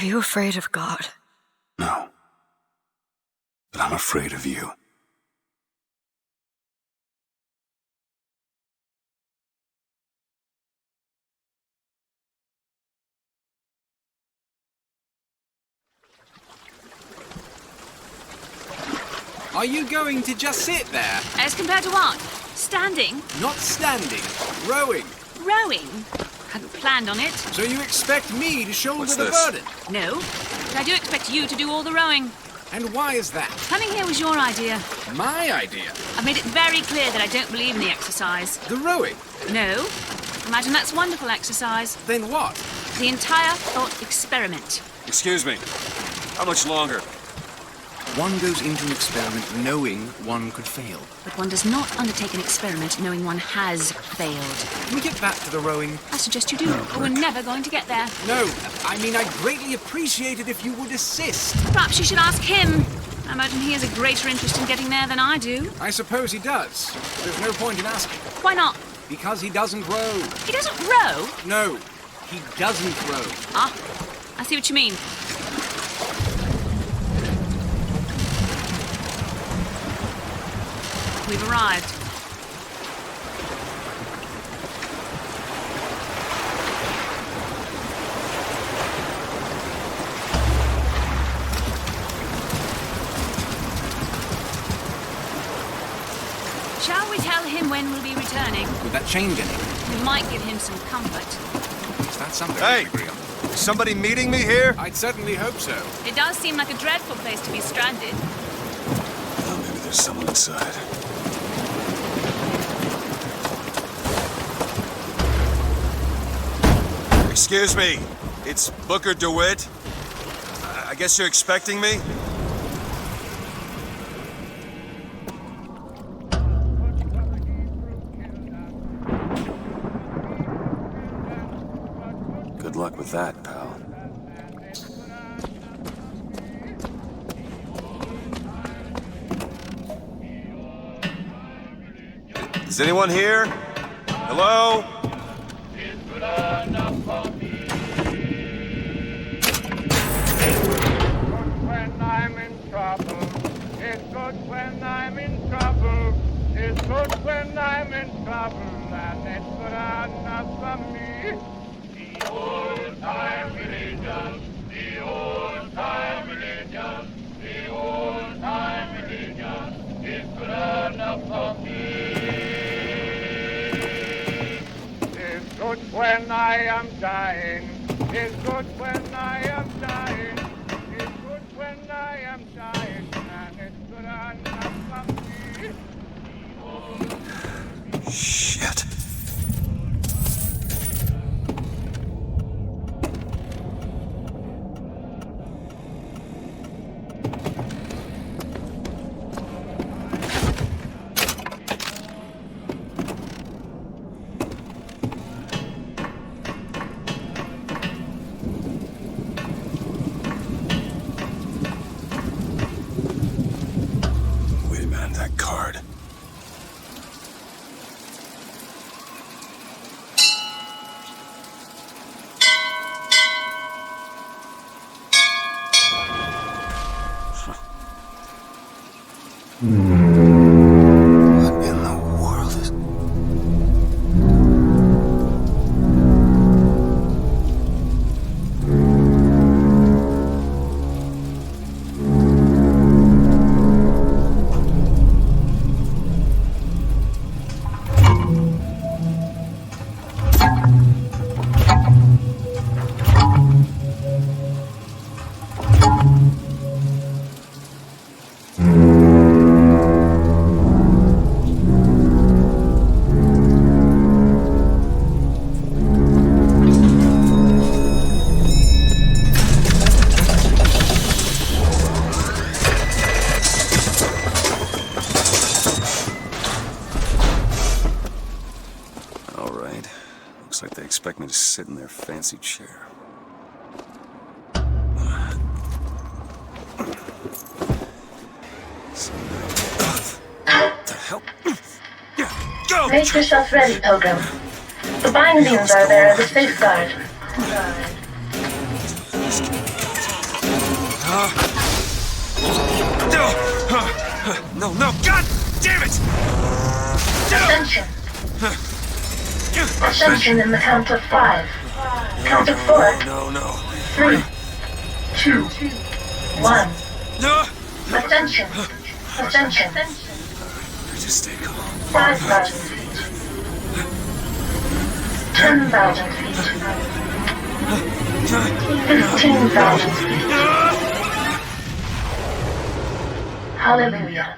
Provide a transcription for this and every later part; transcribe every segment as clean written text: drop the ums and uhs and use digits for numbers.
Are you afraid of God? No. But I'm afraid of you. Are you going to just sit there? As compared to what? Standing? Not standing, rowing. Rowing? Hadn't planned on it. So you expect me to shoulder What's the this? burden? No. But I do expect you to do all the rowing. And why is that? Coming here was your idea. My idea? I've made it very clear that I don't believe in the exercise. The rowing? No. Imagine that's wonderful exercise. Then what? The entire thought experiment. Excuse me. How much longer? One goes into an experiment knowing one could fail. But one does not undertake an experiment knowing one has failed. Can we get back to the rowing? I suggest you do, or we're never going to get there. No, I mean I'd greatly appreciate it if you would assist. Perhaps you should ask him. I imagine he has a greater interest in getting there than I do. I suppose he does. There's no point in asking. Why not? Because he doesn't row. He doesn't row? No, he doesn't row. Ah, I see what you mean. We've arrived. Shall we tell him when we'll be returning? Would that change anything? We might give him some comfort. Is that something Hey! we agree on? Is somebody meeting me here? I'd certainly hope so. It does seem like a dreadful place to be stranded. Well, maybe there's someone inside. Excuse me. It's Booker DeWitt. I guess you're expecting me? Good luck with that, pal. Is anyone here? Hello? When I'm in trouble, it's good when I'm in trouble. It's good when I'm in trouble, and it's good enough for me. The old-time religion, the old-time religion, the old-time religion is good enough for me. It's good when I am dying. It's good when I am dying. It's good when I am dying, and it's good enough for me. Shit. Wait a minute, that card. What in the world is... All right. Looks like they expect me to sit in their fancy chair. So what the hell? Go! Make yourself ready, Pilgrim. The bindings are there as a safeguard. No, God damn it! Ascension. Ascension in the count of 5. Count of 4. No. 3, 2, 1. No! Ascension. Ascension. Just stay calm. 5,000 feet. 10,000 feet. 15,000 feet. Hallelujah.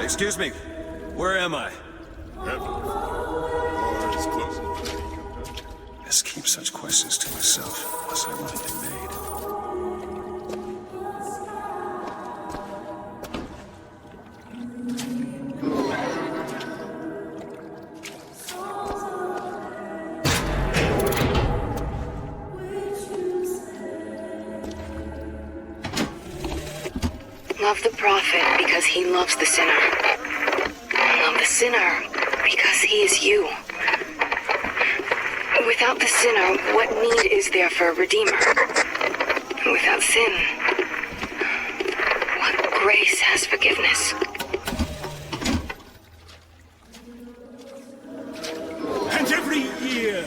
Excuse me, where am I? Heaven. Or as close as you can come. Best keep such questions to myself, unless I want it made. Love the prophet because he loves the sinner. Love the sinner because he is you. Without the sinner, what need is there for a redeemer? Without sin, what grace has forgiveness? And every year,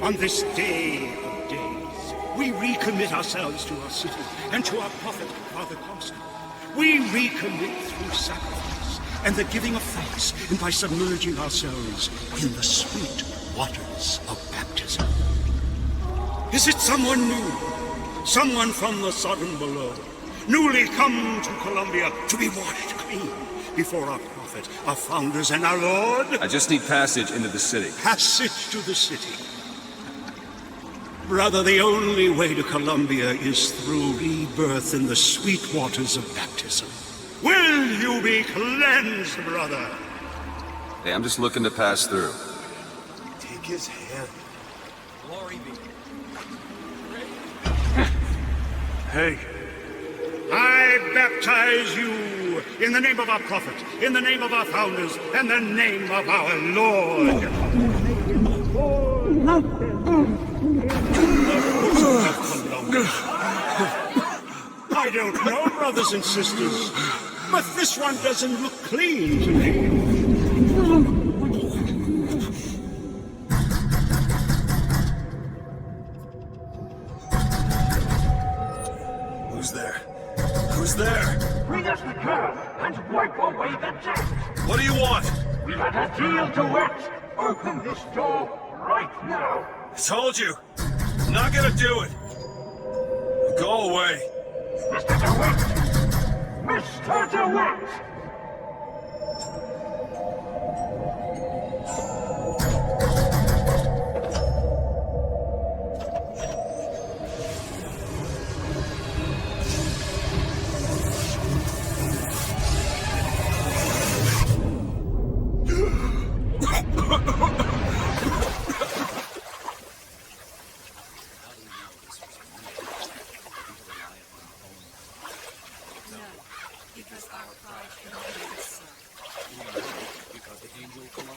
on this day of days, we recommit ourselves to our city and to our prophet, Father Thompson. We recommit through sacrifice and the giving of thanks, and by submerging ourselves in the sweet waters of baptism. Is it someone new? Someone from the Sodom below, newly come to Columbia to be washed clean before our prophet, our founders, and our Lord? I just need passage into the city. Passage to the city. Brother, the only way to Columbia is through rebirth in the sweet waters of baptism. Will you be cleansed, brother? Hey, I'm just looking to pass through. Take his hand. Glory be. Hey. I baptize you in the name of our prophet, in the name of our founders, and the name of our Lord. I don't know, brothers and sisters, but this one doesn't look clean to me. Who's there? Who's there? Bring us the girl and wipe away the debt. What do you want? We had a deal to it. Open this door right now. I told you! I'm not gonna do it! Go away! Mr. DeWitt! Mr. DeWitt!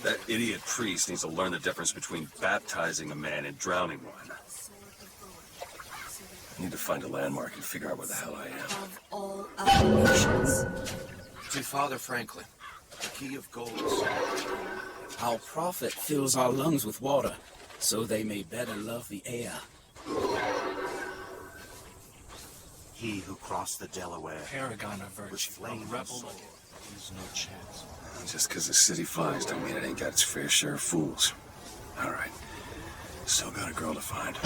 That idiot priest needs to learn the difference between baptizing a man and drowning one. I need to find a landmark and figure out where the hell I am. Of all other nations. To Father Franklin, the key of gold. Our prophet fills our lungs with water, so they may better love the air. He who crossed the Delaware, Paragon of virtue, flame rebel. There's no chance. Just because the city flies don't mean it ain't got its fair share of fools. Alright. Still got a girl to find.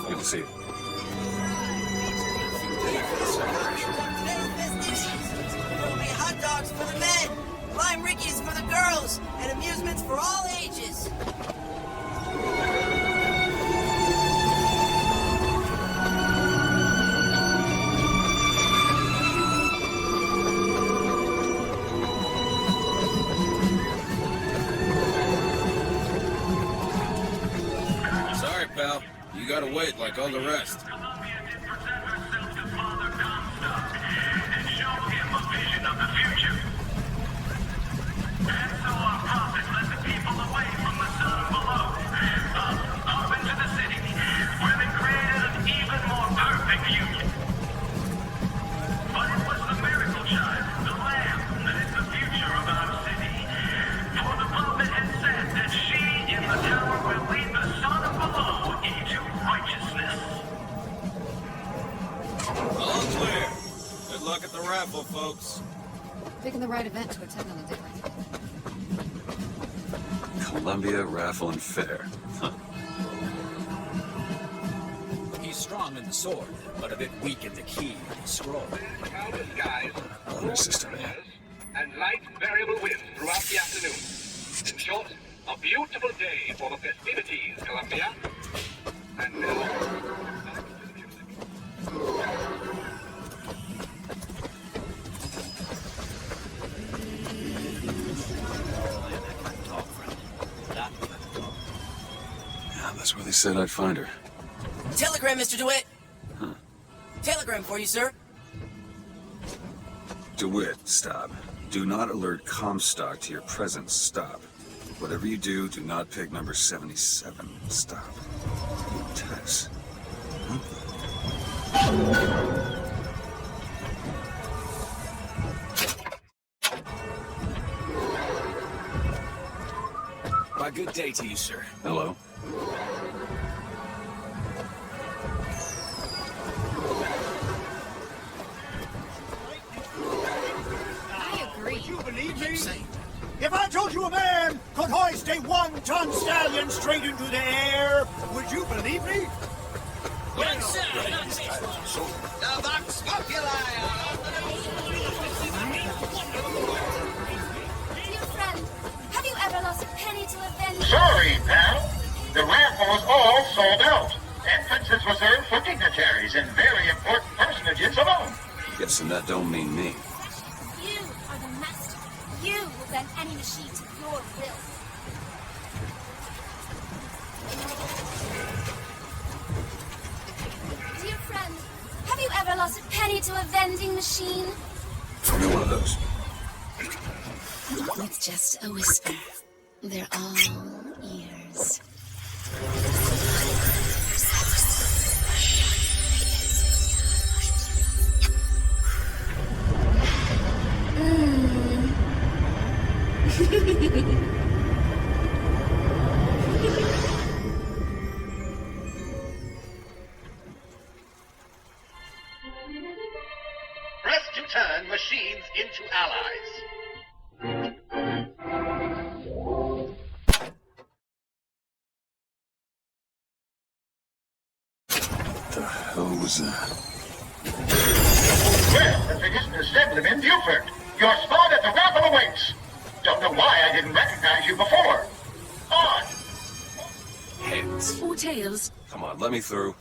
Good to see you. There will be hot dogs for the men, lime rickies for the girls, and amusements for all ages. Sorry, pal. You gotta wait like all the rest. All clear. Good luck at the raffle, folks. Picking the right event to attend on a day like that. Columbia Raffle and Fair. Huh. He's strong in the sword, but a bit weak in the key and the scroll. Honor system, man. And light variable winds throughout the afternoon. In short, a beautiful day for the festivities, Columbia. And now... Yeah, that's where they said I'd find her. Telegram, Mr. DeWitt. Huh. Telegram for you, sir. DeWitt, stop. Do not alert Comstock to your presence. Stop. Whatever you do, do not pick number 77. Stop. Tess. Why, good day to you, sir. Hello? I agree. You believe me? If I told you a man could hoist a 1-ton stallion straight into the air, would you believe me? Young sir, the Vox Populi. Dear friend, have you ever lost a penny to avenge? Sorry, pal. The raffle is all sold out. Entrance is reserved for dignitaries and very important personages alone. Guessing that don't mean me. You are the master. You will bend any machine to your will. Dear friend, have you ever lost a penny to a vending machine? Throw me one of those. With just a whisper, they're all ears. allies. What the hell was that? Well, the biggest assembly in Buford. Your spot at the raffle awaits. Don't know why I didn't recognize you before. On! Heads. Or tails. Come on, let me through.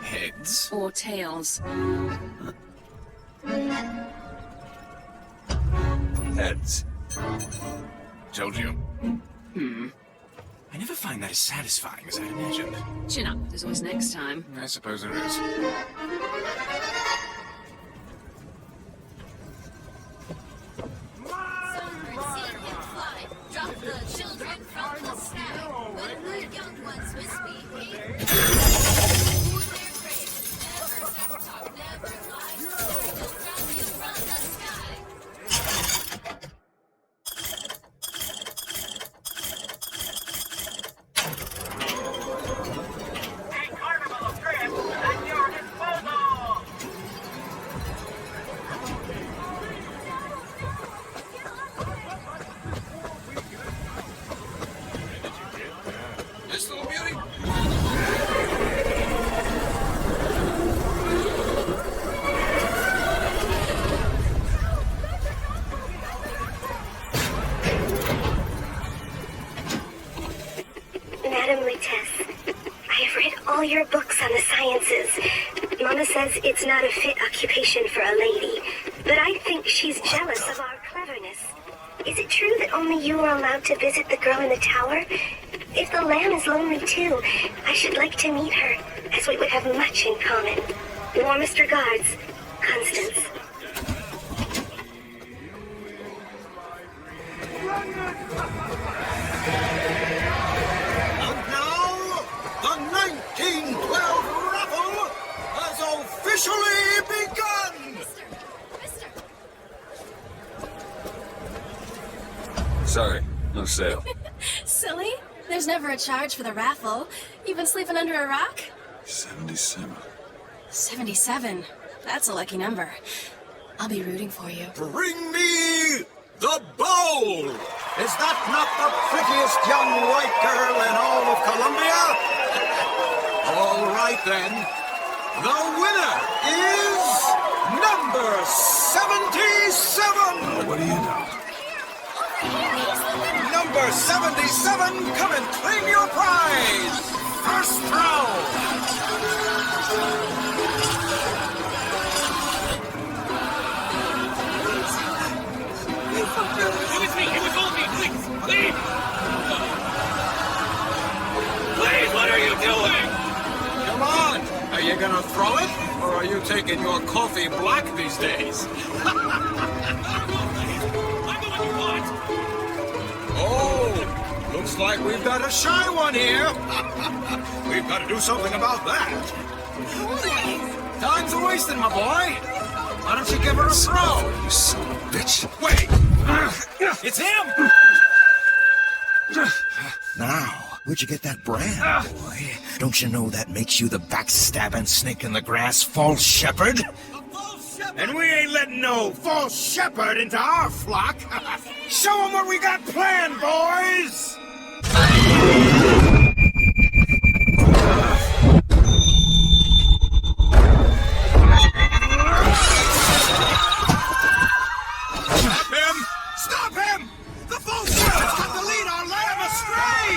Heads. Or tails. Heads. Told you. I never find that as satisfying as I imagined. Chin up. There's always next time. I suppose there is. Drop the children from the sky. When the young ones misbehave. Their praise. Never stop talk, never lie. Just drop you from the sky. A carnival of trips at your disposal! This little beauty? Madam Lutess, I have read all your books on the sciences. Mama says it's not a fit occupation for a lady, but I think she's jealous of our cleverness. Is it true that only you are allowed to visit the girl in the tower? If the lamb is lonely too, I should like to meet her, as we would have much in common. Warmest regards, Constance. And now, the 1912 raffle has officially begun! Sorry, no sale. Silly? There's never a charge for the raffle. You've been sleeping under a rock? 77. 77. That's a lucky number. I'll be rooting for you. Bring me the bowl! Is that not the prettiest young white girl in all of Columbia? All right then. The winner is number 77! What do you know? Number 77, come and claim your prize! First round! It was me! It was all me! Please! Please! Please, what are you doing? Come on! Are you gonna throw it? Or are you taking your coffee black these days? I'm the one you want! Oh! Looks like we've got a shy one here! We've got to do something about that! Time's a-wasting, my boy! Why don't you give her a throw? You son of a bitch. Wait! It's him! Now, where'd you get that brand, boy? Don't you know that makes you the backstabbing snake in the grass false shepherd? And we ain't letting no false shepherd into our flock! Show them what we got planned, boys! Stop him! Stop him! The false shepherd's got to lead our lamb astray!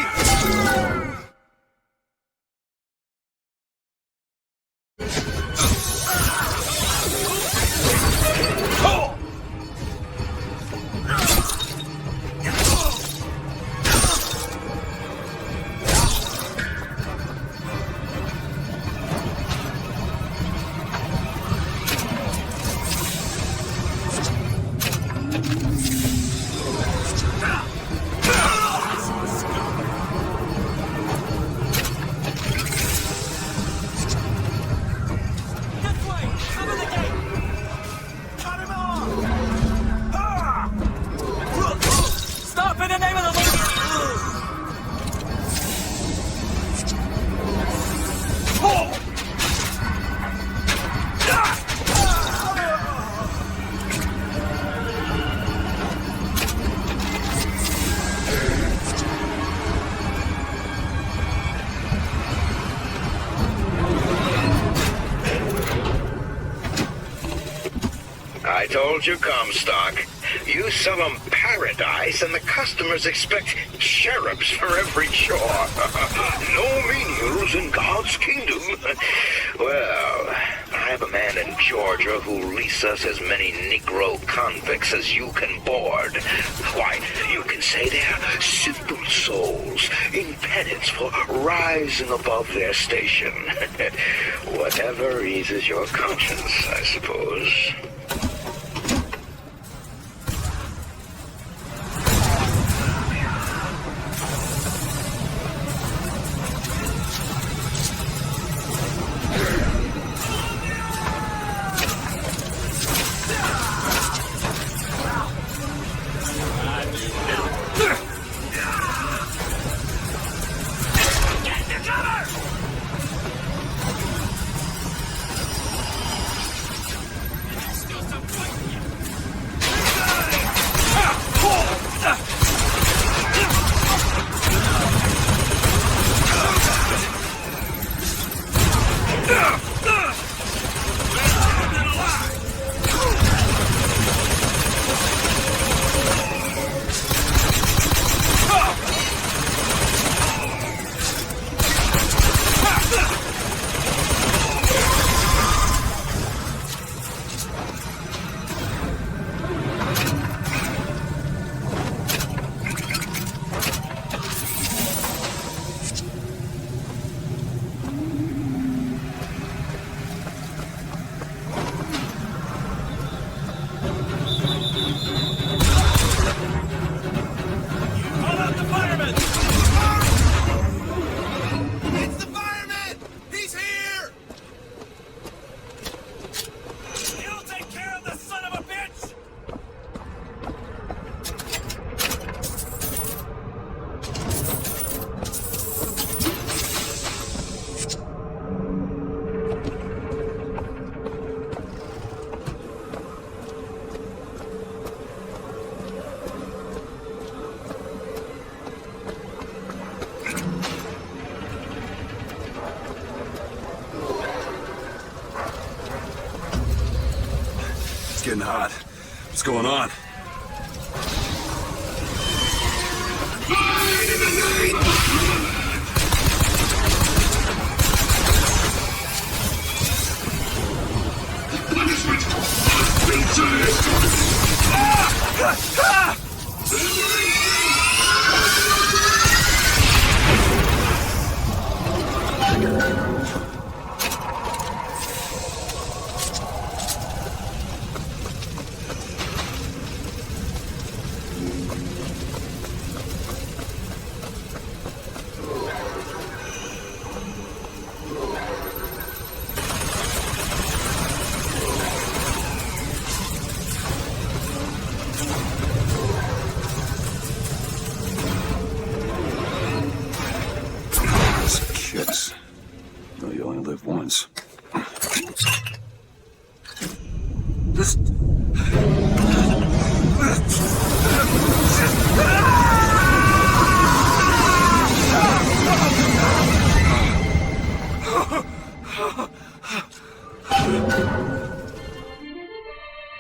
I told you, Comstock. You sell them paradise, and the customers expect cherubs for every chore. No menials in God's kingdom. Well, I have a man in Georgia who'll lease us as many Negro convicts as you can board. Why, you can say they're simple souls in penance for rising above their station. Whatever eases your conscience, I suppose. Getting hot. What's going on? No, you only live once. This...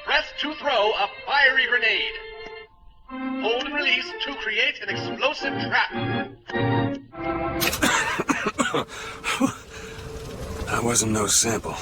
Press to throw a fiery grenade. Hold and release to create an explosive trap. That wasn't no sample.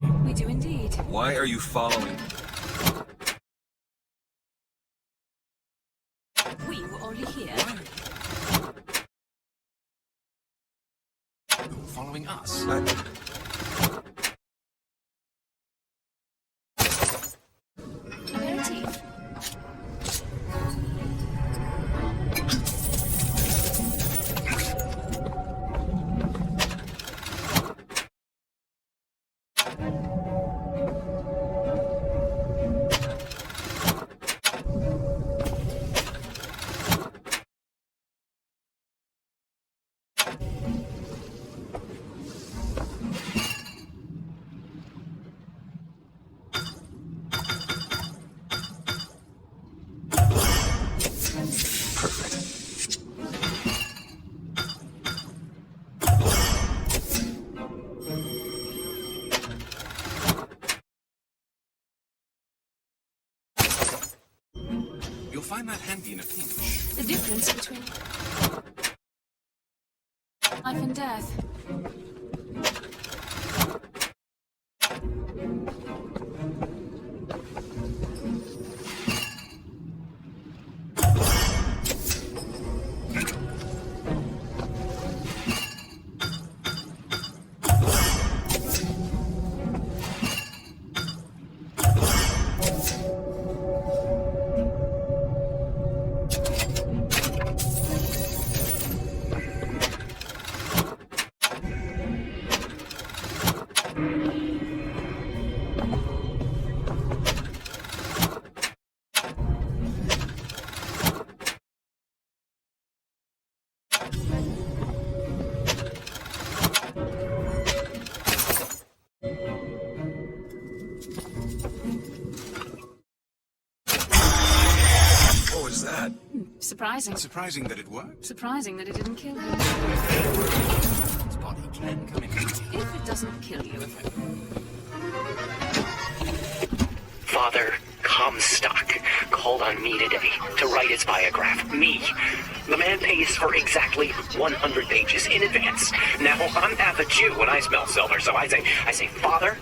We do indeed. Why are you following? We were already here. Following us? Aperitif. You'll find that handy in a pinch. The difference between life and death. What was that? Surprising. Surprising that it worked. Surprising that it didn't kill him. His body can come in handy. If it doesn't kill you. Father Comstock called on me today to write his biograph. Me. The man pays for exactly 100 pages in advance. Now, I'm half a Jew when I smell silver, so I say, Father,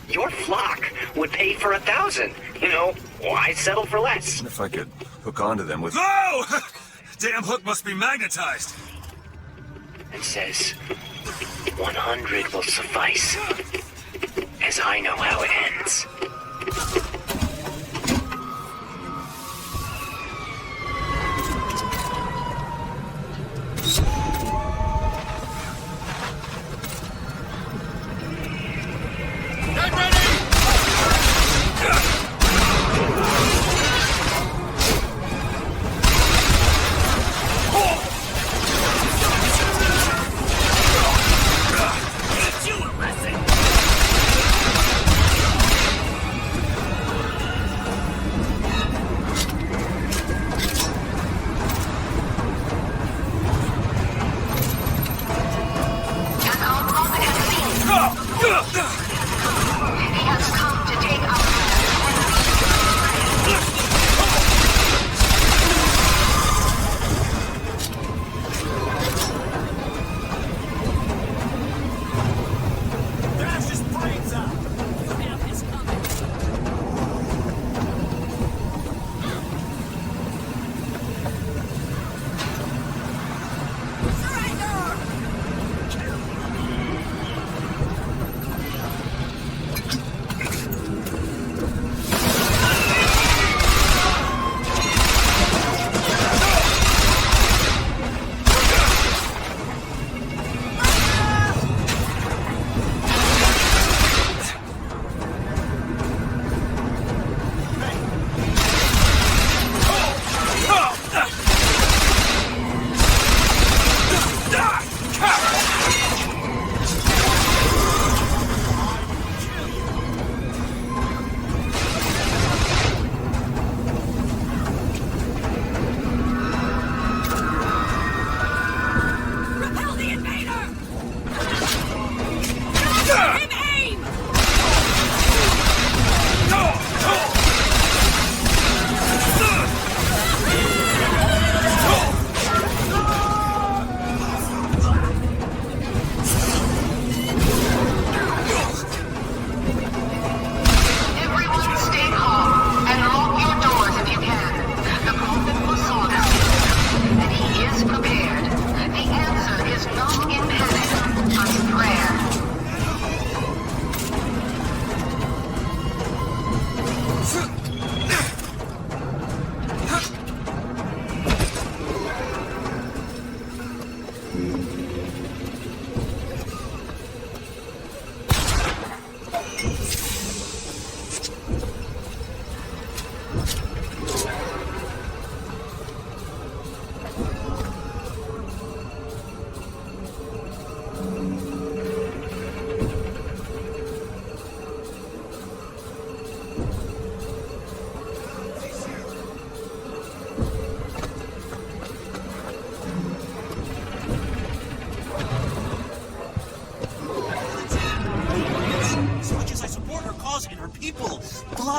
your flock would pay for 1,000. You know, why settle for less? If I could hook onto them with... Oh! Damn hook must be magnetized. And says, 100 will suffice, as I know how it ends.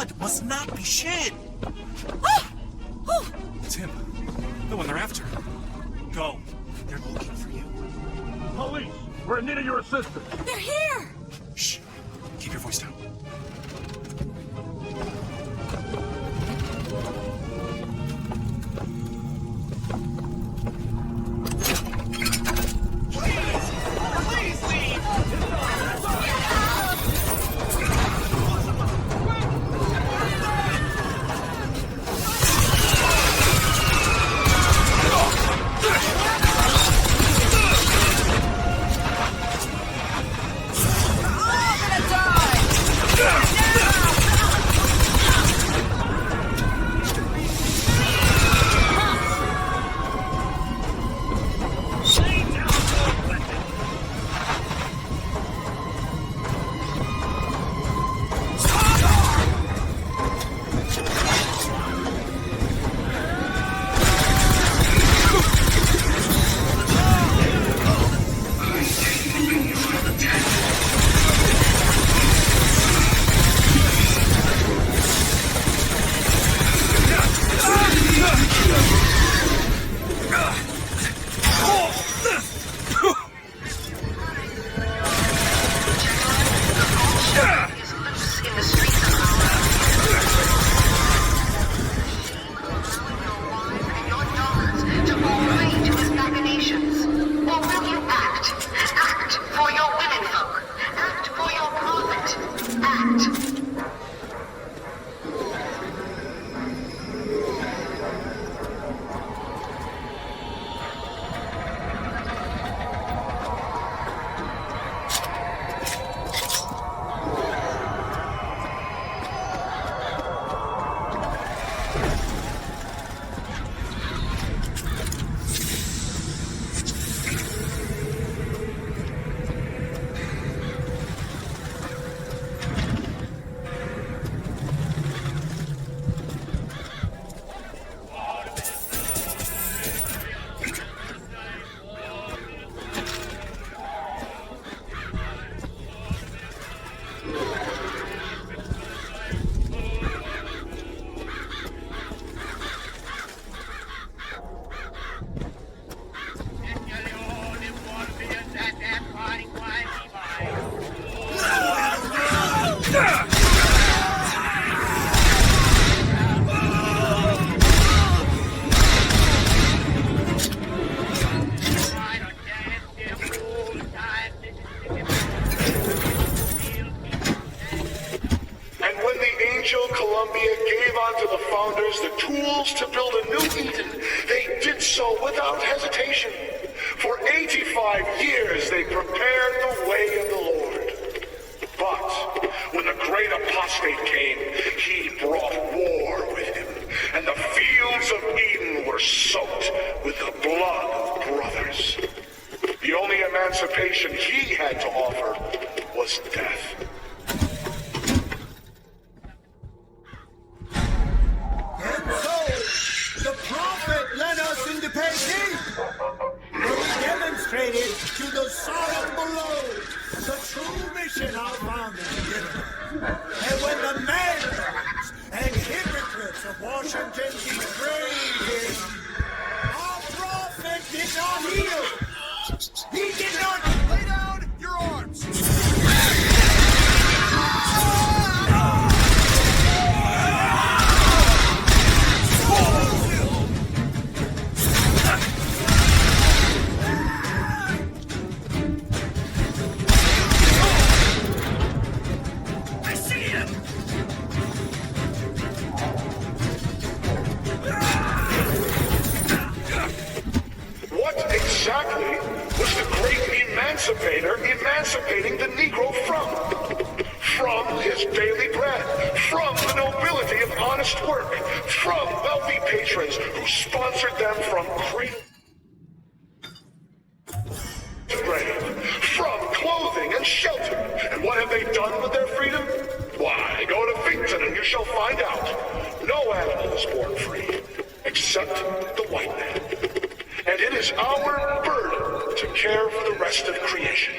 blood must not be shed. It's him. The one they're after. Go. They're looking for you. Police, we're in need of your assistance. They're here! Shh. Keep your voice down. The tools to build a new Eden. They did so without hesitation. For 85 years they prepared the way of the Lord. But when the great apostate came, he brought war with him, and the fields of Eden were soaked with the blood of brothers. The only emancipation he had to offer was death. The prophet led us into paradise, where we demonstrated to the sorrow below the true mission our founders had given us. And when the madmen and hypocrites of Washington betrayed him, our prophet did not heal. He did not lay down your arms. What exactly was the great emancipator emancipating the Negro from his daily bread, from the nobility of honest work, from wealthy patrons who sponsored them from cradle to grave, from clothing and shelter. And what have they done with their freedom? Why, go to Finkton and you shall find out. No animal is born free, except the white man. And it is our burden to care for the rest of creation.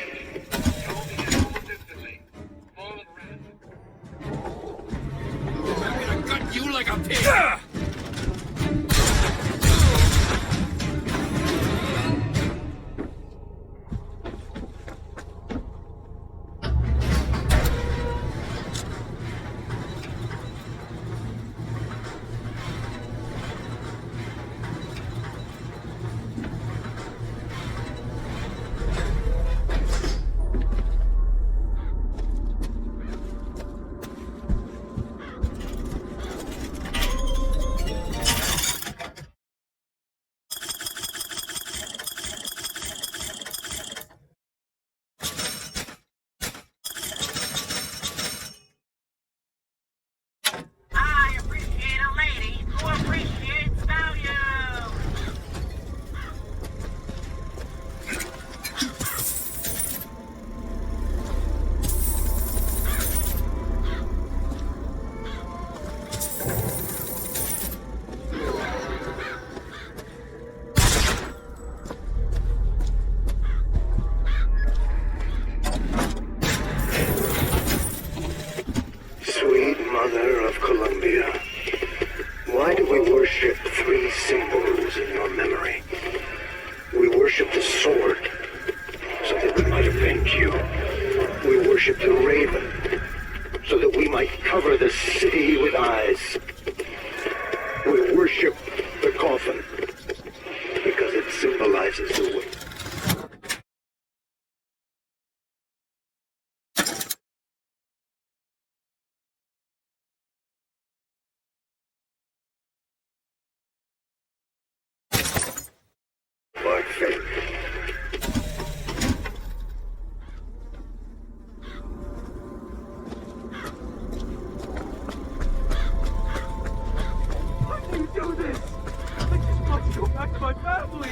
my family!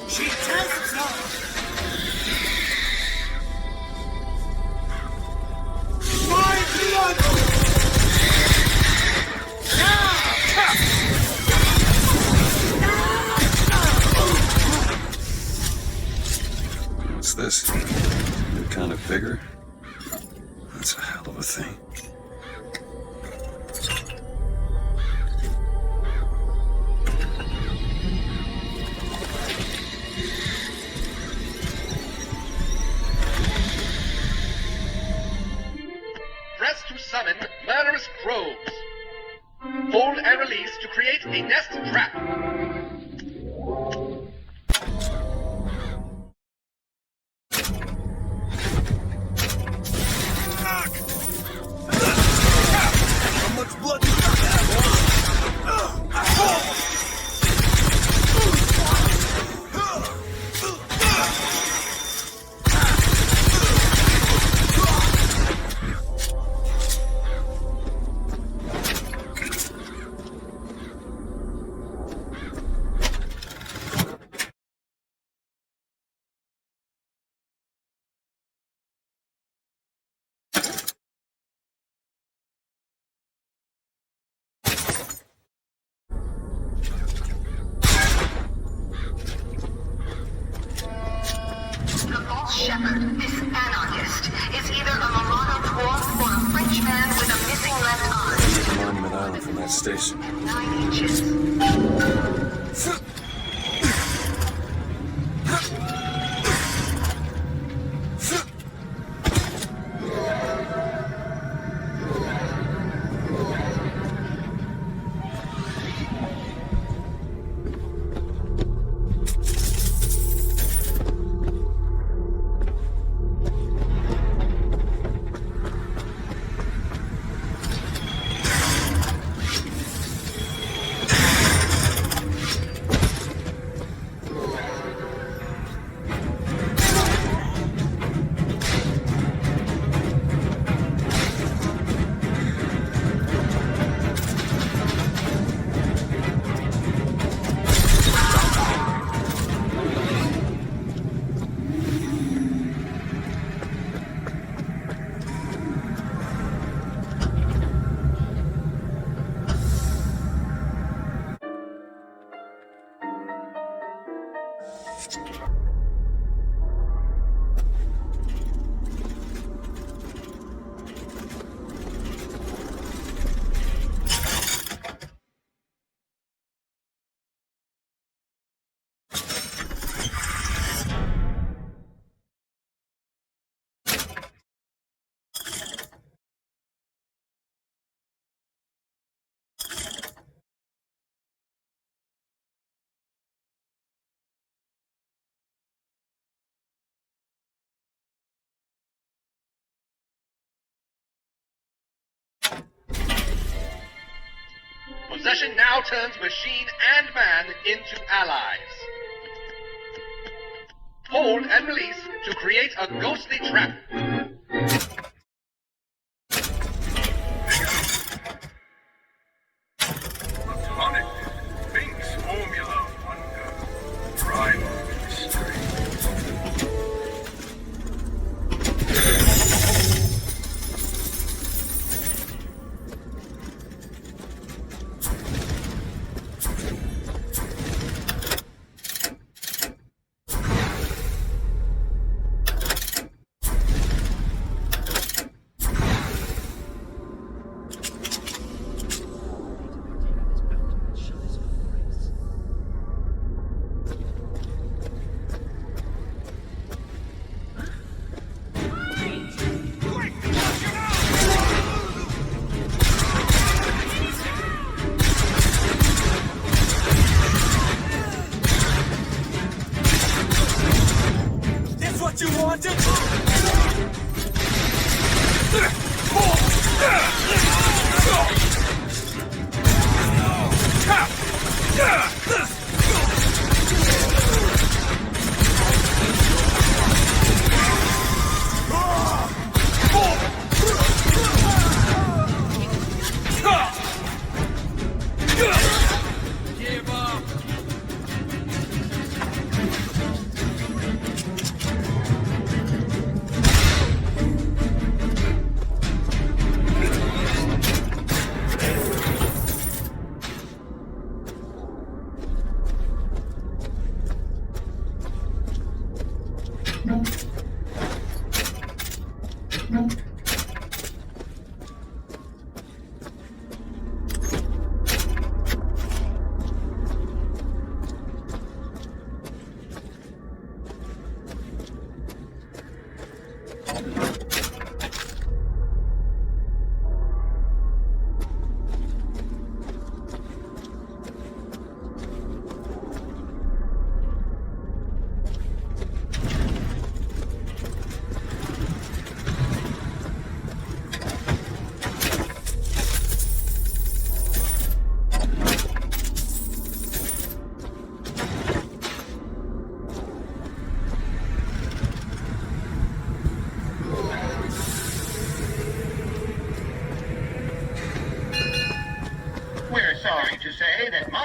She tests us! My blood! What's this? New kind of vigor? That's a hell of a thing. Press to summon murderous crows. Hold and release to create a nest trap. How much blood do you have? The false shepherd, this anarchist, is either a Marauder dwarf or a French man with a missing left eye. Monument Island from that station. 9 inches. Possession now turns machine and man into allies. Hold and release to create a ghostly trap. Atomic, Fink's formula of wonder, primal mystery.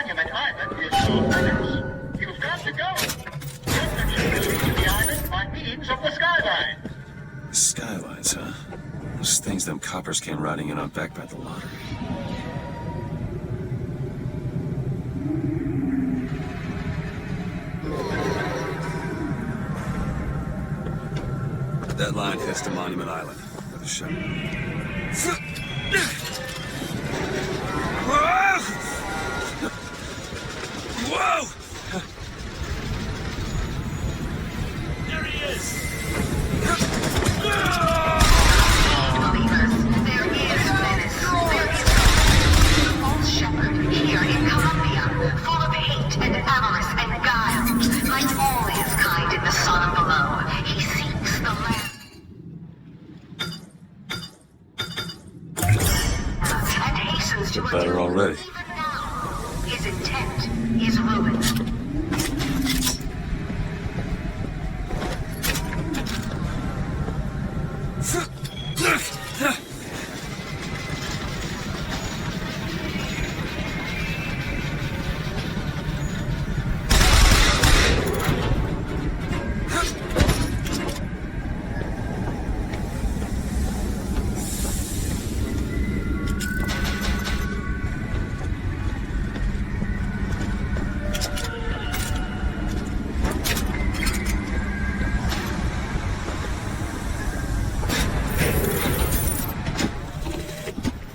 Monument Island is off limits. You've got to go. Pilgrims should proceed to the island by means of the skyline. Skylines, huh? Those things them coppers came riding in on back by the lottery. That line heads to Monument Island. With a shot. Whoa! There he is! Believers, there is menace. There is a false shepherd here in Columbia, full of hate and avarice and guile. Like all his kind in the sun below, he seeks the land. And hastens to Better already. even now. His intent is ruin.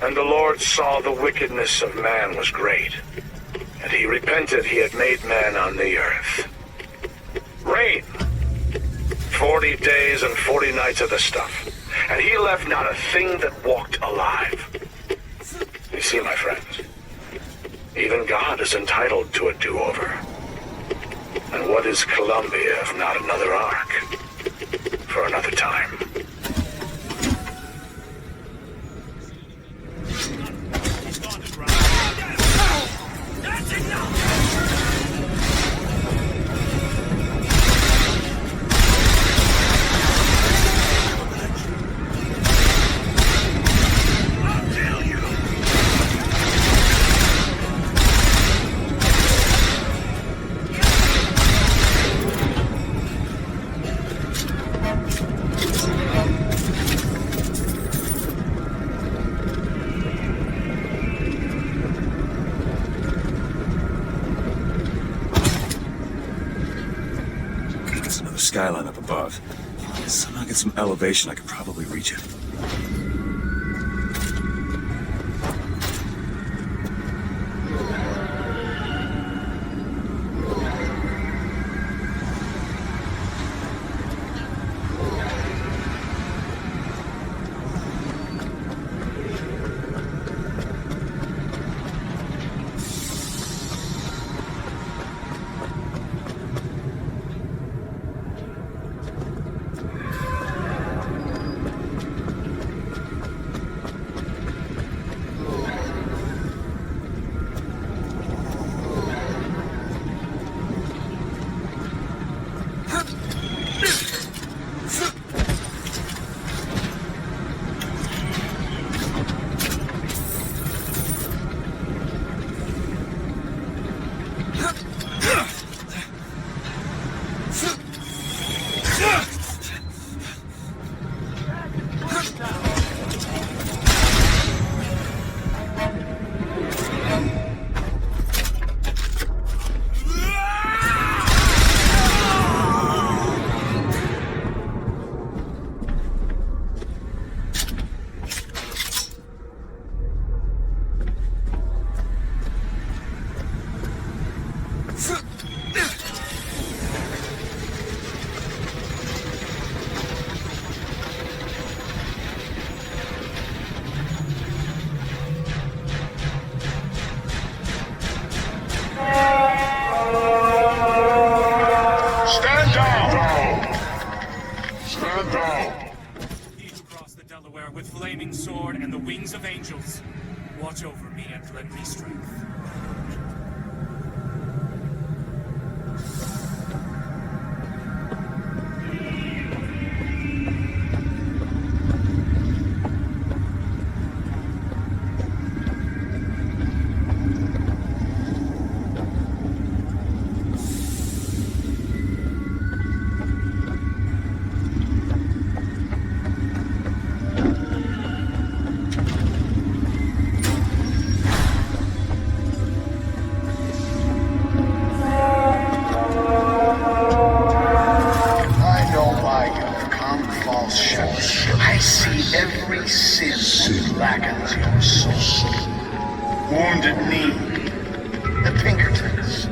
And the Lord saw the wickedness of man was great, and he repented he had made man on the earth. Rain! 40 days and 40 nights of the stuff, and he left not a thing that walked alive. You see, my friends, even God is entitled to a do-over. And what is Columbia if not another ark? For another time. Skyline up above. Somehow get some elevation, I could probably reach it. With flaming sword and the wings of angels, watch over me and lend me strength. blackens your soul. Wounded knee, the Pinkertons,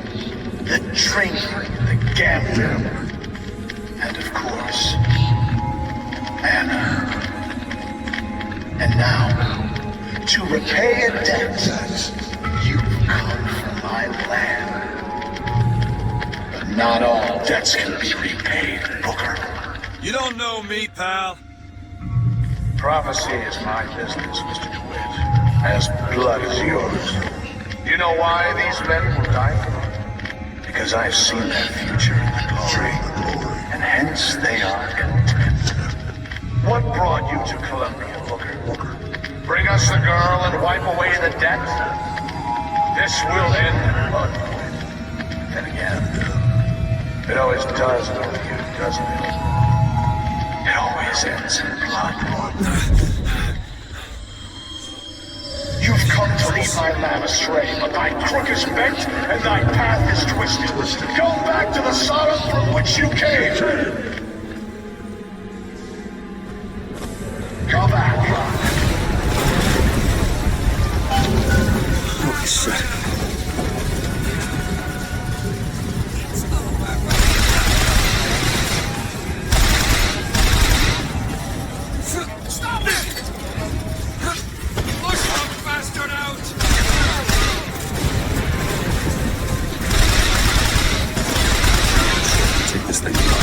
the drinking, the gambling, and of course, Anna. And now, to repay a debt, you've come from my land. But not all debts can be repaid, Booker. You don't know me, pal. Prophecy is my business, Mr. DeWitt. As blood is yours. You know why these men will die for me? Because I've seen their future in the glory, and hence they are content. What brought you to Columbia, Booker? Bring us the girl and wipe away the debt? This will end in blood. Then again, it always does with you, doesn't it? It always ends in blood. You've come to lead my lamb astray, but thy crook is bent and thy path is twisted. Go back to the Sodom from which you came. Go back. Holy shit. Stop it! Push that bastard out! Take this thing apart.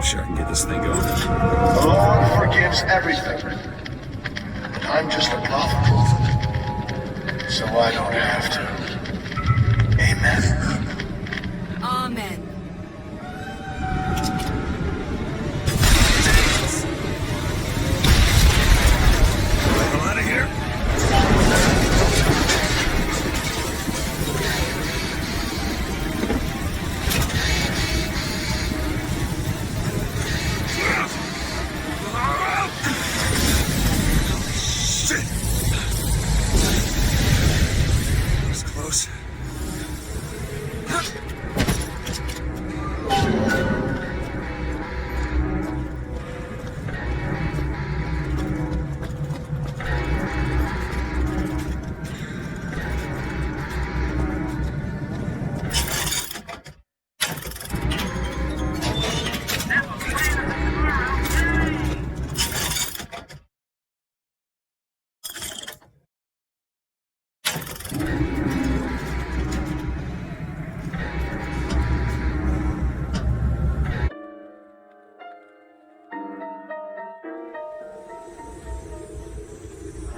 Sure I can get this thing going. The Lord forgives everything. But I'm just a prophet. So I don't have to. Amen. Amen. Out of here.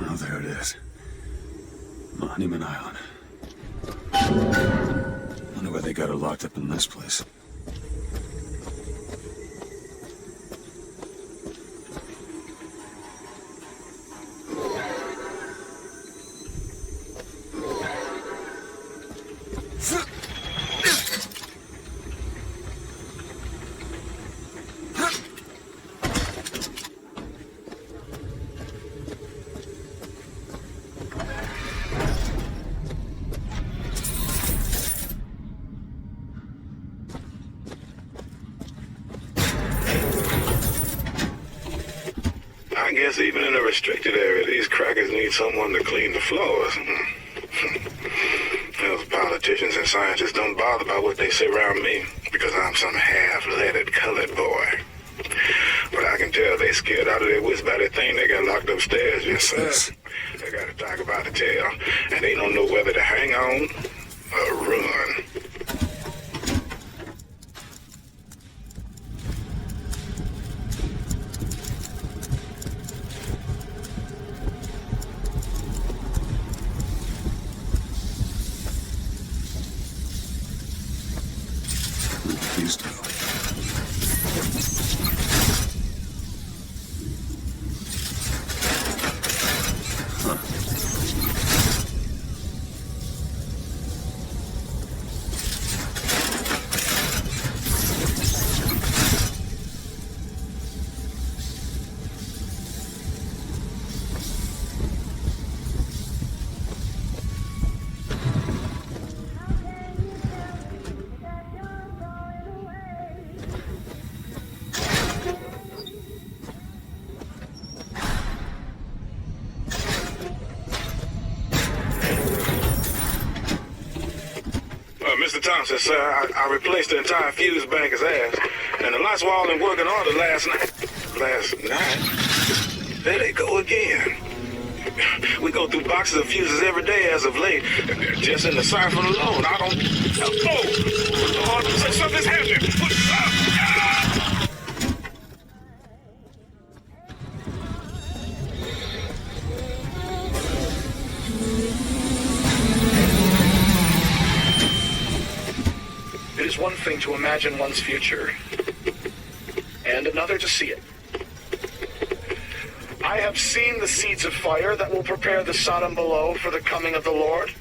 Oh, there it is. Monument Island. Wonder why they got her locked up in this place. I guess even in a restricted area, these crackers need someone to clean the floors. Those politicians and scientists don't bother about what they say around me because I'm some half-leaded colored boy. But I can tell they scared out of their wits by that thing they got locked upstairs. Yes, sir. They got a dog about to tell, and they don't know whether to hang on or run. These two. Huh. Thompson, sir. I replaced the entire fuse banker's ass. And the lights were all in working order last night. There they go again. We go through boxes of fuses every day as of late. Just in the siphon alone, I don't... Oh, something's happening. It is one thing to imagine one's future, and another to see it. I have seen the seeds of fire that will prepare the Sodom below for the coming of the Lord.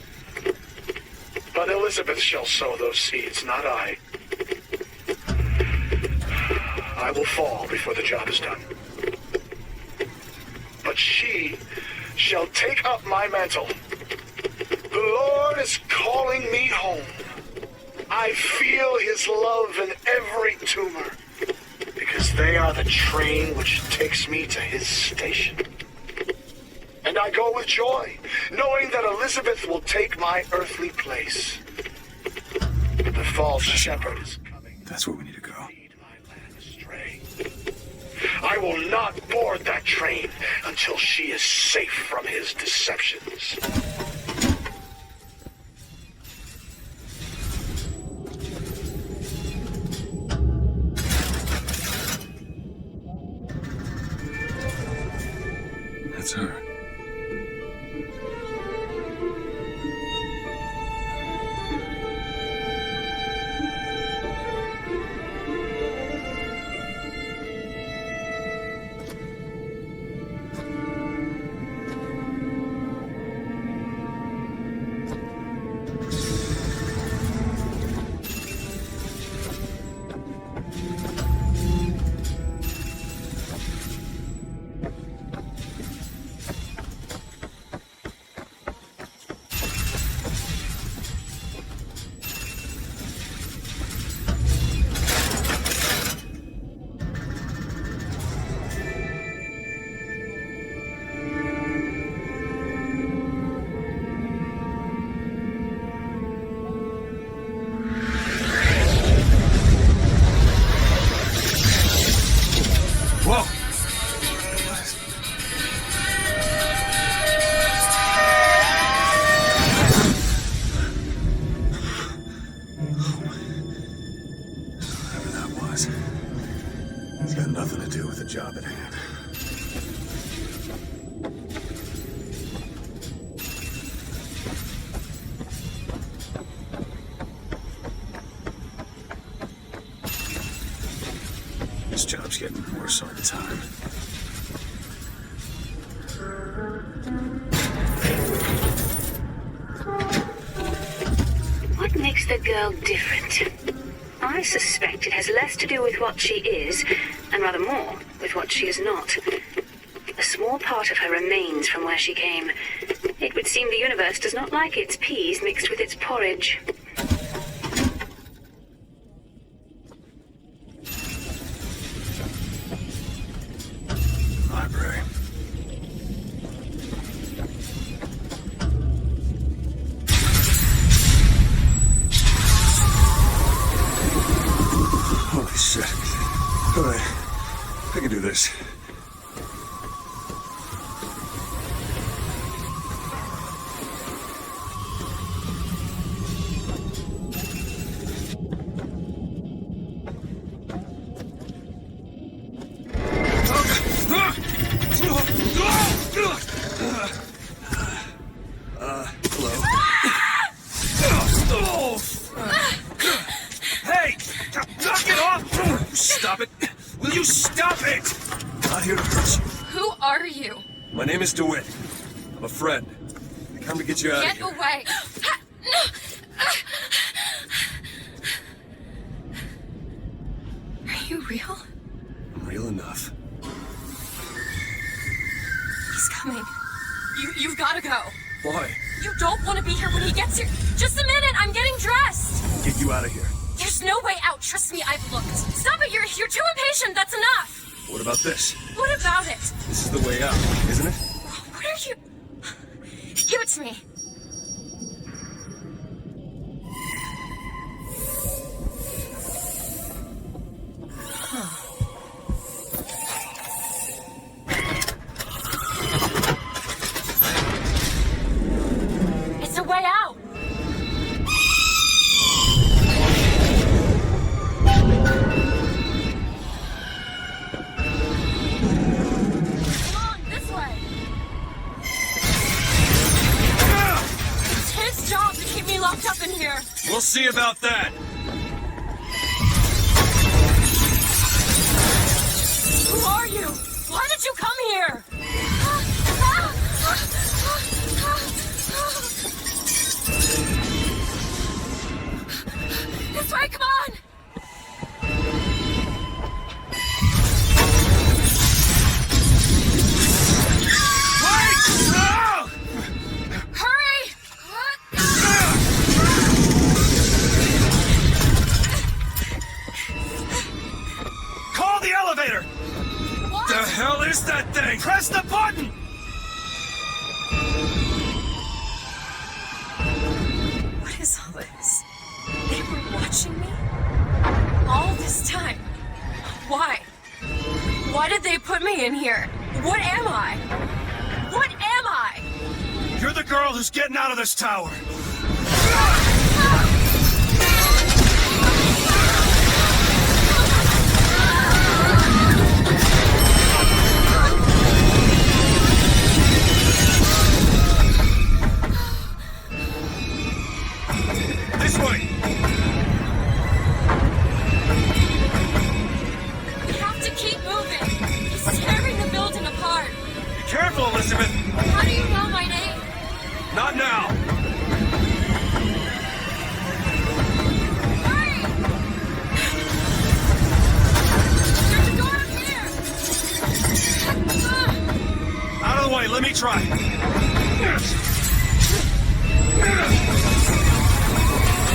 But Elizabeth shall sow those seeds, not I. I will fall before the job is done. But she shall take up my mantle. The Lord is calling me home. I feel his love in every tumor, because they are the train which takes me to his station. And I go with joy, knowing that Elizabeth will take my earthly place. The false shepherd is coming. That's where we need to go. I will not board that train until she is safe from his deceptions. That's her. It's got nothing to do with the job at hand. This job's getting worse all the time. What makes the girl different? I suspect it has less to do with what she is, and rather more with what she is not. A small part of her remains from where she came. It would seem the universe does not like its peas mixed with its porridge. Library. Holy shit. Alright. I can do this. Hello? Hey! Knock it off! Stop it! Will you stop it? Not here to hurt you. Who are you? My name is DeWitt. I'm a friend. I come to get you out of Get here. away! Are you real? I'm real enough. He's coming. You've got to go. Why? You don't want to be here when he gets here. Just a minute, I'm getting dressed. Get you out of here. There's no way out. Trust me, I've looked. Stop it, you're too impatient. That's enough. What about this? What about it? This is the way out, isn't it? What are you... Give it to me. We'll see about that. Who are you? Why did you come here? This way, come on! Hurry! Call the elevator! What? The hell is that thing? Press the button! What is all this? They were watching me? All this time? Why? Why did they put me in here? What am I? What am I? You're the girl who's getting out of this tower. This way! We have to keep moving. He's tearing the building apart. Be careful, Elizabeth! How do you know my name? Not now! Hurry! There's a door up here! Out of the way, let me try.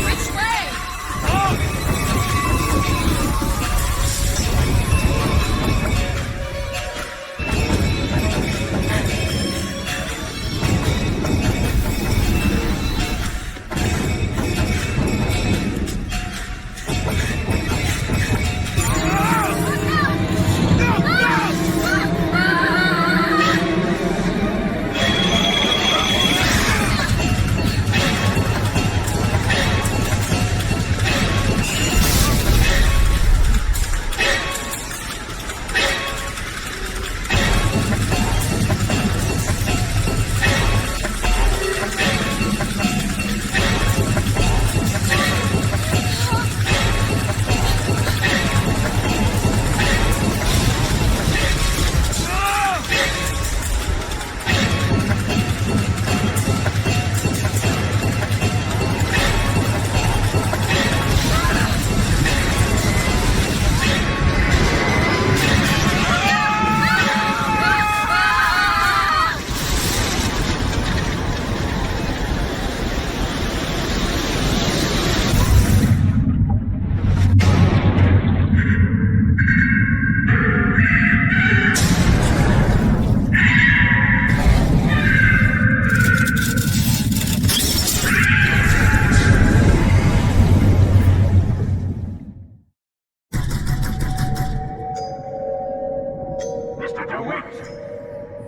Which way?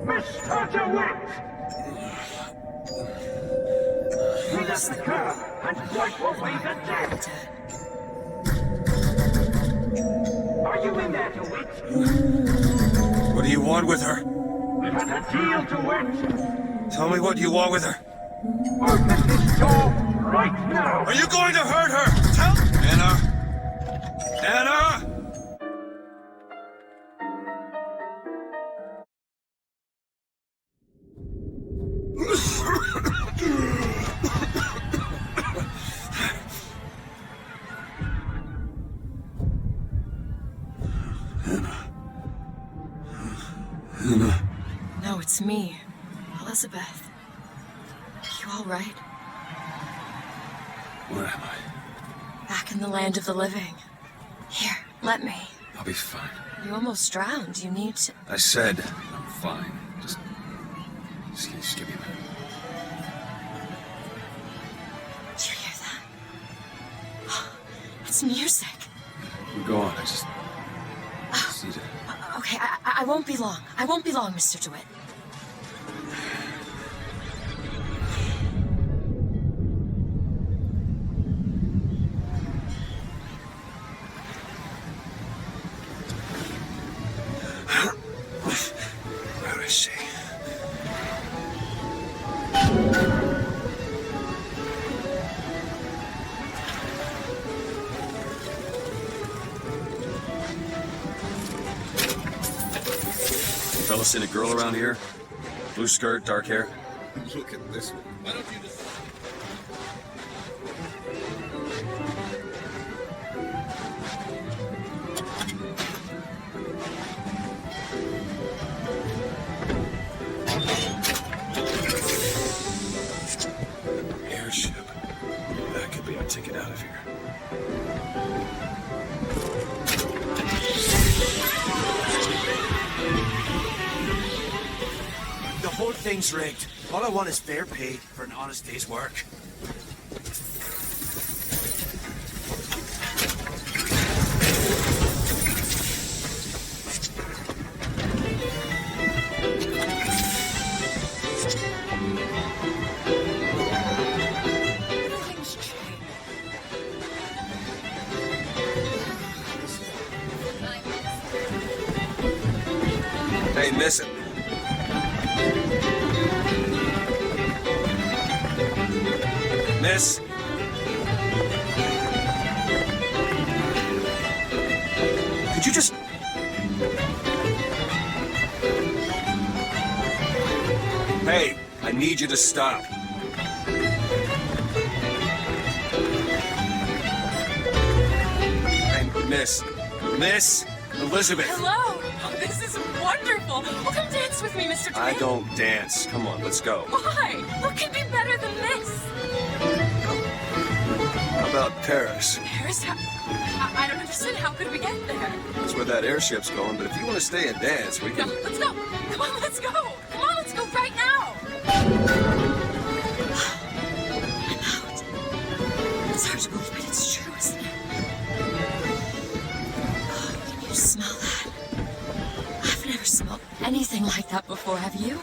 Mr. DeWitt! Clean up the curb and wipe away the dirt! Are you in there, DeWitt? What do you want with her? We had a deal, DeWitt! Tell me what you want with her. Open this door right now! Are you going to hurt her? Tell... Anna! Anna! Anna. No, it's me, Elizabeth. You all right? Where am I? Back in the land of the living. Here, let me. I'll be fine. You almost drowned. You need to... I said I'm fine. Just give me a minute. Do you hear that? It's music. Go on. I just need to... Okay, I won't be long. I won't be long, Mr. DeWitt. Where is she? Ever seen a girl around here? Blue skirt, dark hair? Look at this one. Why don't you just... Airship. That could be our ticket out of here. The whole thing's rigged. All I want is fair pay for an honest day's work. Hey, miss it. Miss? Could you just... Hey, I need you to stop. Hey, Miss. Miss Elizabeth. Hello! Oh, this is wonderful! Well, come dance with me, Mr. DeWitt. I don't dance. Come on, let's go. Why? What could be better than this? How about Paris? Paris? I don't understand. How could we get there? That's where that airship's going, but if you want to stay and dance, we No, can... let's go! Come on, let's go! Come on, let's go right now! I'm out. It's hard to believe, but it's true, isn't it? Oh, can you smell that? I've never smelled anything like that before, have you?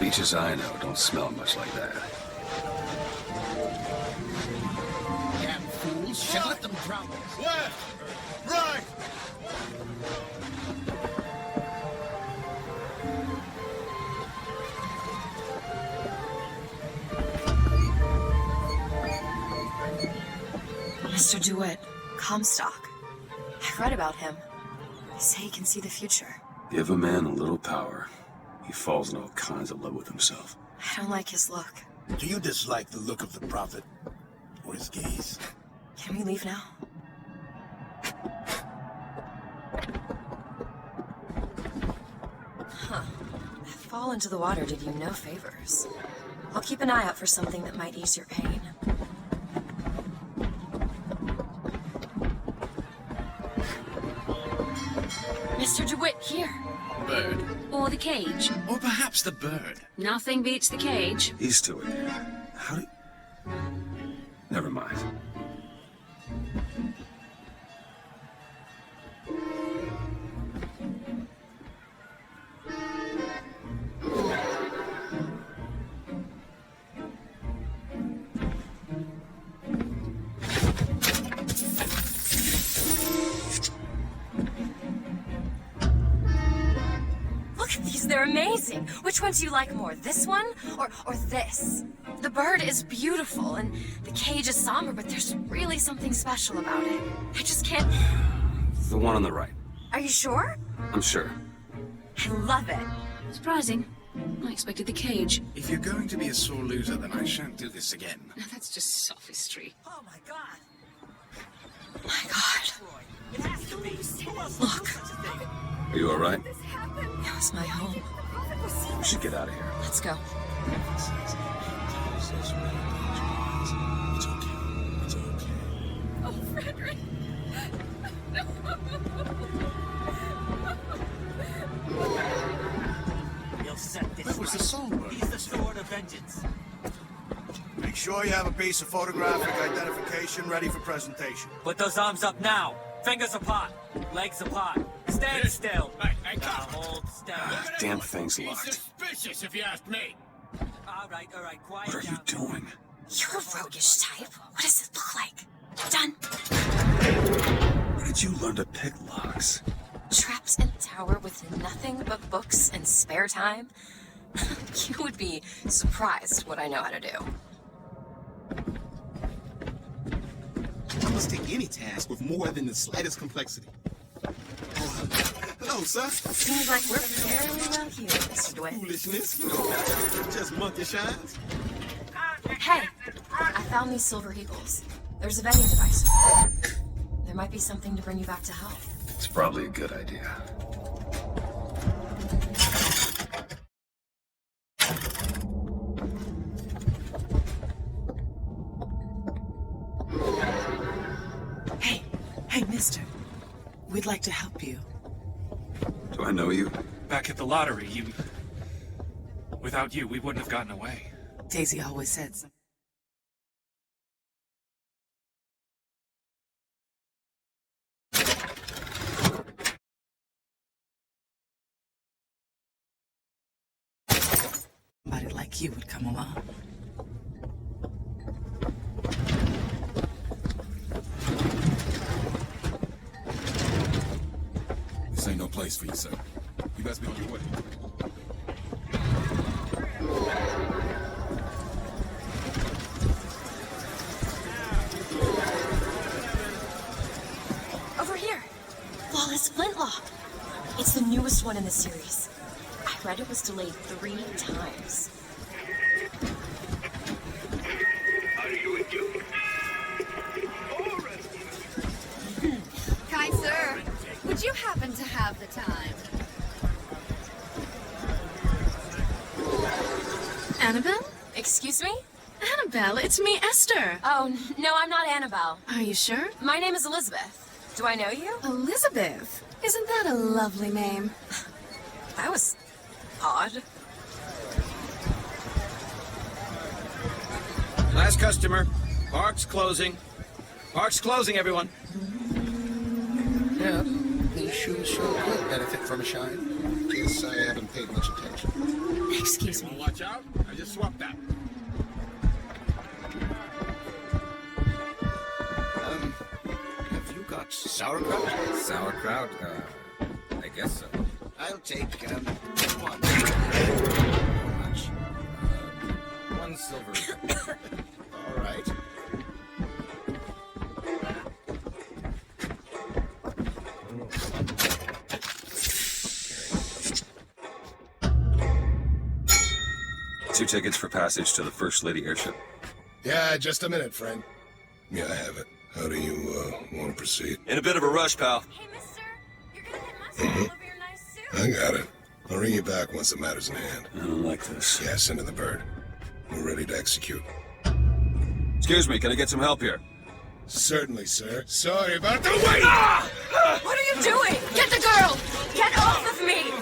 Beaches I know don't smell much like that. Damn fools, should let them drown. Left! Right! Mr. DeWitt, Comstock. I've read about him. They say he can see the future. Give a man a little power, he falls in all kinds of love with himself. I don't like his look. Do you dislike the look of the prophet? Or his gaze? Can we leave now? Huh. That fall into the water did you no favors. I'll keep an eye out for something that might ease your pain. Mr. DeWitt, here. Bird. Or the cage. Or perhaps the bird. Nothing beats the cage. He's to it. How do... Never mind. Look at these, they're amazing. Which one do you like more, this one or this? The bird is beautiful and the cage is somber, but there's really something special about it. I just can't... The one on the right. Are you sure? I'm sure. I love it. Surprising. I expected the cage. If you're going to be a sore loser, then I shan't do this again. Now that's just sophistry. Oh my god! Oh my god. It has to be. Look. Are you alright? It was my home. We should get out of here. Let's go. It's okay. It's okay. Oh, Frederick. You'll set this That was the songbird. He's the sword of vengeance. Make sure you have a piece of photographic identification ready for presentation. Put those arms up now. Fingers apart. Legs apart. Stand still. Now hold still. Damn thing's locked. Suspicious, if you ask me. All right, quiet What are you doing? You're a roguish type. What does it look like? Done. Where did you learn to pick locks? Trapped in a tower with nothing but books and spare time? You would be surprised what I know how to do. I must take any task with more than the slightest complexity. Oh, know, sir? Seems like we're fairly well here, Mr. DeWitt. Foolishness. No, just monkey shines. Hey, I found these silver eagles. There's a vending device. There might be something to bring you back to health. It's probably a good idea. Hey, mister. We'd like to help you. Do I know you? Back at the lottery, without you, we wouldn't have gotten away. Daisy always said so. Somebody like you would come along. This ain't no place for you, sir. You best be on your way. Over here. Flawless flintlock. It's the newest one in the series. I read it was delayed 3 times. Kind sir, would you happen to have the time? Annabelle? Excuse me? Annabelle, it's me, Esther. Oh, no, I'm not Annabelle. Are you sure? My name is Elizabeth. Do I know you? Elizabeth? Isn't that a lovely name? That was odd. Last customer. Park's closing. Park's closing, everyone. Yeah, these shoes sure could benefit from a shine. Guess I haven't paid much attention. Excuse me. Watch out. I just swapped that. Have you got sauerkraut? Sauerkraut? I guess so. I'll take, one. How much? 1 silver. All right. Two tickets for passage to the First Lady airship. Yeah, just a minute, friend. Yeah, I have it. How do you, want to proceed? In a bit of a rush, pal. Hey, mister. You're gonna get mustard all over your nice suit. I got it. I'll ring you back once the matter's in hand. I don't like this. Yeah, send in the bird. We're ready to execute. Excuse me, can I get some help here? Certainly, sir. Sorry about the wait! What are you doing? Get the girl! Get off of me!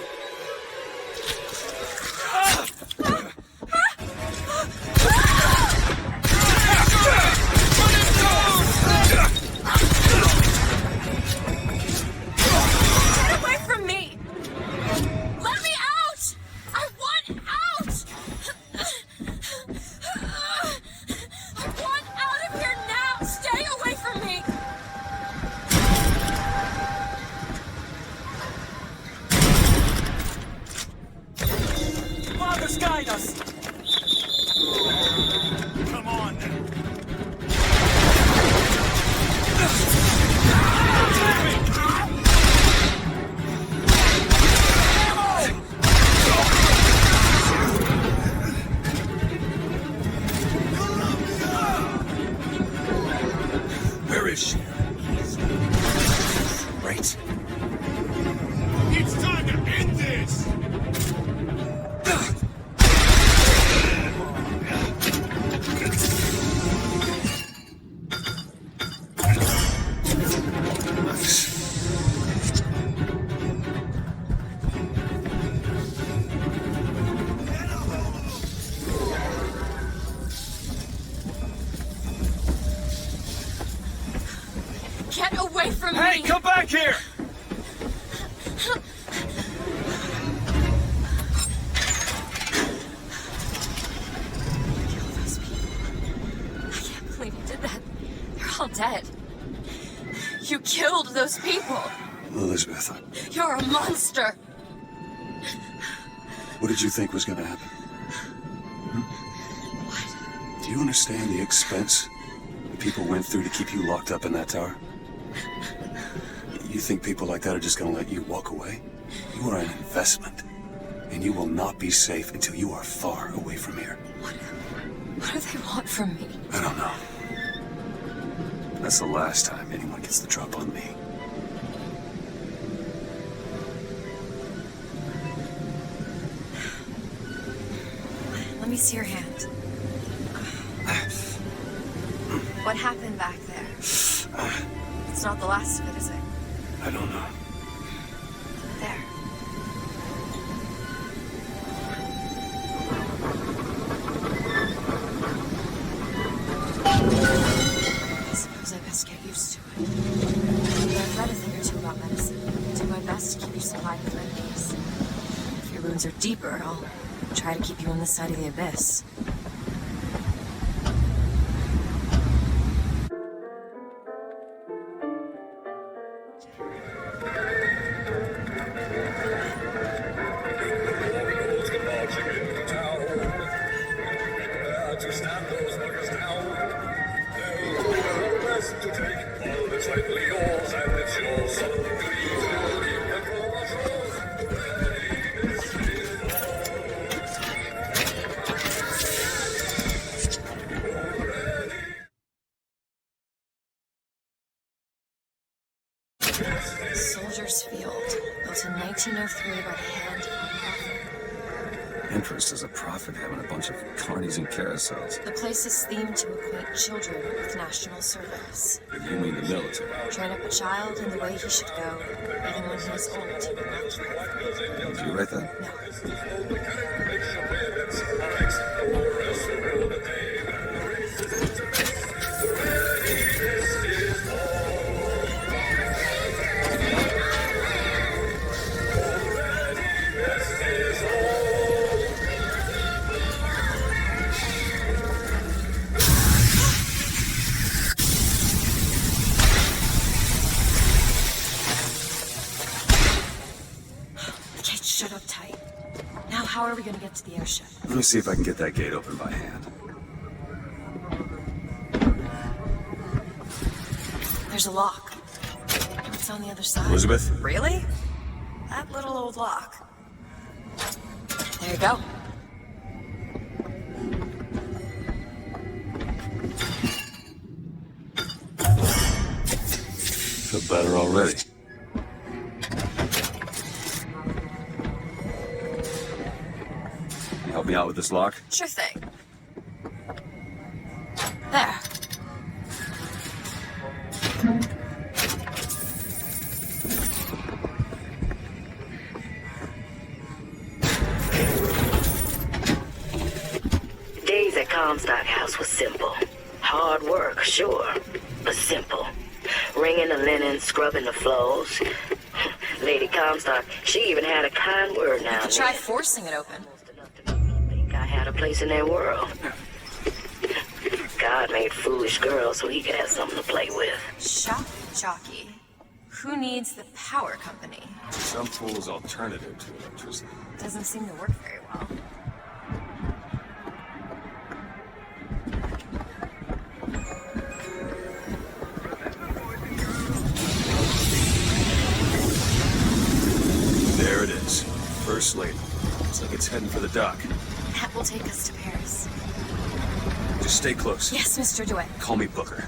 Get away from me! Let me out! I want out! I want out of here now! Stay away from me! Father's guide us! Come on, now. Where is she? Right. It's time to end this! Get away from Hey, me! come back here! Kill those people. I can't believe you did that. They're all dead. You killed those people. Elizabeth, You're a monster. what did you think was going to happen? Do you understand the expense that people went through to keep you locked up in that tower? You think people like that are just going to let you walk away? You are an investment, and you will not be safe until you are far away from here. What do they want from me? I don't know. That's the last time anyone gets the drop on me. Let me see your hand. What happened back there? It's not the last of it, is it? I don't know. There. I suppose I best get used to it. I've read a thing or two about medicine. Do my best to keep you supplied with remedies. If your wounds are deeper, I'll try to keep you on this side of the abyss. Soldier's Field, built in 1903 by hand on profit. Interest is a profit having a bunch of carnies and carousels. The place is themed to acquaint children with national service. You mean the military? Train up a child in the way he should go, even when he is old. Did you write that? No. Shut up tight. Now, how are we going to get to the airship? Let me see if I can get that gate open by hand. There's a lock. What's on the other side? Elizabeth? Really? That little old lock. There you go. Feel better already. Help me out with this lock? Sure thing. There. Days at Comstock House was simple. Hard work, sure, but simple. Wringing the linen, scrubbing the floors. Lady Comstock, she even had a kind word now. You could try forcing it open. I had a place in their world. God made foolish girls so he could have something to play with. Shock jockey. Who needs the power company? Some fool's alternative to electricity. Doesn't seem to work very well. There it is. First lady. Looks like it's heading for the dock. That will take us to Paris. Just stay close. Yes, Mr. DeWitt. Call me Booker.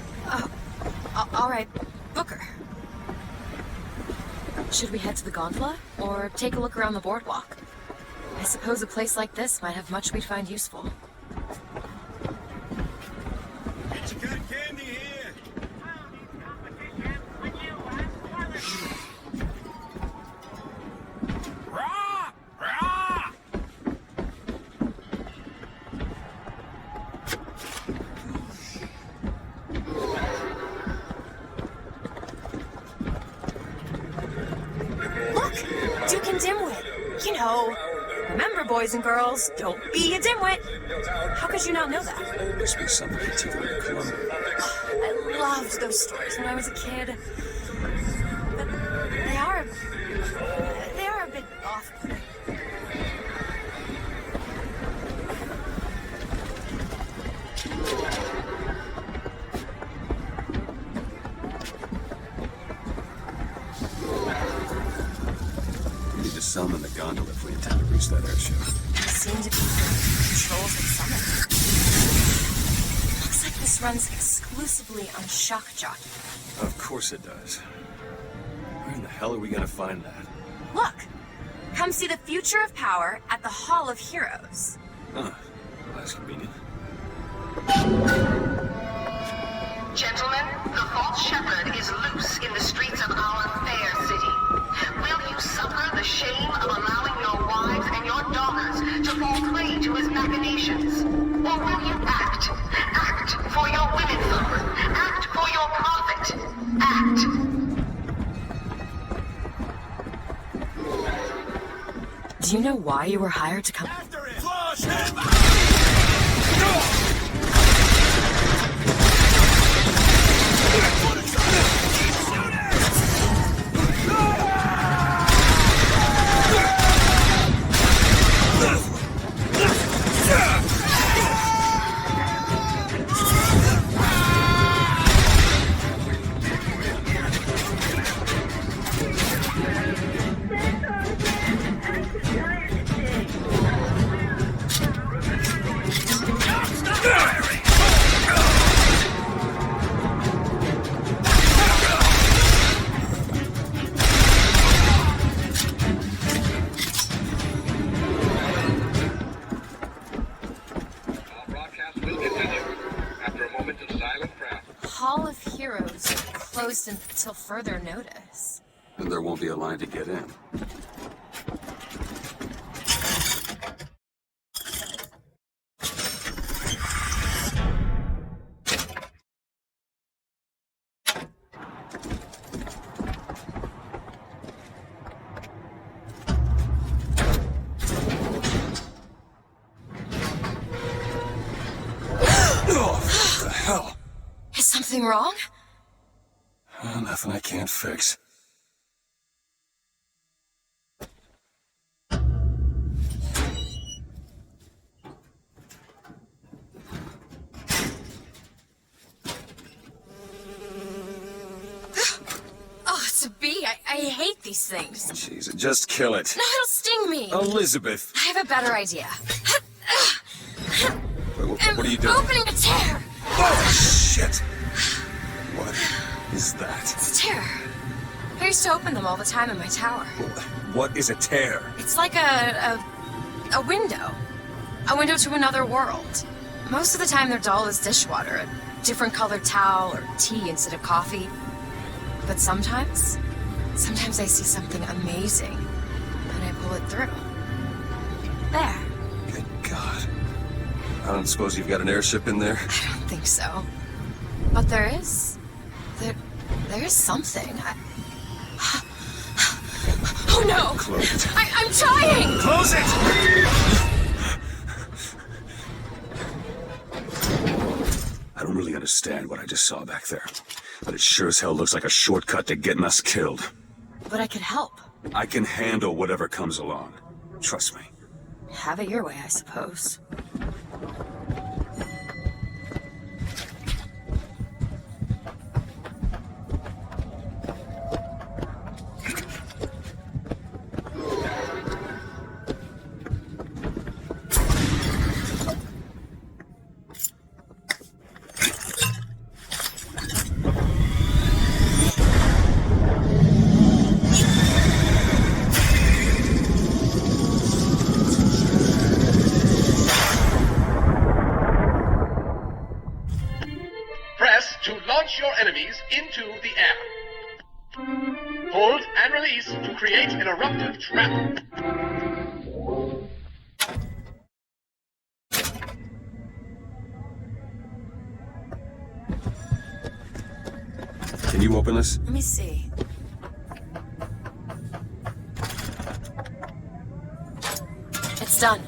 All right, Booker. Should we head to the gondola, or take a look around the boardwalk? I suppose a place like this might have much we'd find useful. Remember, boys and girls, don't be a dimwit. How could you not know that? Must be something particular in Columbia. I loved those stories when I was a kid. But they are a bit off-putting. Tell them in the gondola if we intend to reach that airship. There seem to be controls at summit. Looks like this runs exclusively on shock jockey. Of course it does. Where in the hell are we gonna find that? Look! Come see the future of power at the Hall of Heroes. Huh. Well, that's convenient. Gentlemen, the false shepherd is loose in the streets of our fair city. Will you suffer the shame of allowing your wives and your daughters to fall prey to his machinations? Or will you act? Act for your womenfolk. Act for your profit. Act. Do you know why you were hired to come? Flush him! Hall of Heroes closed until further notice. And there won't be a line to get in. What the hell? Is something wrong? Nothing I can't fix. Oh, it's a bee. I hate these things. Jeez, just kill it. No, it'll sting me. Elizabeth! I have a better idea. What are you doing? Opening a tear. Oh, shit! What is that? It's a tear. I used to open them all the time in my tower. What is a tear? It's like a window. A window to another world. Most of the time they're dull as dishwater, a different colored towel or tea instead of coffee. But sometimes I see something amazing, and I pull it through. There. Good God. I don't suppose you've got an airship in there? I don't think so. But there is. There is something. Oh no! Close it. I'm trying! Close it! I don't really understand what I just saw back there, but it sure as hell looks like a shortcut to getting us killed. But I could help. I can handle whatever comes along. Trust me. Have it your way, I suppose. Into the air. Hold and release to create an eruptive trap. Can you open this? Let me see. It's done.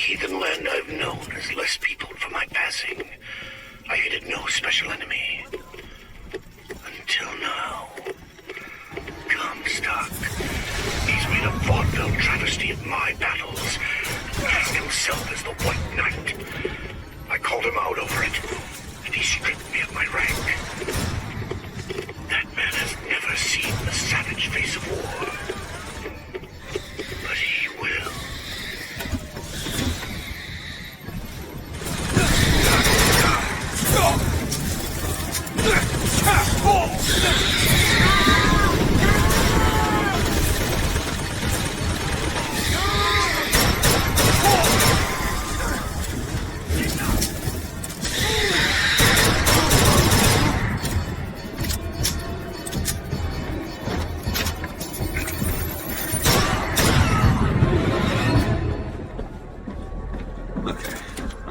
heathen land I've known is less peopled for my passing. I hated no special enemy. Until now. Comstock. He's made a vaudeville travesty of my battles, dressed himself as the White Knight. I called him out over it, and he stripped me of my rank. That man has never seen the savage face of war. But he will.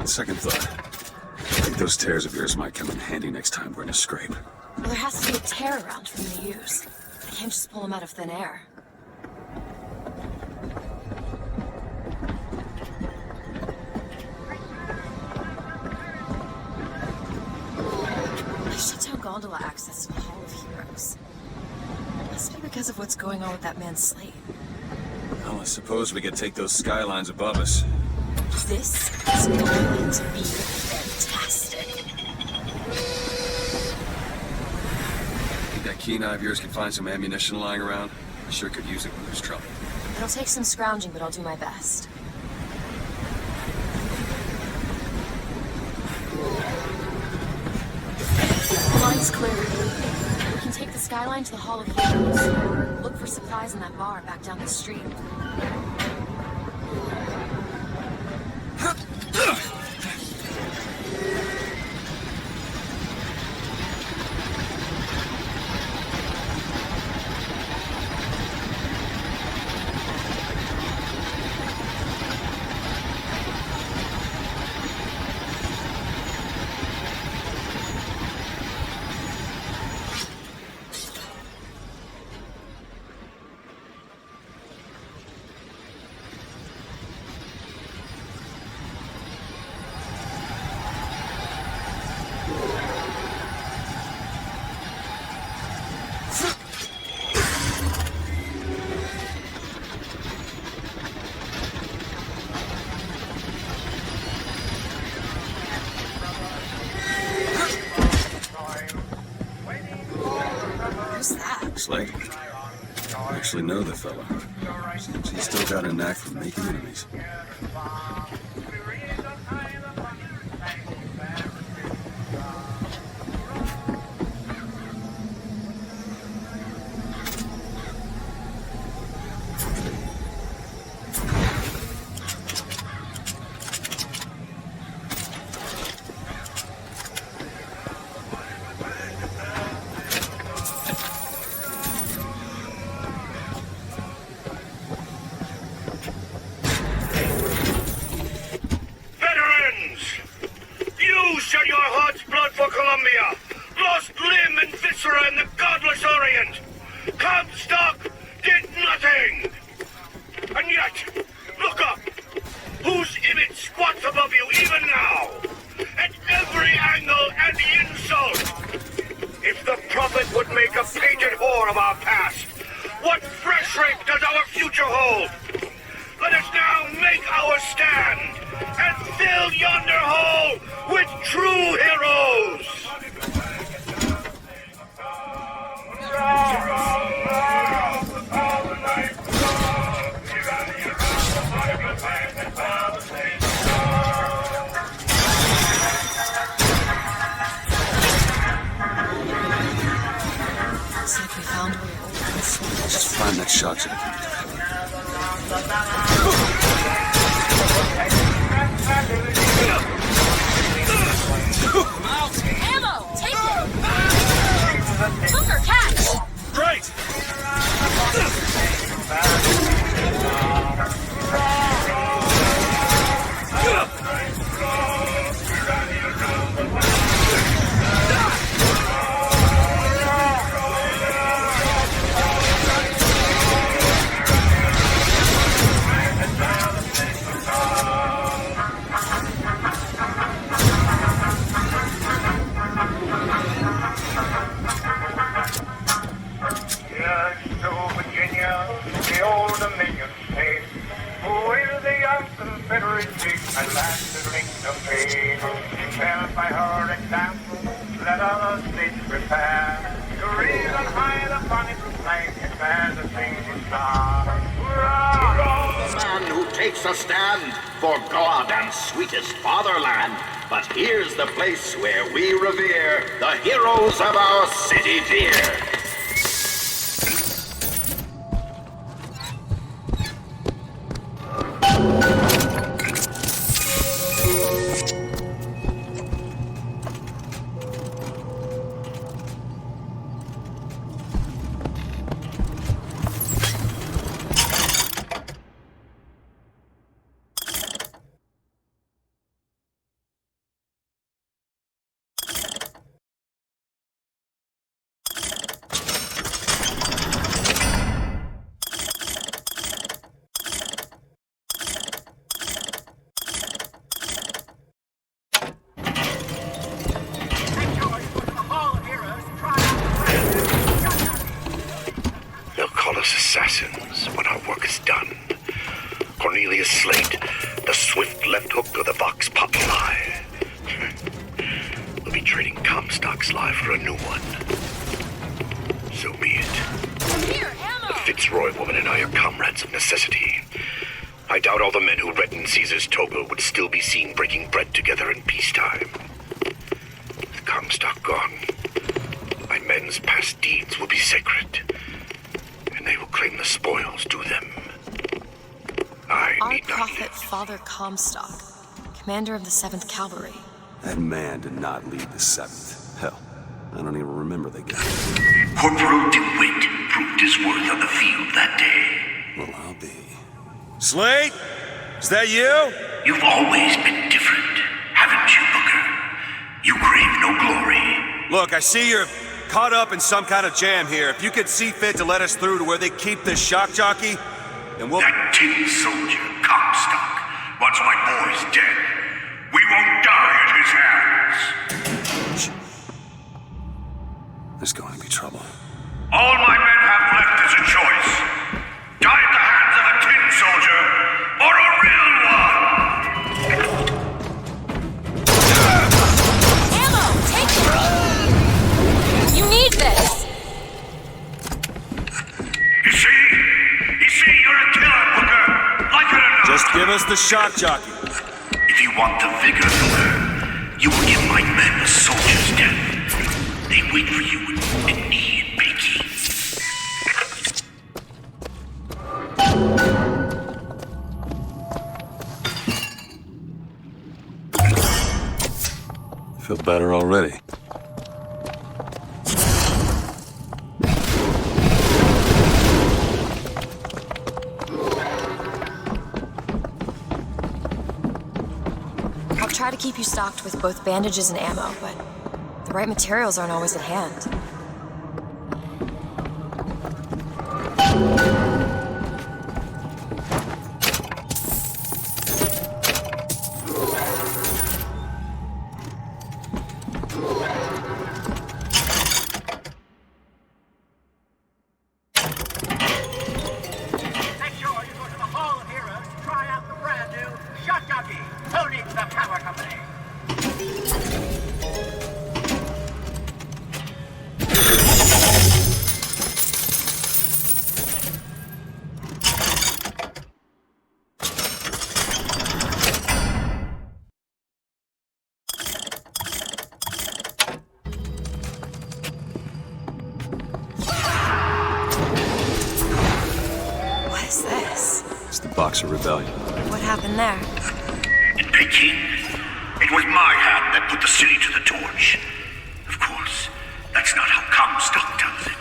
Second thought. I think those tears of yours might come in handy next time we're in a scrape. Well, there has to be a tear around for me to use. I can't just pull them out of thin air. I shut down gondola access to the Hall of Heroes. Must be because of what's going on with that man's slate. Well, I suppose we could take those skylines above us. This is going to be fantastic. Think that keen eye of yours can find some ammunition lying around? I sure could use it when there's trouble. It'll take some scrounging, but I'll do my best. The line's clear. We can take the skyline to the Hall of Heroes. Look for supplies in that bar back down the street. Like, I actually know the fella. Seems he's still got a knack for making enemies. Just find that shot so Ammo! Take it! Hooker, catch! Great! Confederacy at last is linked of fame. Impelled by her example, let other states prepare to raise on high the bonnet flag as a single star. Hurrah! The man who takes a stand for God and sweetest fatherland. But here's the place where we revere the heroes of our city dear. They'll call us assassins when our work is done. Cornelius Slate, the swift left hook of the Vox Populi. We'll be trading Comstock's life for a new one. So be it. The Fitzroy woman and I are comrades of necessity. I doubt all the men who read in Caesar's toga would still be seen breaking bread together in peacetime. With Comstock gone, my men's past deeds will be sacred, and they will claim the spoils due them. I Our need not prophet, live. Father Comstock, commander of the 7th Cavalry. That man did not lead the 7th. Hell, I don't even remember the guy. Corporal DeWitt proved his worth on the field that day. Well, I'll be. Slate? Is that you? You've always been different, haven't you, Booker? You crave no glory. Look, I see you're caught up in some kind of jam here. If you could see fit to let us through to where they keep this shock jockey, then we'll... That tin soldier, Comstock, once my boy's dead. We won't die at his hands. There's going to be trouble. All my men have left is a choice. Die at the hands of a tin soldier, or a real one! Ammo! Take it! You need this! You see, you're a killer, Booker. Like it or not. Just give us the shock jockey. If you want the vigor, Booker, you will give my men a soldier's death. They wait for you in knee and bakey. I feel better already. I'll try to keep you stocked with both bandages and ammo, but the right materials aren't always at hand. Make sure you go to the Hall of Heroes to try out the brand new Shot Jockey, Tony the Power Company. What is this? It's the Boxer Rebellion. What happened there? In Peking, it was my hand that put the city to the torch. Of course, that's not how Comstock tells it.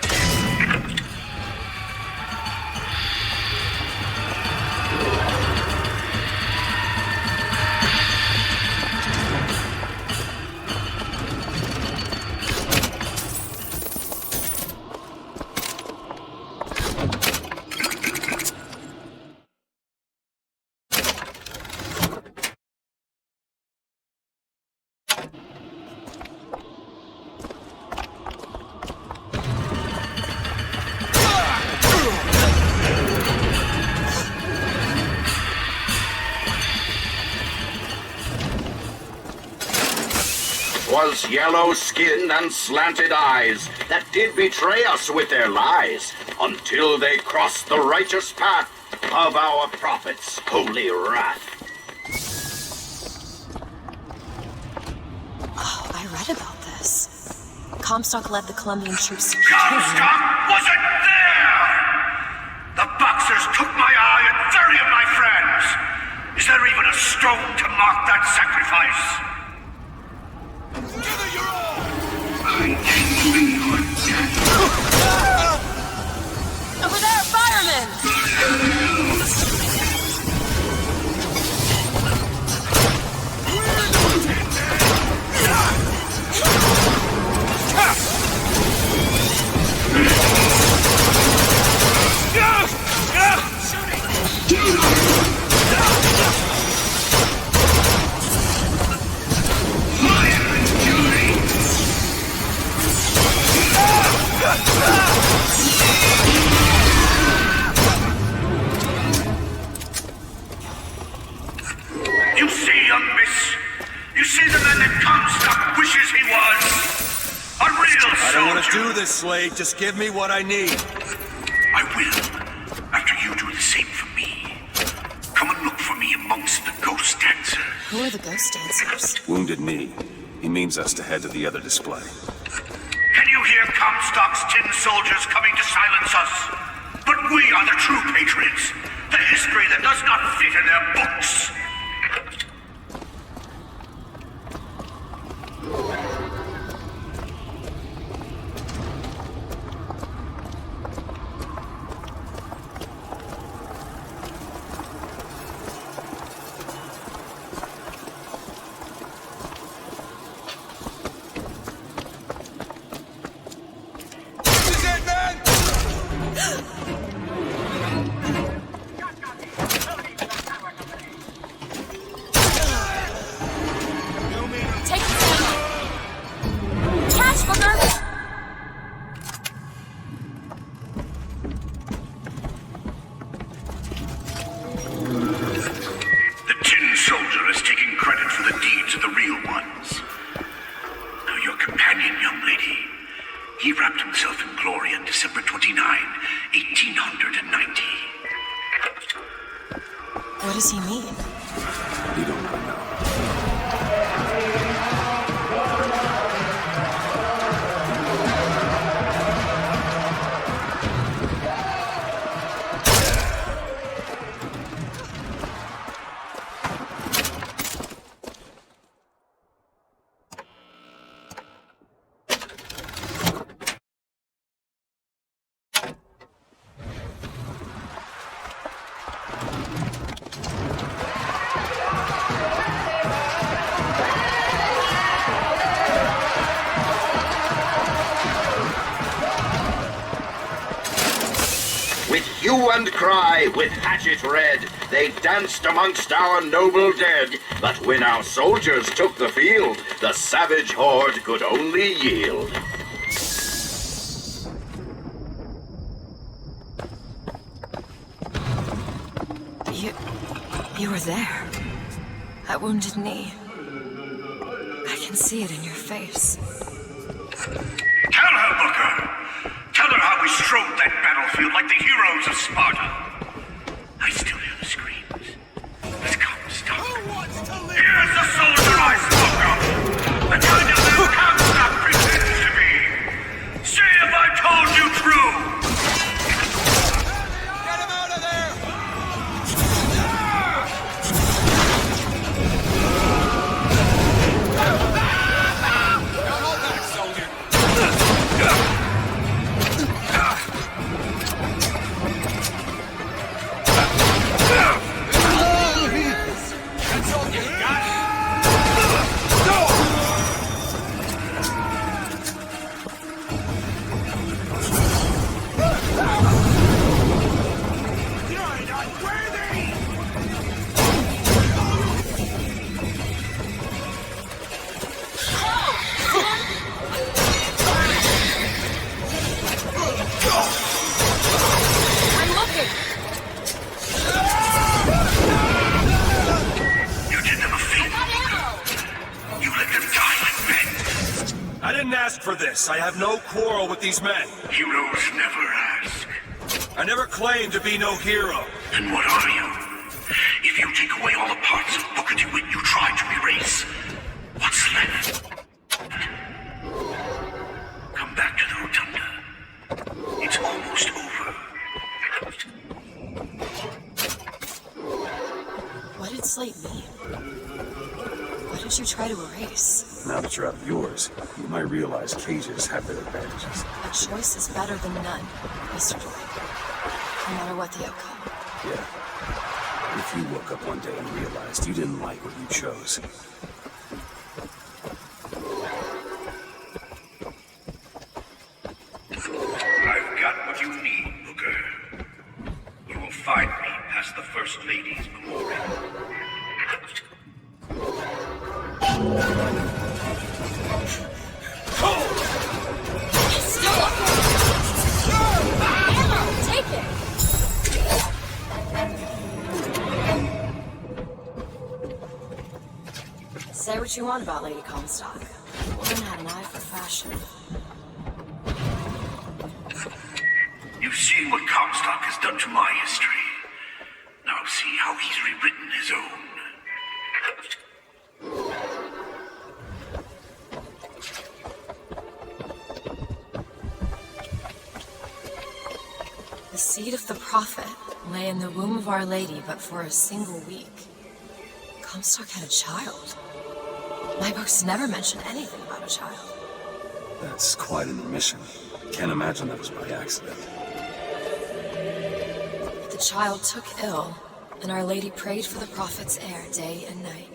'Twas yellow skin and slanted eyes that did betray us with their lies, until they crossed the righteous path of our prophet's holy wrath. Oh, I read about this. Comstock led the Colombian troops to Comstock wasn't there! The Boxers took my eye and 30 of my friends! Is there even a stone to mark that sacrifice? Give it your all! I can be your death. Over there, firemen! You see, young miss? You see the man that Comstock wishes he was? A real soldier! I don't want to do this, Slade. Just give me what I need. I will, after you do the same for me. Come and look for me amongst the ghost dancers. Who are the ghost dancers? Wounded knee. He means us to head to the other display. Can you hear Comstock's tin soldiers coming to silence us? But we are the true patriots. The history that does not fit in their books. He wrapped himself in glory on December 29, 1890. What does he mean? You don't know. Hue and cry, with hatchet red, they danced amongst our noble dead. But when our soldiers took the field, the savage horde could only yield. You were there. That wounded knee. I can see it in your face. Tell her, Booker! Tell her how we strode that battlefield like the heroes of Sparta. I still hear the screams. It's Comstock. Here's the soldier I spoke of. The kind of man Comstock pretends to be. See if I told you true. Get him out of there! Hold back, soldier. ask for this. I have no quarrel with these men. Heroes never ask. I never claimed to be no hero. Then what are you? If you take away all the parts of Booker DeWitt you tried to erase, what's left? Come back to the rotunda. It's almost over. What did Slate mean? What did you try to erase? Now that you're out of yours, you might realize cages have their advantages. A choice is better than none, Mr. DeWitt. No matter what the outcome. Yeah. If you woke up one day and realized you didn't like what you chose. I've got what you need, Booker. You will find me past the First Lady's memorial. It's still up there! Ammo! Take it! Say what you want about Lady Comstock. The woman had an eye for fashion. You've seen what Comstock has done to my history. Now see how he's rewritten his own. The seed of the prophet lay in the womb of Our Lady, but for a single week. Comstock had a child. My books never mention anything about a child. That's quite an admission. Can't imagine that was by accident. The child took ill, and Our Lady prayed for the prophet's heir day and night.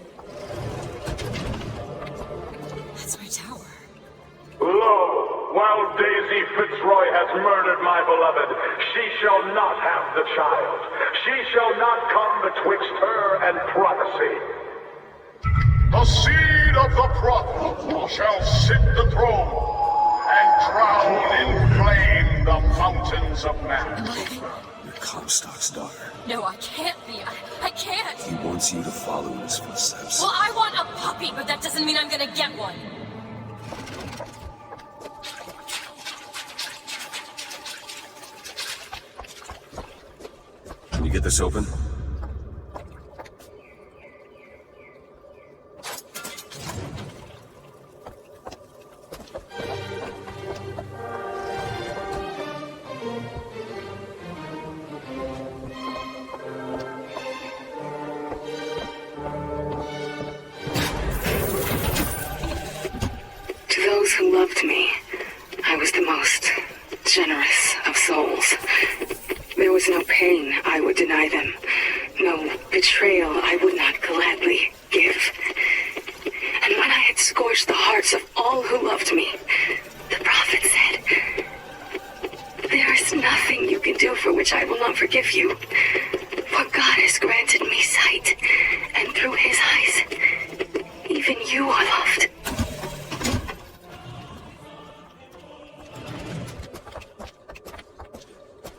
That's my tower. Lo, while Daisy Fitzroy has murdered my beloved, she shall not have the child. She shall not come betwixt her and prophecy. The seed of the prophet shall sit the throne and drown in flame the mountains of man. You're Comstock's daughter. No, I can't be. I can't. He wants you to follow in his footsteps. Well, I want a puppy, but that doesn't mean I'm gonna get one. Can you get this open? To those who loved me, I was the most generous of souls. There was no pain I would deny them, no betrayal I would not gladly give. And when I had scorched the hearts of all who loved me, the prophet said, "There is nothing you can do for which I will not forgive you. For God has granted me sight, and through his eyes, even you are loved."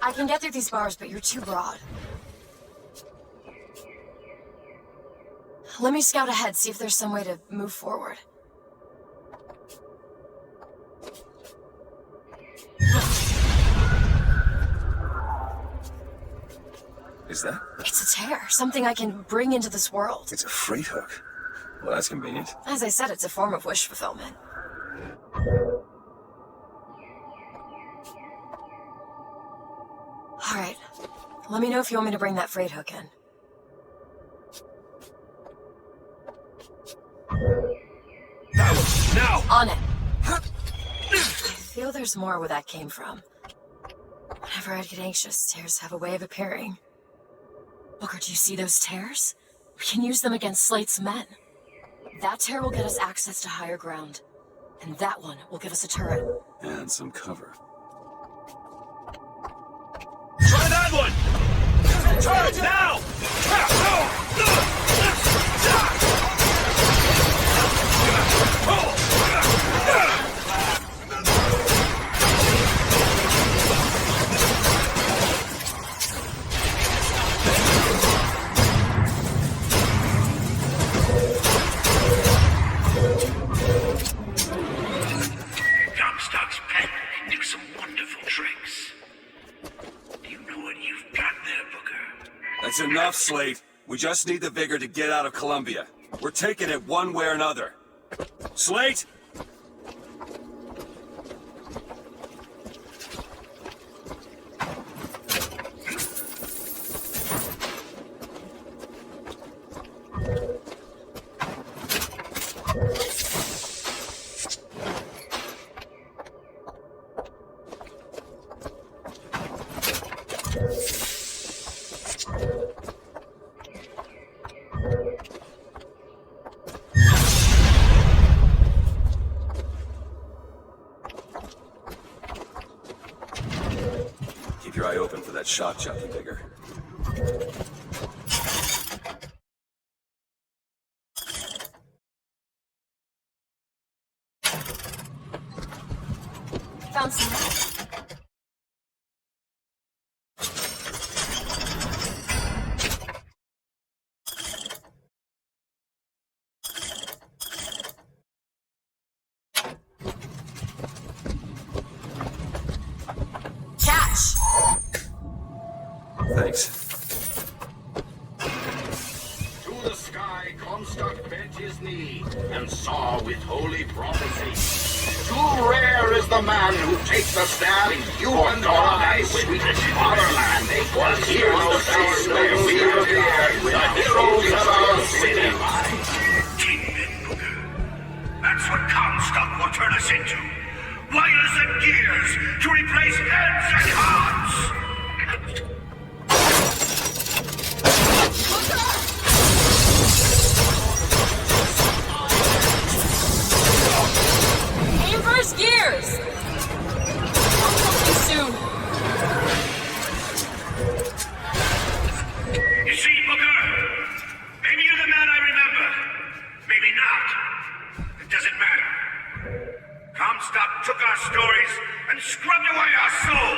I can get through these bars, but you're too broad. Let me scout ahead, see if there's some way to move forward. Is that? It's a tear, something I can bring into this world. It's a freight hook. Well, that's convenient. As I said, it's a form of wish fulfillment. All right. Let me know if you want me to bring that freight hook in. Now! On it. I feel there's more where that came from. Whenever I get anxious, tears have a way of appearing. Booker, do you see those tears? We can use them against Slate's men. That tear will get us access to higher ground. And that one will give us a turret. And some cover. Try that one! Turret now! Enough, Slate. We just need the vigor to get out of Columbia. We're taking it one way or another. Slate? Keep your eye open for that shock jockey vigor. Found some. Cash! Thanks. To the sky, Comstock bent his knee and saw with holy prophecy. Too rare is the man who takes a stand in human eyes with fatherland. Was here no place where we revered the heroes of our city. That's what Comstock will turn us into. Wires and gears to replace heads and hearts. Aim first gears! Something soon. You see, Booker? Maybe you're the man I remember. Maybe not. It doesn't matter. Comstock took our stories and scrubbed away our soul.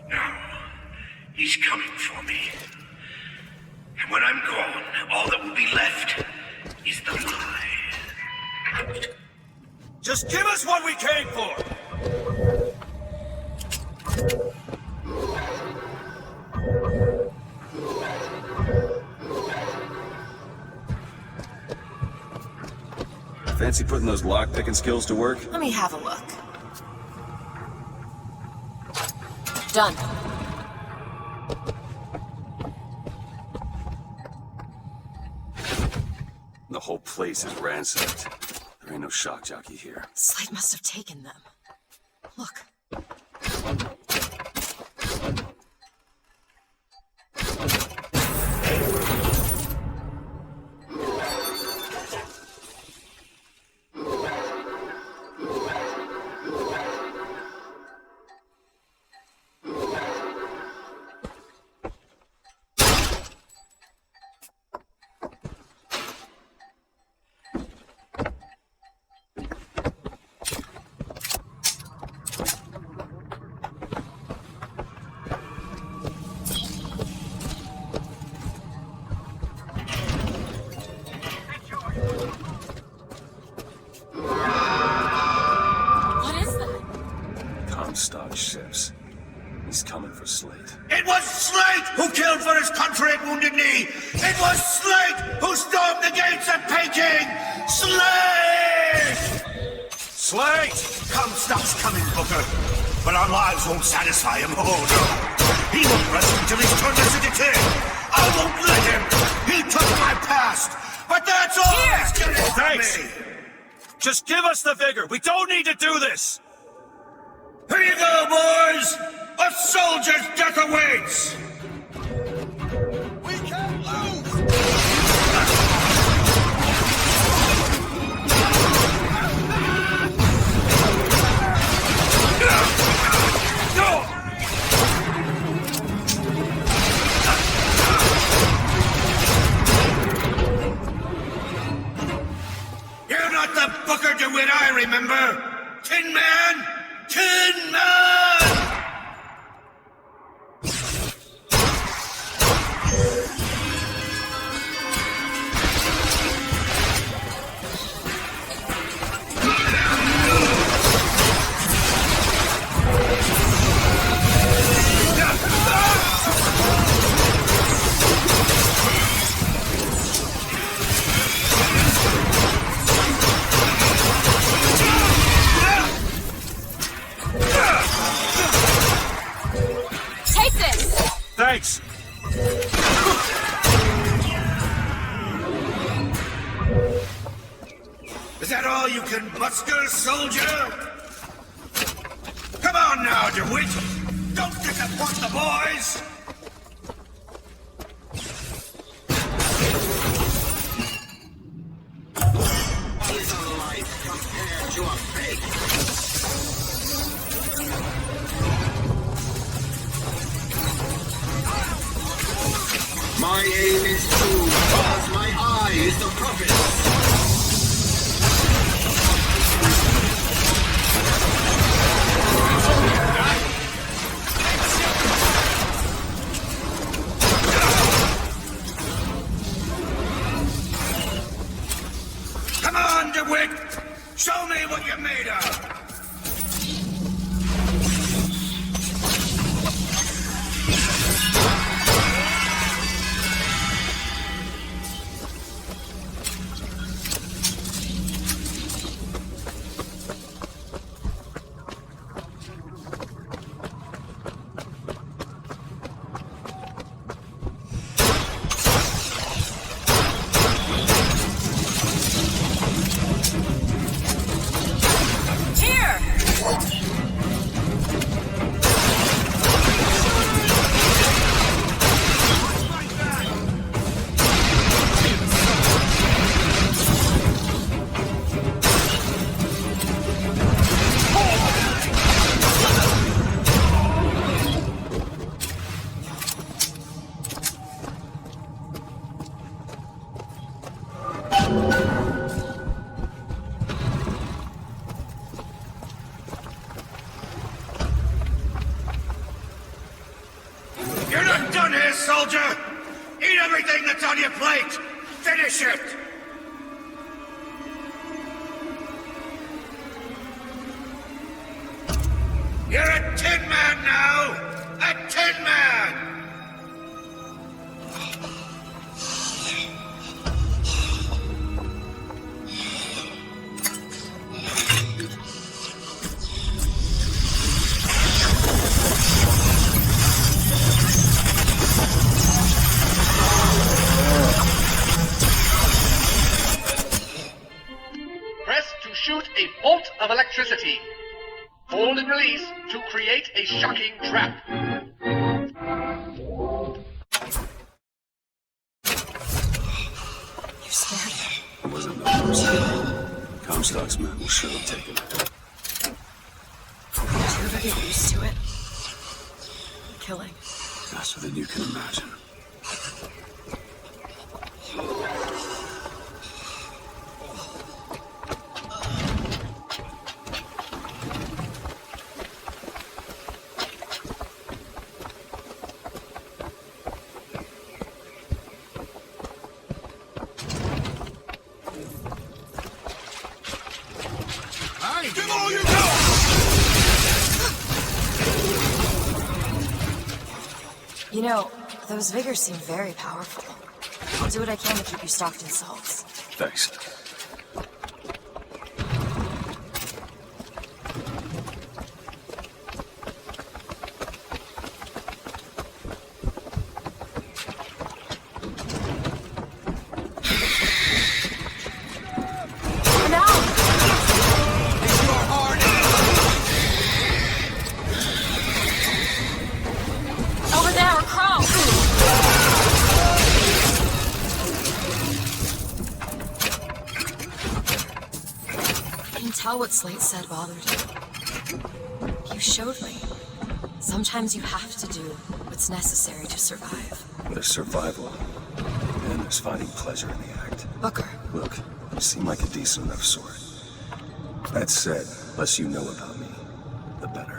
Now, he's coming for me. And when I'm gone, all that will be left is the lie. Just give us what we came for! Fancy putting those lock-picking skills to work? Let me have a look. Done. The whole place is ransacked. There ain't no shock jockey here. Slate must have taken them. Look. Comstock ships. He's coming for Slate. It was Slate who killed for his country at Wounded Knee! It was Slate who stormed the gates of Peking! Slate! Slate! Comstock's coming, Booker. But our lives won't satisfy him. Oh, no. He won't rest until he's turned us into king. I won't let him. He took my past. But that's all he's getting from Thanks. me. Just give us the vigor. We don't need to do this. Here you go, boys. A soldier's death awaits. We can't lose! You're not the Booker DeWitt I remember. Tin Man! Tin Man! that all you can muster, soldier? Come on now, DeWitt! Don't disappoint the boys! Is a life compared to a fake? My aim is true, cause my eye is the purpose. Come on, DeWitt! Show me what you're made of! You're not done here, soldier! Eat everything that's on your plate! Finish it! You're a tin man now! A tin man! Press to shoot a bolt of electricity. Hold and release to create a shocking trap. You're scared. It wasn't no person. Comstock's men will surely take it. Did you ever get used to it? Killing. Faster than you can imagine. Give all you got! You know, those vigors seem very powerful. I'll do what I can to keep you stocked in salts. Thanks. Over there, crawl! I can tell what Slate said bothered you. You showed me. Sometimes you have to do what's necessary to survive. There's survival. And there's finding pleasure in the act. Booker. Look, you seem like a decent enough sort. That said, less you know about me, the better.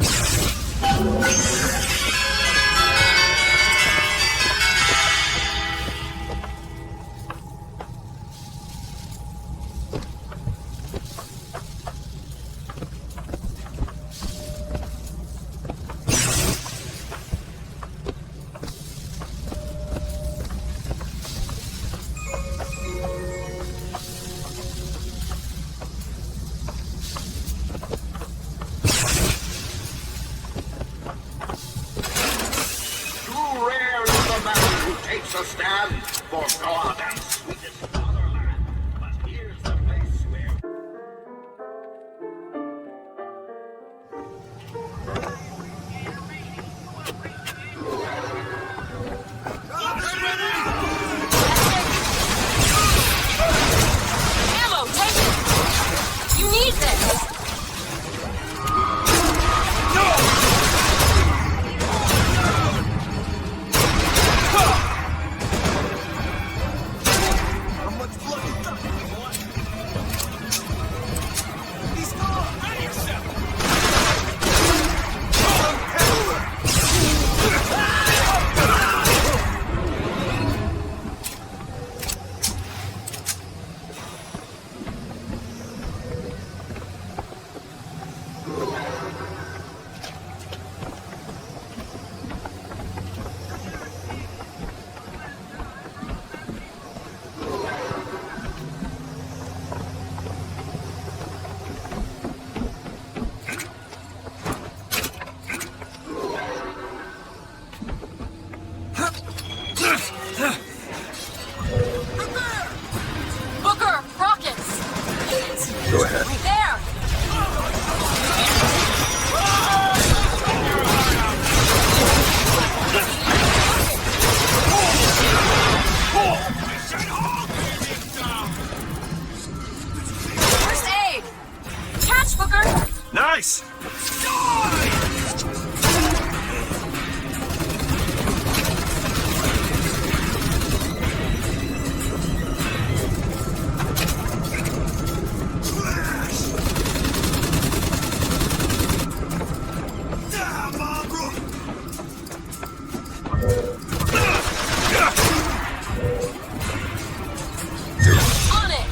Nice! On it!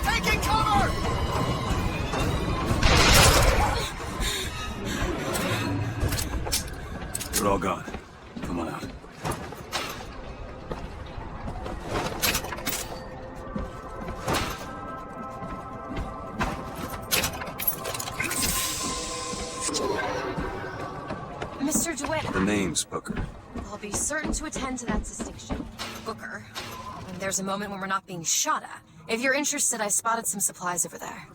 Taking cover! We're all gone. Come on out. Mr. DeWitt, The name's Booker. I'll be certain to attend to that distinction. Booker. When there's a moment when we're not being shot at. If you're interested, I spotted some supplies over there.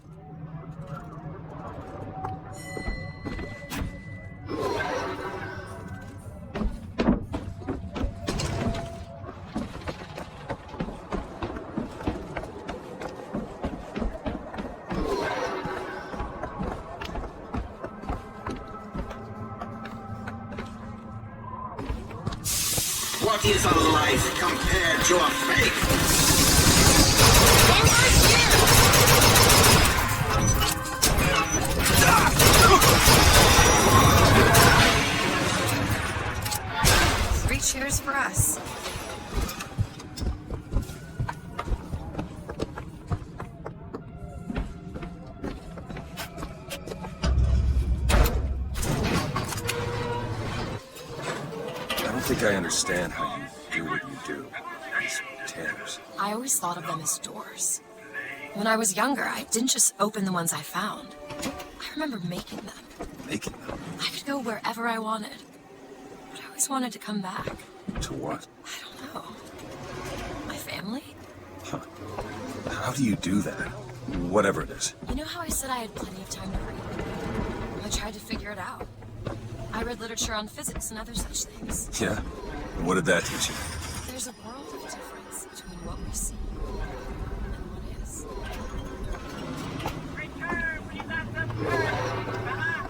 What is a life compared to a fake? Three cheers for us. I don't think I understand how you do what you do. These tears. I always thought of them as doors. When I was younger, I didn't just open the ones I found. I remember making them. Making them? I could go wherever I wanted. But I always wanted to come back. To what? I don't know. My family? Huh. How do you do that? Whatever it is. You know how I said I had plenty of time to read? I tried to figure it out. I read literature on physics and other such things. Yeah? And what did that teach you? There's a world of difference between what we see and what is. Return when you got some courage, fella.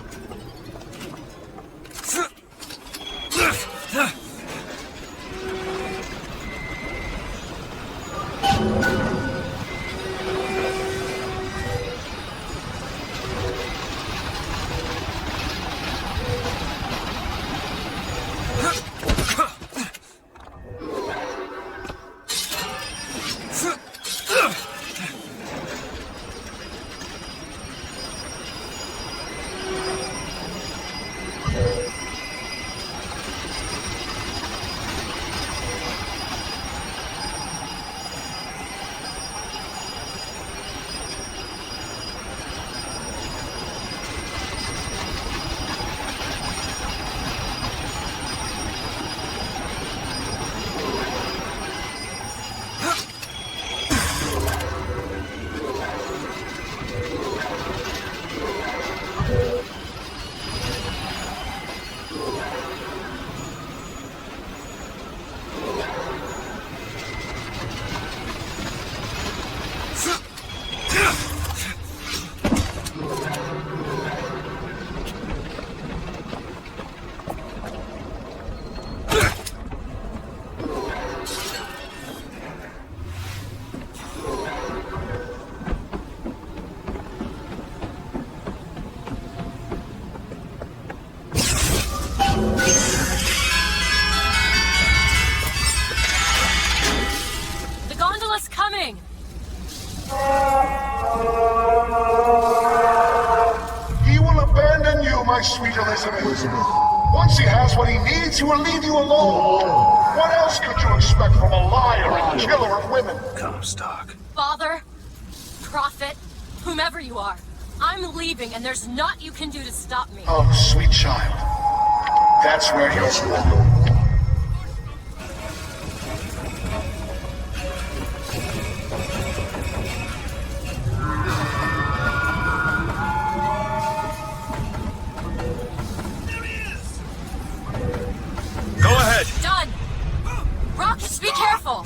my sweet Elizabeth. Once he has what he needs, he will leave you alone. What else could you expect from a liar and killer of women? Comstock. Father, prophet, whomever you are, I'm leaving and there's naught you can do to stop me. Oh, sweet child. That's where you're going. Go ahead. Done! Rockets, be careful!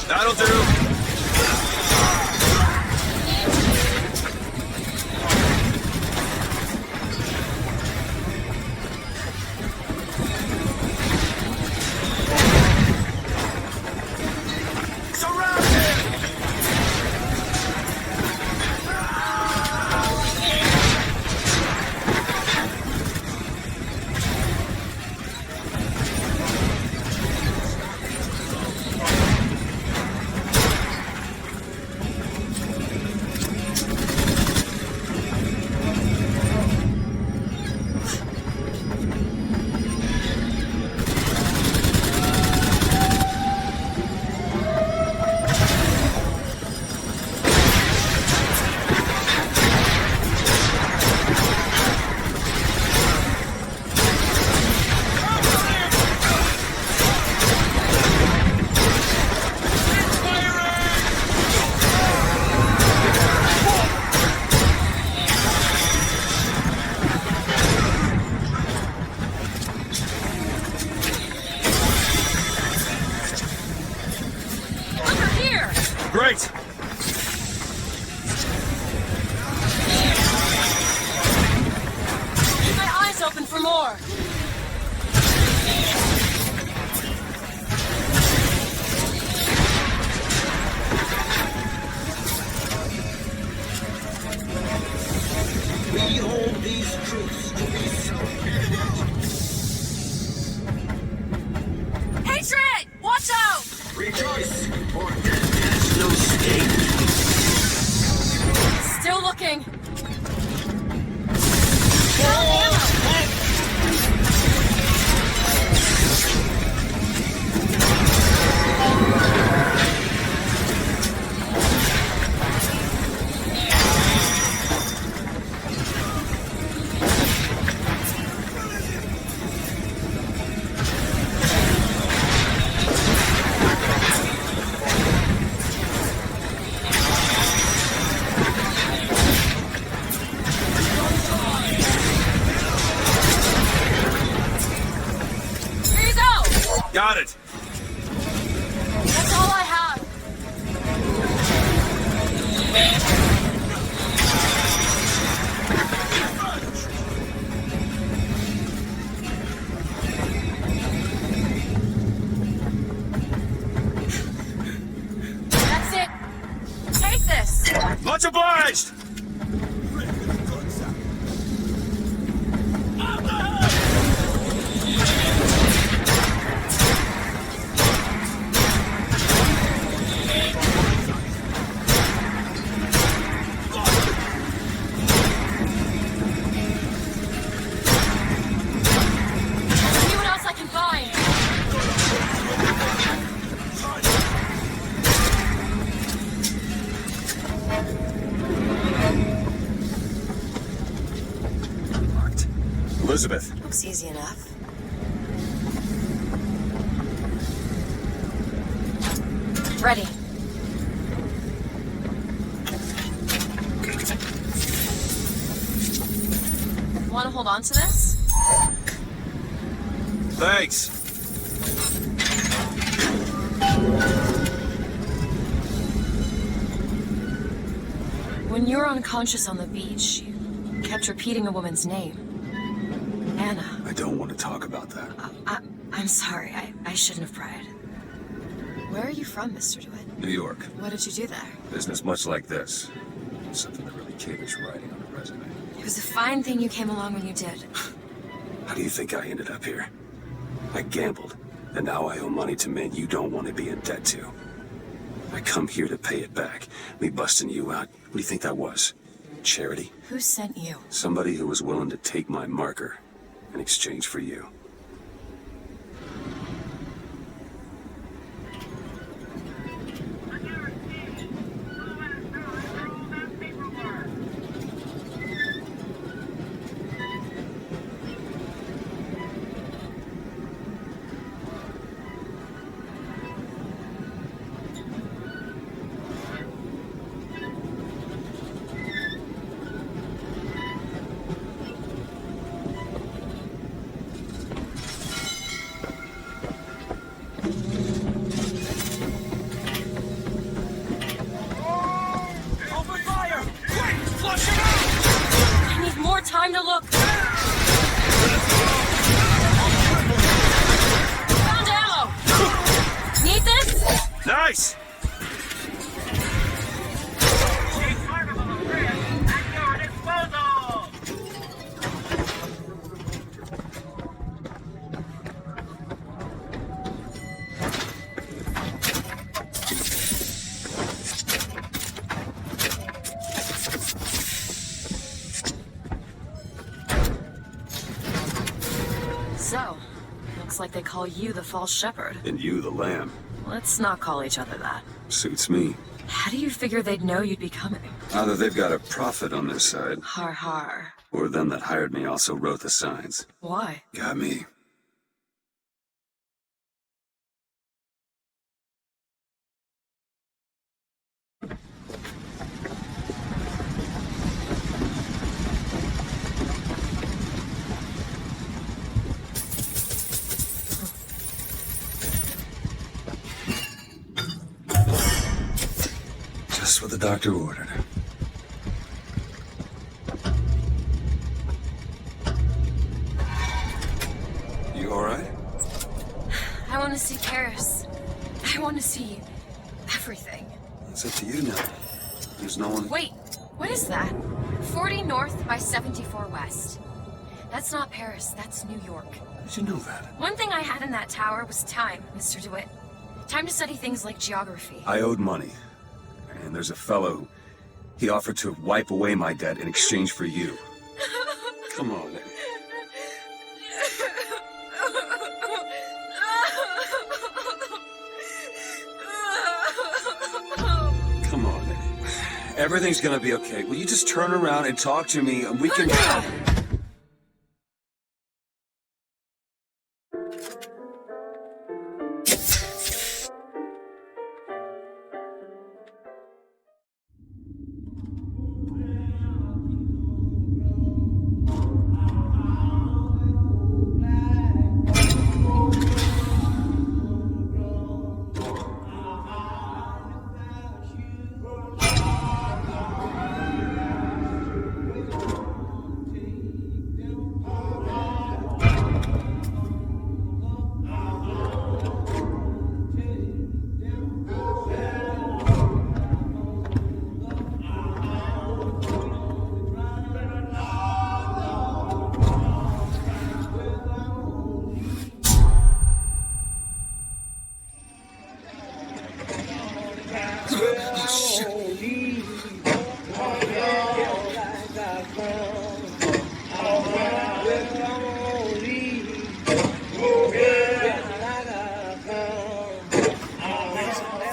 That'll do. Great! Keep my eyes open for more. We hold these truths to be self-evident. Hatred! Watch out! Rejoice, for death has no sting. Still looking. Got it. That's all I have. That's it. Take this. Much obliged. Elizabeth. Looks easy enough. Ready. Want to hold on to this? Thanks. When you were unconscious on the beach, you kept repeating a woman's name. Anna. I don't want to talk about that. I'm sorry. I shouldn't have pried. Where are you from, Mr. DeWitt? New York. What did you do there? Business much like this. Something that really caters writing on a resume. It was a fine thing you came along when you did. How do you think I ended up here? I gambled, and now I owe money to men you don't want to be in debt to. I come here to pay it back. Me busting you out, what do you think that was? Charity? Who sent you? Somebody who was willing to take my marker in exchange for you. Time to look. Found ammo. Need this? Nice. So, looks like they call you the false shepherd. And you the lamb. Let's not call each other that. Suits me. How do you figure they'd know you'd be coming? Either they've got a prophet on their side, Har har. or them that hired me also wrote the signs. Why? Got me. Just what the doctor ordered. You alright? I want to see Paris. I want to see everything. It's up to you now. There's no one... Wait, what is that? 40 north by 74 west. That's not Paris, that's New York. How'd you know that? One thing I had in that tower was time, Mr. DeWitt. Time to study things like geography. I owed money. And there's a fellow... He offered to wipe away my debt in exchange for you. Come on, Eddie. Come on, Eddie. Everything's gonna be okay. Will you just turn around and talk to me and we can...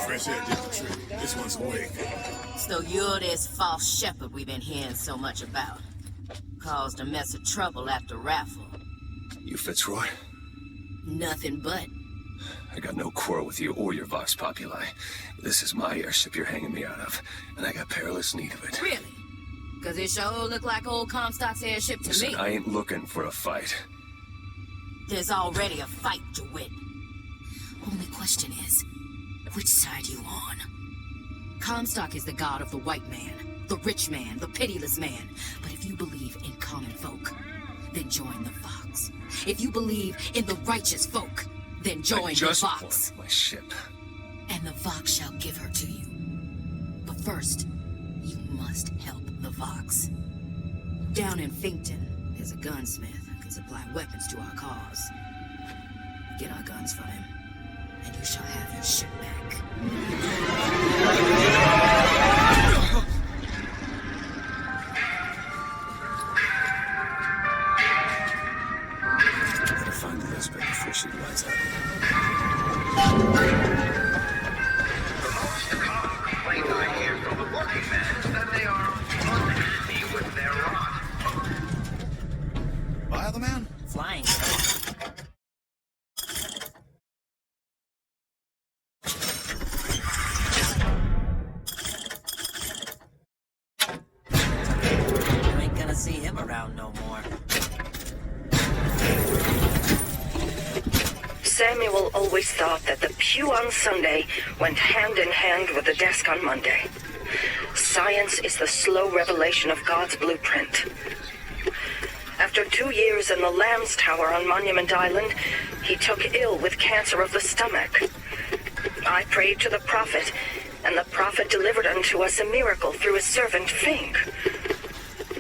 Fresh air did the trick. This one's awake. So you're this false shepherd we've been hearing so much about. Caused a mess of trouble after raffle. You Fitzroy? Nothing but. I got no quarrel with you or your Vox Populi. This is my airship you're hanging me out of, and I got perilous need of it. Really? Because it sure look like old Comstock's airship to Listen, me. I ain't looking for a fight. There's already a fight, DeWitt. Only question is, which side you on? Comstock is the god of the white man, the rich man, the pitiless man. But if you believe in common folk, then join the Vox. If you believe in the righteous folk, then join the Vox. My ship. And the Vox shall give her to you. But first, you must help the Vox. Down in Finkton, there's a gunsmith who can supply weapons to our cause. Get our guns from him, and you shall have your ship back. Gotta find Elizabeth before she lights out. The most common complaint I hear from the working men is that they are unhappy with their lot. Buy the man? Flying. You ain't gonna see him around no more. Samuel always thought that the pew on Sunday went hand in hand with the desk on Monday. Science is the slow revelation of God's blueprint. After 2 years in the Lamb's Tower on Monument Island, he took ill with cancer of the stomach. I prayed to the prophet, and the prophet delivered unto us a miracle through his servant Fink.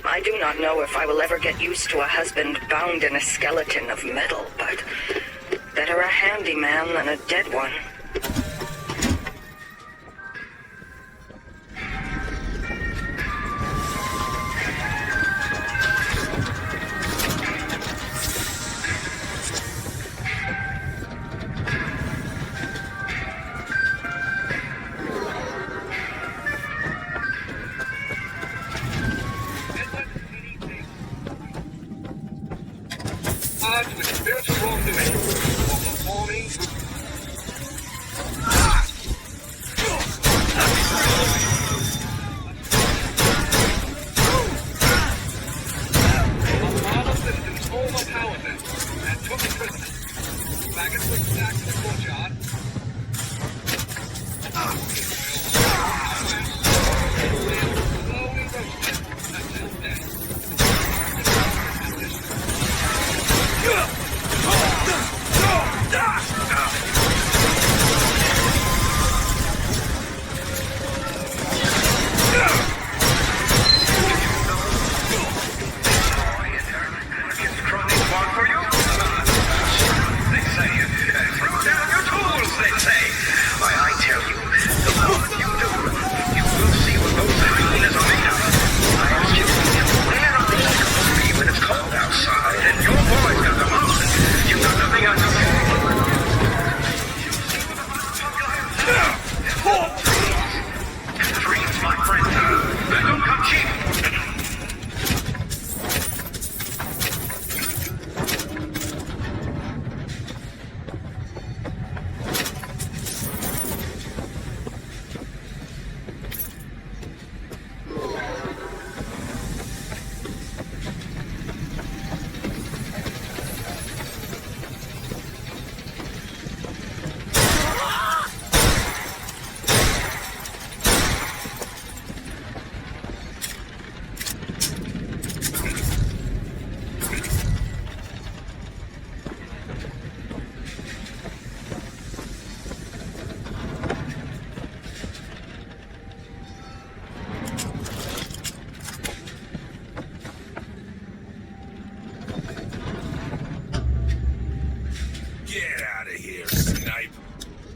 I do not know if I will ever get used to a husband bound in a skeleton of metal, but better a handy man than a dead one. Charged with spiritual wrongdoing for performing. Our father citizens overpowered them and took prisoners. Faggots were stacked in the courtyard. Slowly roasted until death.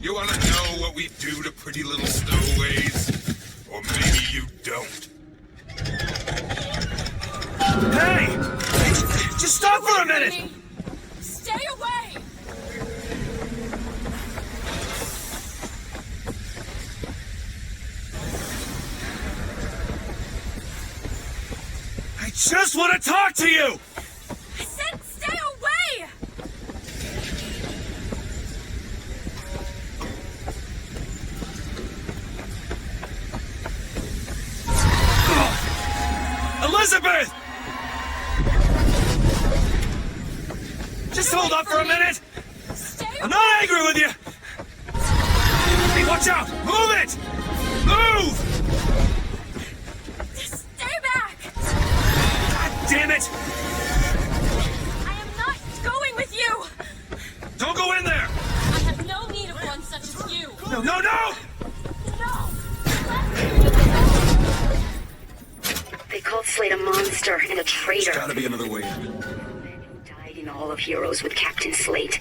You want to know what we do to pretty little stowaways? Or maybe you don't. Hey! Just stop for a minute! Stay away! I just want to talk to you! I said stay away! Elizabeth! Just hold up for a minute! I'm not angry with you! Hey, watch out! Move it! Move! Stay back! God damn it! I am not going with you! Don't go in there! I have no need of one such as you! No, no, no! No! They called Slade a monster and a traitor. There's gotta be another way in. Died in the Hall of Heroes with Captain Slate.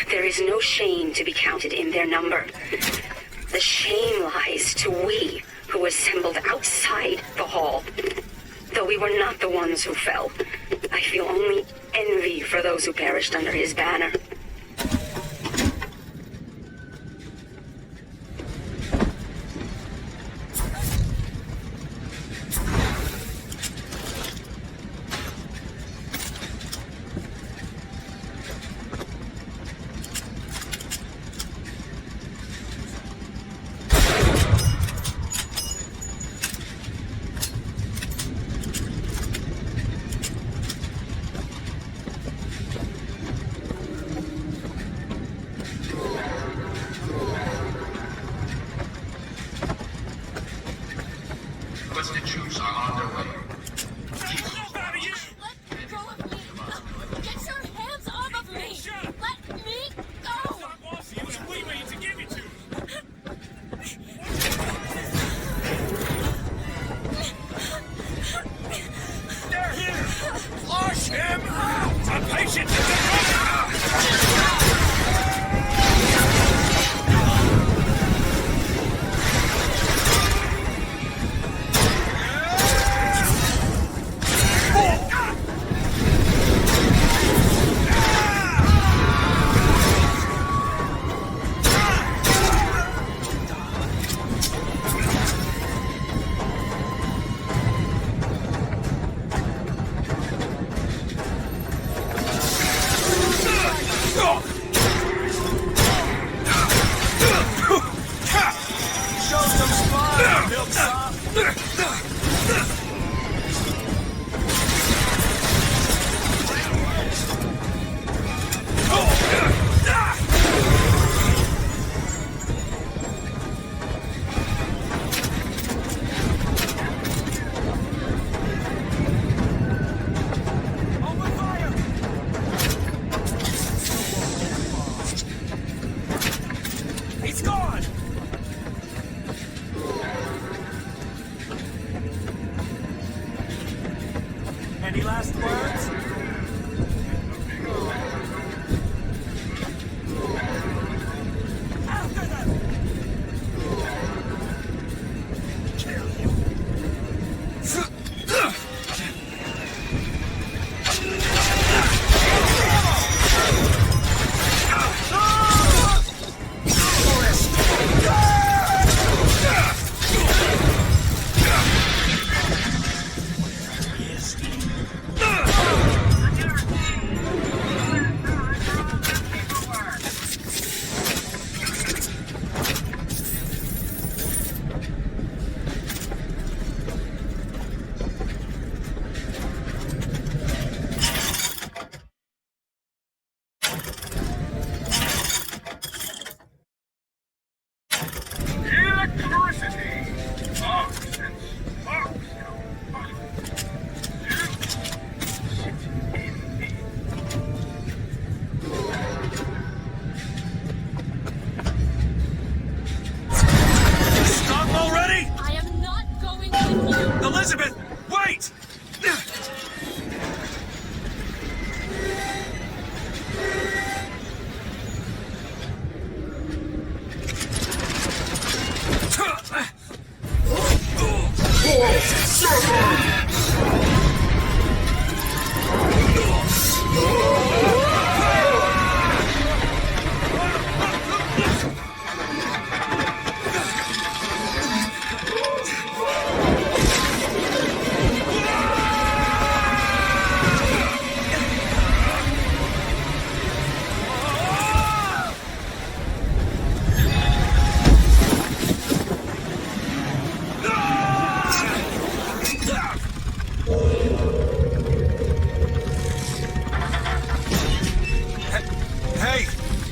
There is no shame to be counted in their number. The shame lies to we who assembled outside the hall. Though we were not the ones who fell, I feel only envy for those who perished under his banner.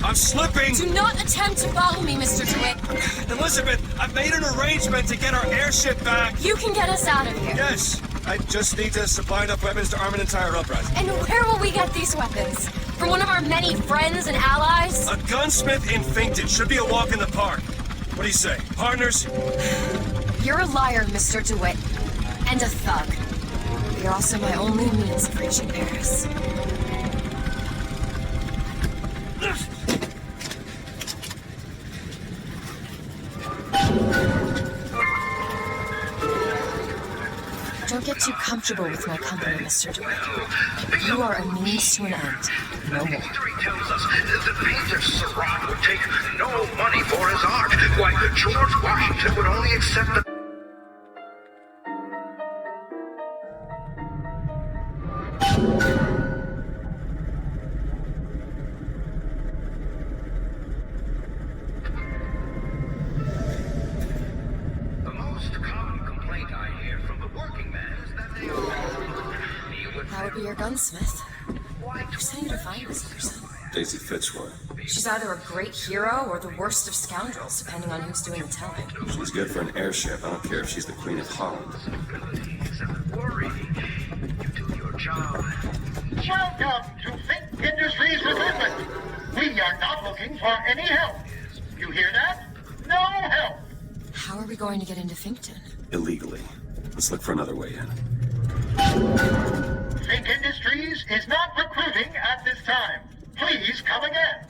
I'm slipping! Do not attempt to follow me, Mr. DeWitt. Elizabeth, I've made an arrangement to get our airship back. You can get us out of here. Yes, I just need to supply enough weapons to arm an entire uprising. And where will we get these weapons? From one of our many friends and allies? A gunsmith in Finkton should be a walk in the park. What do you say, partners? You're a liar, Mr. DeWitt. And a thug. You're also my only means of reaching Paris. Don't get too comfortable with my company, Mr. DeWitt. You are a means to an end, no more. History tells us the painter Seurat would take no money for his art. Why, George Washington would only accept the... The most common complaint I hear from the working man is that they are... That would be your gunsmith. Who's sent you to find this person? Daisy Fitzroy. She's either a great hero or the worst of scoundrels, depending on who's doing the telling. She's good for an airship. I don't care if she's the Queen of Holland. Worry. You do your job. Welcome to Fink Industries Recruitment. We are not looking for any help. You hear that? No help. How are we going to get into Finkton? Illegally. Let's look for another way in. Fink Industries is not recruiting at this time. Please come again.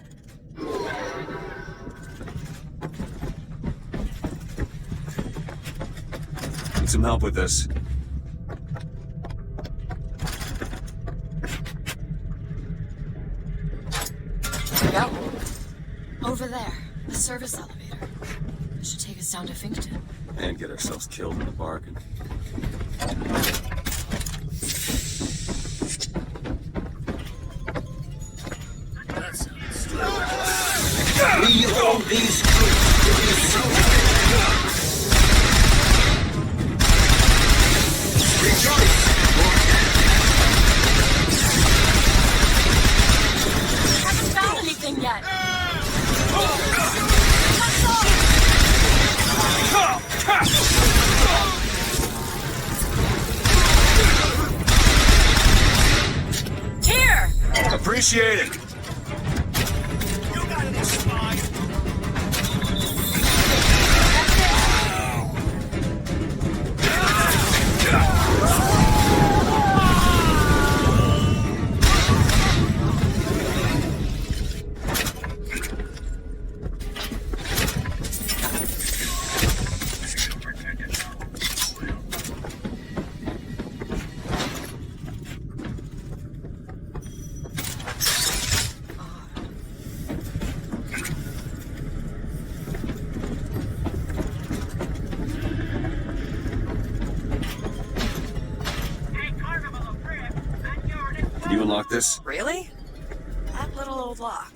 Need some help with this. Go. Over there. The service elevator. It should take us down to Finkton. And get ourselves killed in the bargain. We hold these truths to be so. Rejoice! Haven't found anything yet. Here! Appreciate it. Can you unlock this? Really? That little old lock.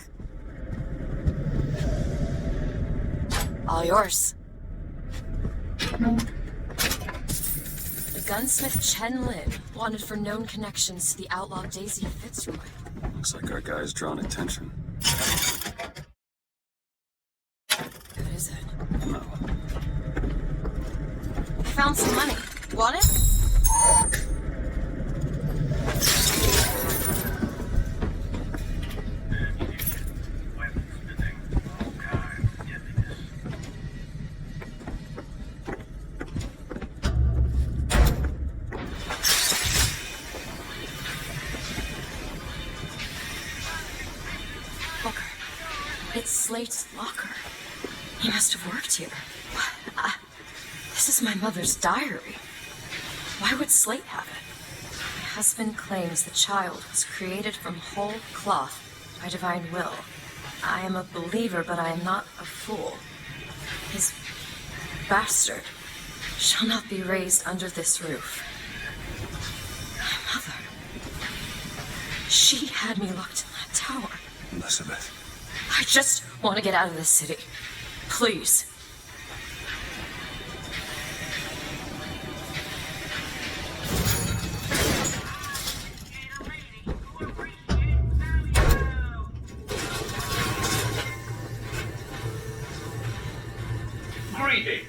All yours. The gunsmith Chen Lin wanted for known connections to the outlaw Daisy Fitzroy. Looks like our guy's drawn attention. Good, is it? No. I found some money. Want it? It's Slate's locker. He must have worked here. This is my mother's diary. Why would Slate have it? My husband claims the child was created from whole cloth by divine will. I am a believer, but I am not a fool. His bastard shall not be raised under this roof. My mother. She had me locked in that tower. Elizabeth. I just want to get out of this city. Please. Greetings.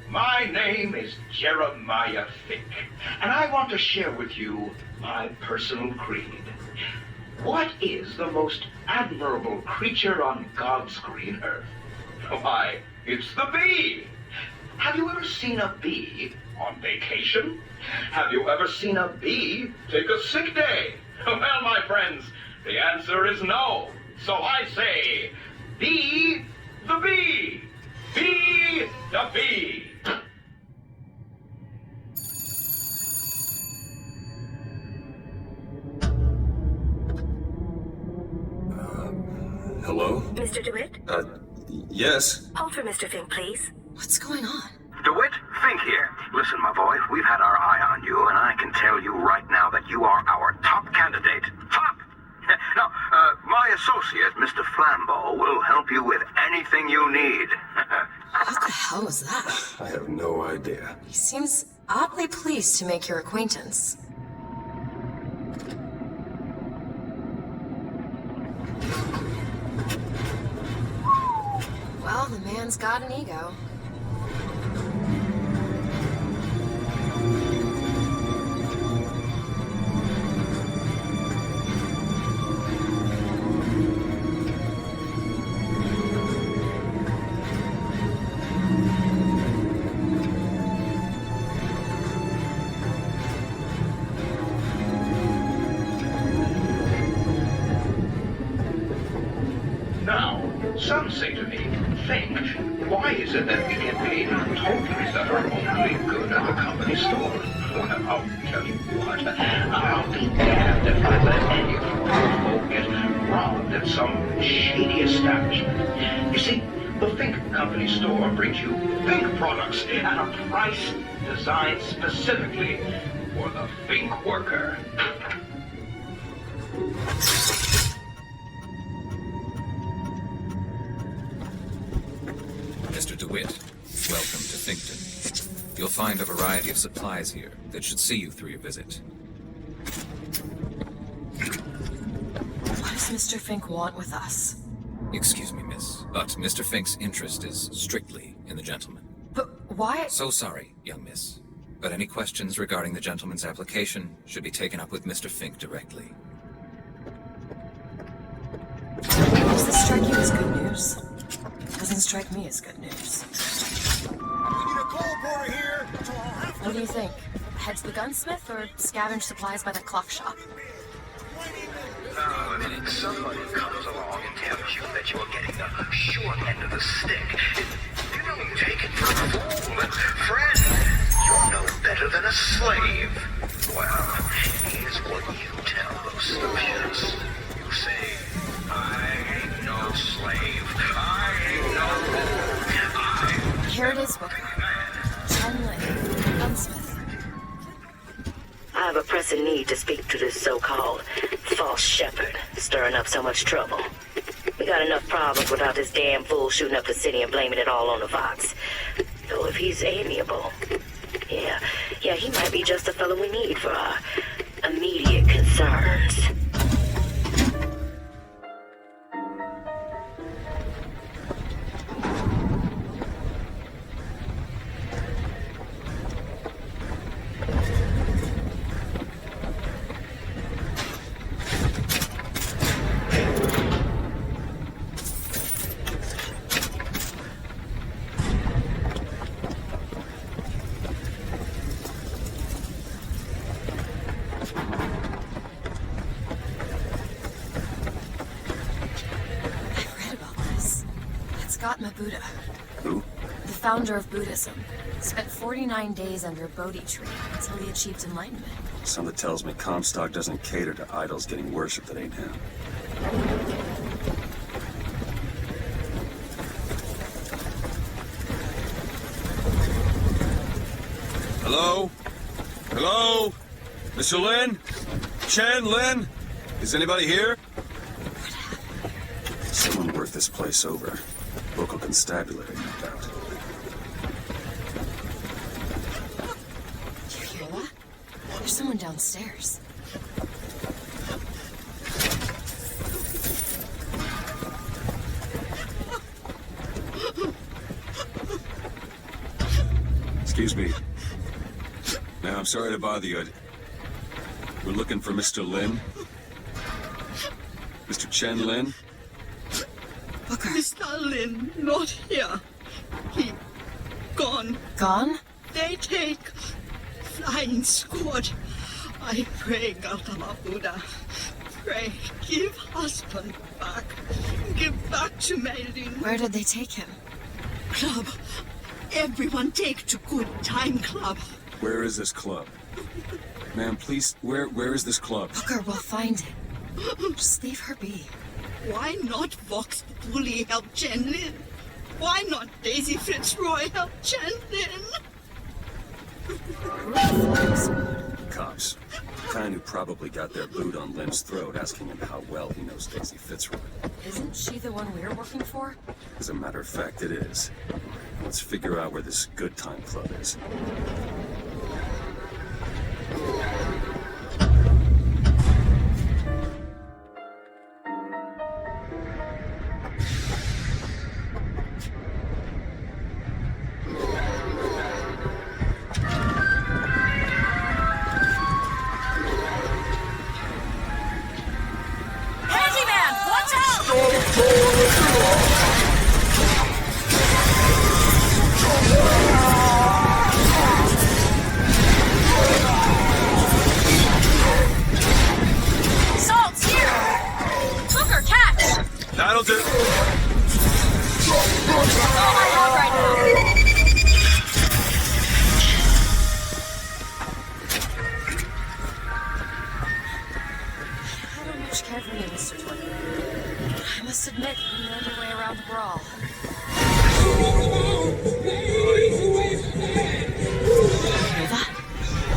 My name is Jeremiah Fink, and I want to share with you my personal creed. What is the most admirable creature on God's green earth? Why, it's the bee. Have you ever seen a bee on vacation? Have you ever seen a bee take a sick day? Well, my friends, the answer is no. So I say, be the bee. Be the bee. Hello? Mr. DeWitt? Yes? Hold for Mr. Fink, please. What's going on? DeWitt, Fink here. Listen, my boy, we've had our eye on you, and I can tell you right now that you are our top candidate. Top! Now, my associate, Mr. Flambeau, will help you with anything you need. What the hell was that? I have no idea. He seems oddly pleased to make your acquaintance. Well, the man's got an ego. Now, some say to me, Fink, why is it that we get paid tokens that are only good at the company store? Well, I'll tell you what, I'll be damned if I let any of you folk get robbed at some shady establishment. You see, the Fink Company store brings you Fink products at a price designed specifically for the Fink worker. Mr. DeWitt, welcome to Finkton. You'll find a variety of supplies here that should see you through your visit. What does Mr. Fink want with us? Excuse me, miss, but Mr. Fink's interest is strictly in the gentleman. But why? So sorry, young miss, but any questions regarding the gentleman's application should be taken up with Mr. Fink directly. Does this strike you as good news? Doesn't strike me as good news. We need a colporteur here, so I'll have to... What do you think? Head to the gunsmith or scavenge supplies by the clock shop? If somebody comes along and tells you that you're getting the short end of the stick, you don't take it for a fool. And friend, you're no better than a slave. Well, here's what you tell those solutions. You say, I ain't no slave. I ain't no fool. Here it is, Booker. Chen Lin, gunsmith. I have a pressing need to speak to this so-called false shepherd, stirring up so much trouble. We got enough problems without this damn fool shooting up the city and blaming it all on the Fox. Though if he's amiable, yeah, he might be just the fellow we need for our immediate concerns. Buddha. Who? The founder of Buddhism. Spent 49 days under a Bodhi tree until he achieved enlightenment. Something tells me Comstock doesn't cater to idols getting worshipped that ain't him. Hello? Hello? Mr. Lin? Chen Lin? Is anybody here? Someone worked this place over. Local constabulary, no doubt. Do you hear that? There's someone downstairs. Excuse me. Now, I'm sorry to bother you. We're looking for Mr. Lin. Mr. Chen Lin? Booker. Mr. Lin, not here. He gone. Gone? They take flying squad. I pray, Gautama Buddha. Pray, give husband back. Give back to Melding. Where did they take him? Club. Everyone take to Good Time Club. Where is this club? Ma'am, please, where is this club? Booker, we'll find it. Just leave her be. Why not Vox Populi help Chen Lin? Why not Daisy Fitzroy help Chen Lin? Cops. The kind who probably got their boot on Lin's throat asking him how well he knows Daisy Fitzroy. Isn't she the one we're working for? As a matter of fact, it is. Let's figure out where this Good Time Club is. Handyman, watch out! Salt's here! Booker, catch! That'll do. Oh my God, right now! I don't much care for you, Mr. Twitter. I must admit, you know your way around the brawl. Hear that?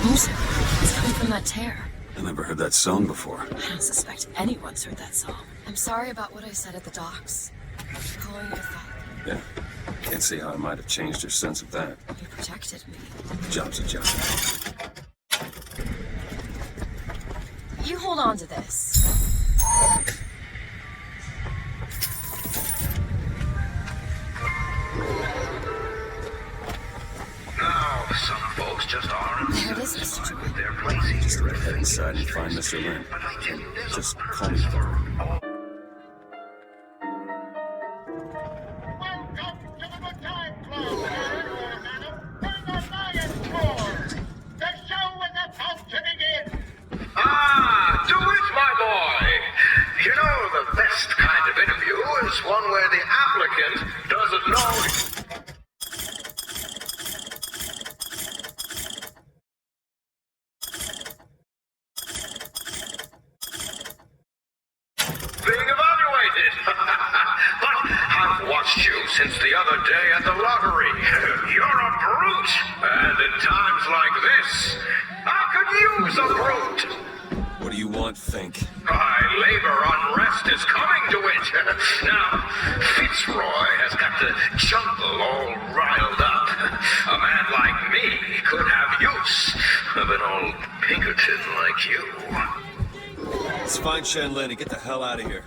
Music. It's coming from that tear. I never heard that song before. I don't suspect anyone's heard that song. I'm sorry about what I said at the docks. Calling you a thug. Yeah. Can't see how I might have changed your sense of that. You protected me. Job's a job. You hold on to this. Now, some folks just aren't There it is, Mr. satisfied with their place Just here. gotta head inside and find Mr. Lin. But I tell you, there's Just a call me. purpose for all. Welcome to the Good Time Club, madam. Bring the lion's roar. The show is about to begin. Ah, DeWitt, my boy. You know, the best kind of interview is one where the applicant doesn't know. Being evaluated. But I've watched you since the other day at the lottery. You're a brute. And in times like this, I could use a brute. What do you want, Fink? High labor unrest is coming to it. Now, Fitzroy has got the jungle all riled up. A man like me could have use of an old Pinkerton like you. Let's find Chen Lin and get the hell out of here.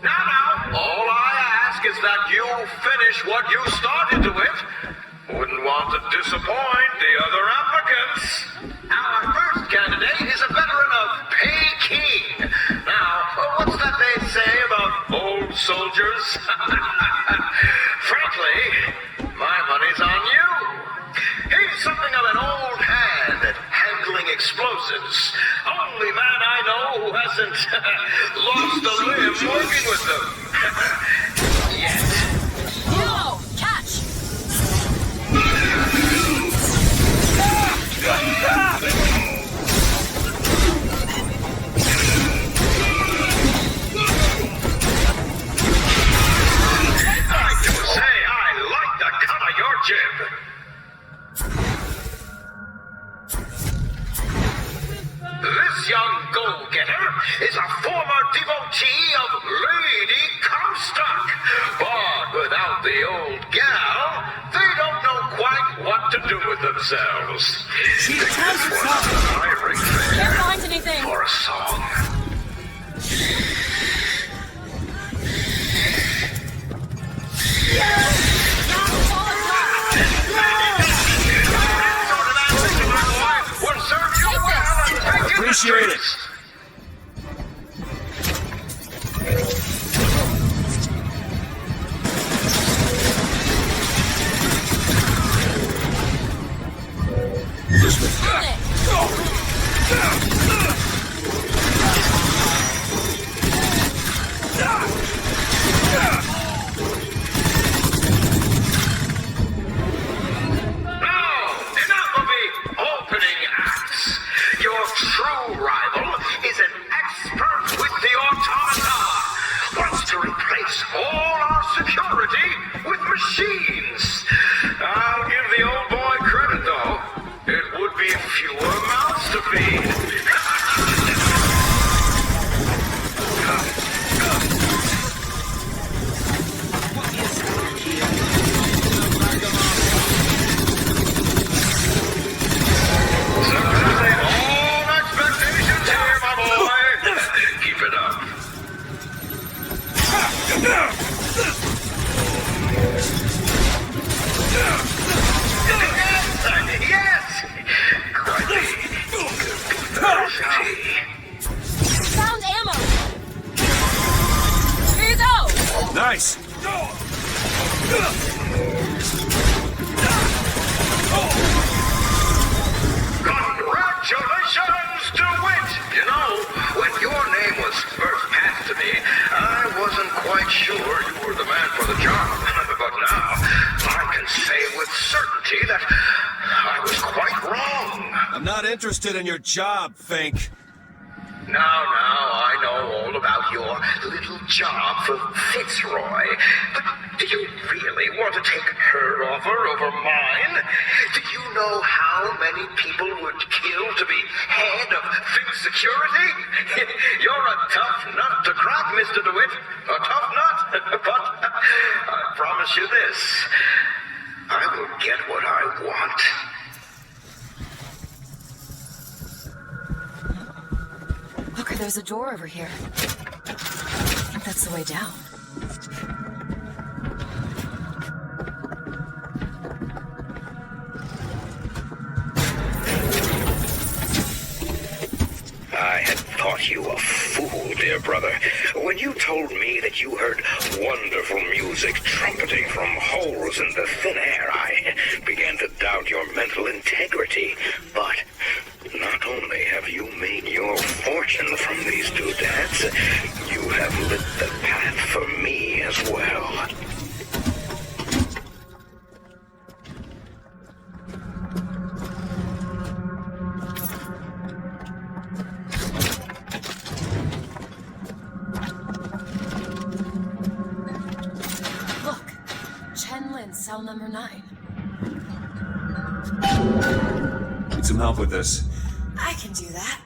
Now, all I ask is that you finish what you started to it. Wouldn't want to disappoint the other applicants. Our first candidate is a veteran of Peking. Now, what's that they say about old soldiers? Frankly, my money's on you. He's something of an old hand at handling explosives. Only man I know who hasn't lost a limb working with them. Yet. Yo, catch! I do say I like the cut of your jib. This young go-getter is a former devotee of Lady Comstock. But without the old gal, they don't know quite what to do with themselves. She This has was some. a hiring fair Can't find anything. for a song. Appreciate it. Found ammo! Here you go! Nice! Congratulations, DeWitt! You know, when your name was first passed to me, I wasn't quite sure you were the man for the job. But now, I can say with certainty that I was quite wrong. I'm not interested in your job, Fink. Now, I know all about your little job for Fitzroy. But do you really want to take her offer over mine? Do you know how many people would kill to be head of food security? You're a tough nut to crack, Mr. DeWitt. A tough nut. But I promise you this. I will get what I want. Look, there's a door over here. I think that's the way down. I had thought you a fool, dear brother, when you told me that you heard wonderful music trumpeting from holes in the thin air. I began to doubt your mental integrity, but not only have you made your fortune from these doodads, you have lit the path for me as well. Look, Chenlin's cell number 9. Need some help with this. I can do that.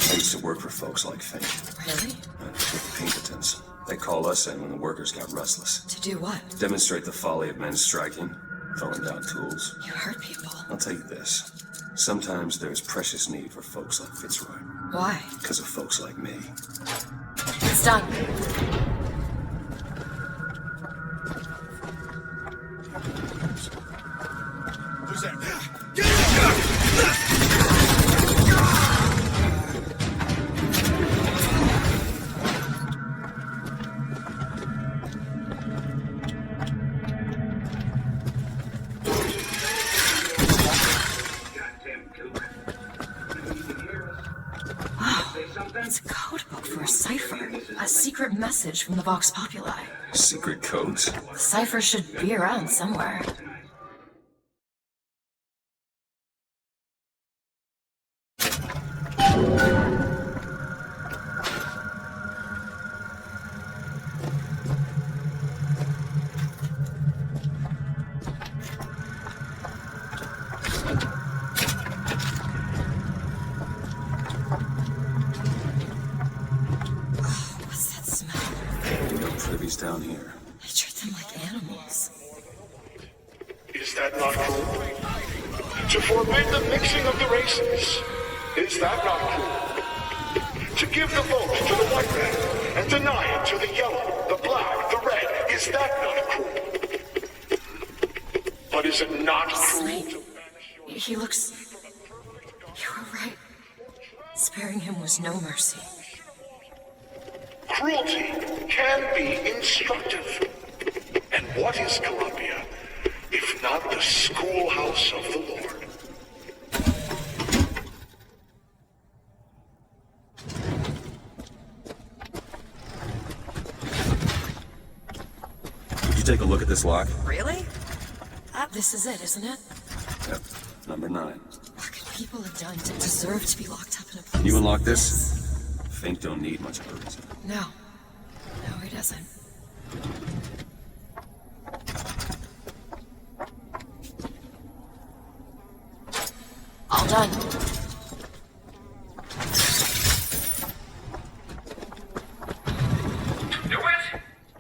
I used to work for folks like Fink. Really? With the Pinkertons. They call us in when the workers got restless. To do what? Demonstrate the folly of men striking, throwing down tools. You hurt people. I'll tell you this. Sometimes there's precious need for folks like Fitzroy. Why? Because of folks like me. It's done. Who's there? It's a code book for a cipher. A secret message from the Vox Populi. Secret codes? The cipher should be around somewhere. Down here. They treat them like animals. Is that not cruel? To forbid the mixing of the races. Is that not cruel? To give the vote to the white man and deny it to the yellow, the black, the red. Is that not cruel? But is it not cruel to He looks... You were right. Sparing him was no mercy. Cruelty can be instructive. And what is Columbia, if not the schoolhouse of the Lord? Did you take a look at this lock? Really? This is it, isn't it? Yep. Number 9. What could people have done to deserve to be locked up in a place? Can you unlock this? Fink don't need much of a reason. No. No, he doesn't. All done. DeWitt,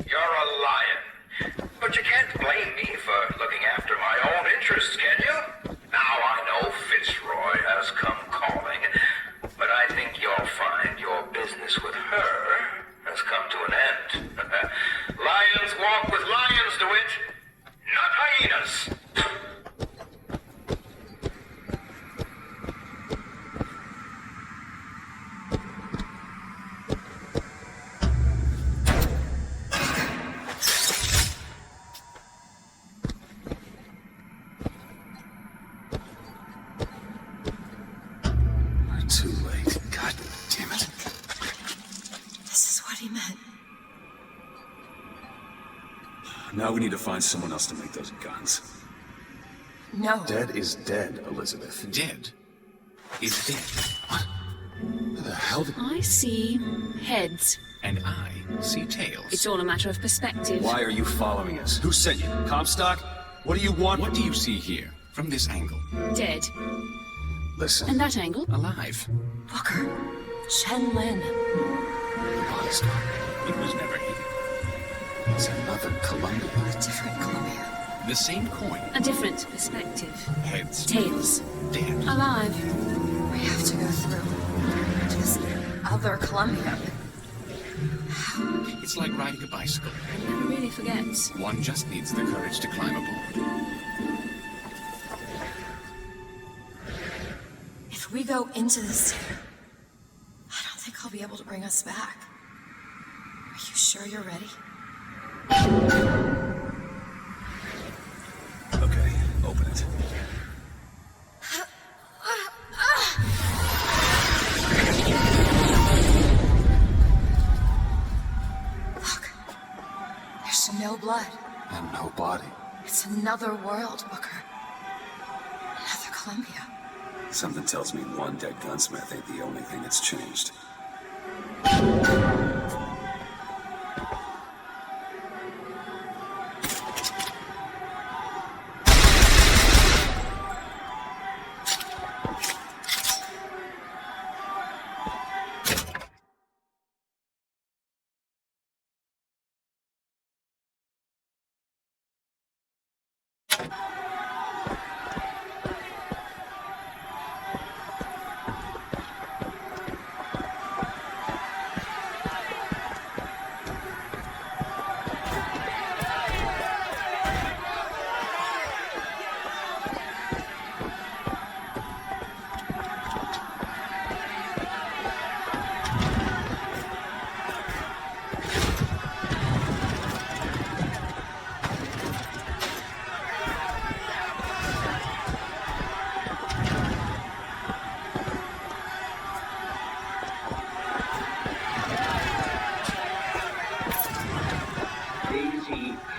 you're a lion. But you can't blame me for looking after my own interests, can you? Now I know Fitzroy has come calling, but I think you'll find your business with her has come to an end. Lions walk with lions, DeWitt, not hyenas. We're too late. God damn it. This is what he meant. Now we need to find someone else to make those guns. No. Dead is dead, Elizabeth. Dead is dead. Who the hell did... I see heads. And I see tails. It's all a matter of perspective. Why are you following us? Who sent you? Comstock? What do you want? What do you see here, from this angle? Dead. Listen. And that angle? Alive. Booker. Chen Lin. Honest, It was never here. it's another Columbia. A different Columbia. The same coin. A different perspective. Heads. Tails. Dead. Alive. We have to go through this other Columbia. It's like riding a bicycle. I never really forgets. One just needs the courage to climb aboard. If we go into this, I don't think I'll be able to bring us back. Are you sure you're ready? Okay, open it. Look, there's no blood. And no body. It's another world, Booker. Another Columbia. Something tells me one dead gunsmith ain't the only thing that's changed.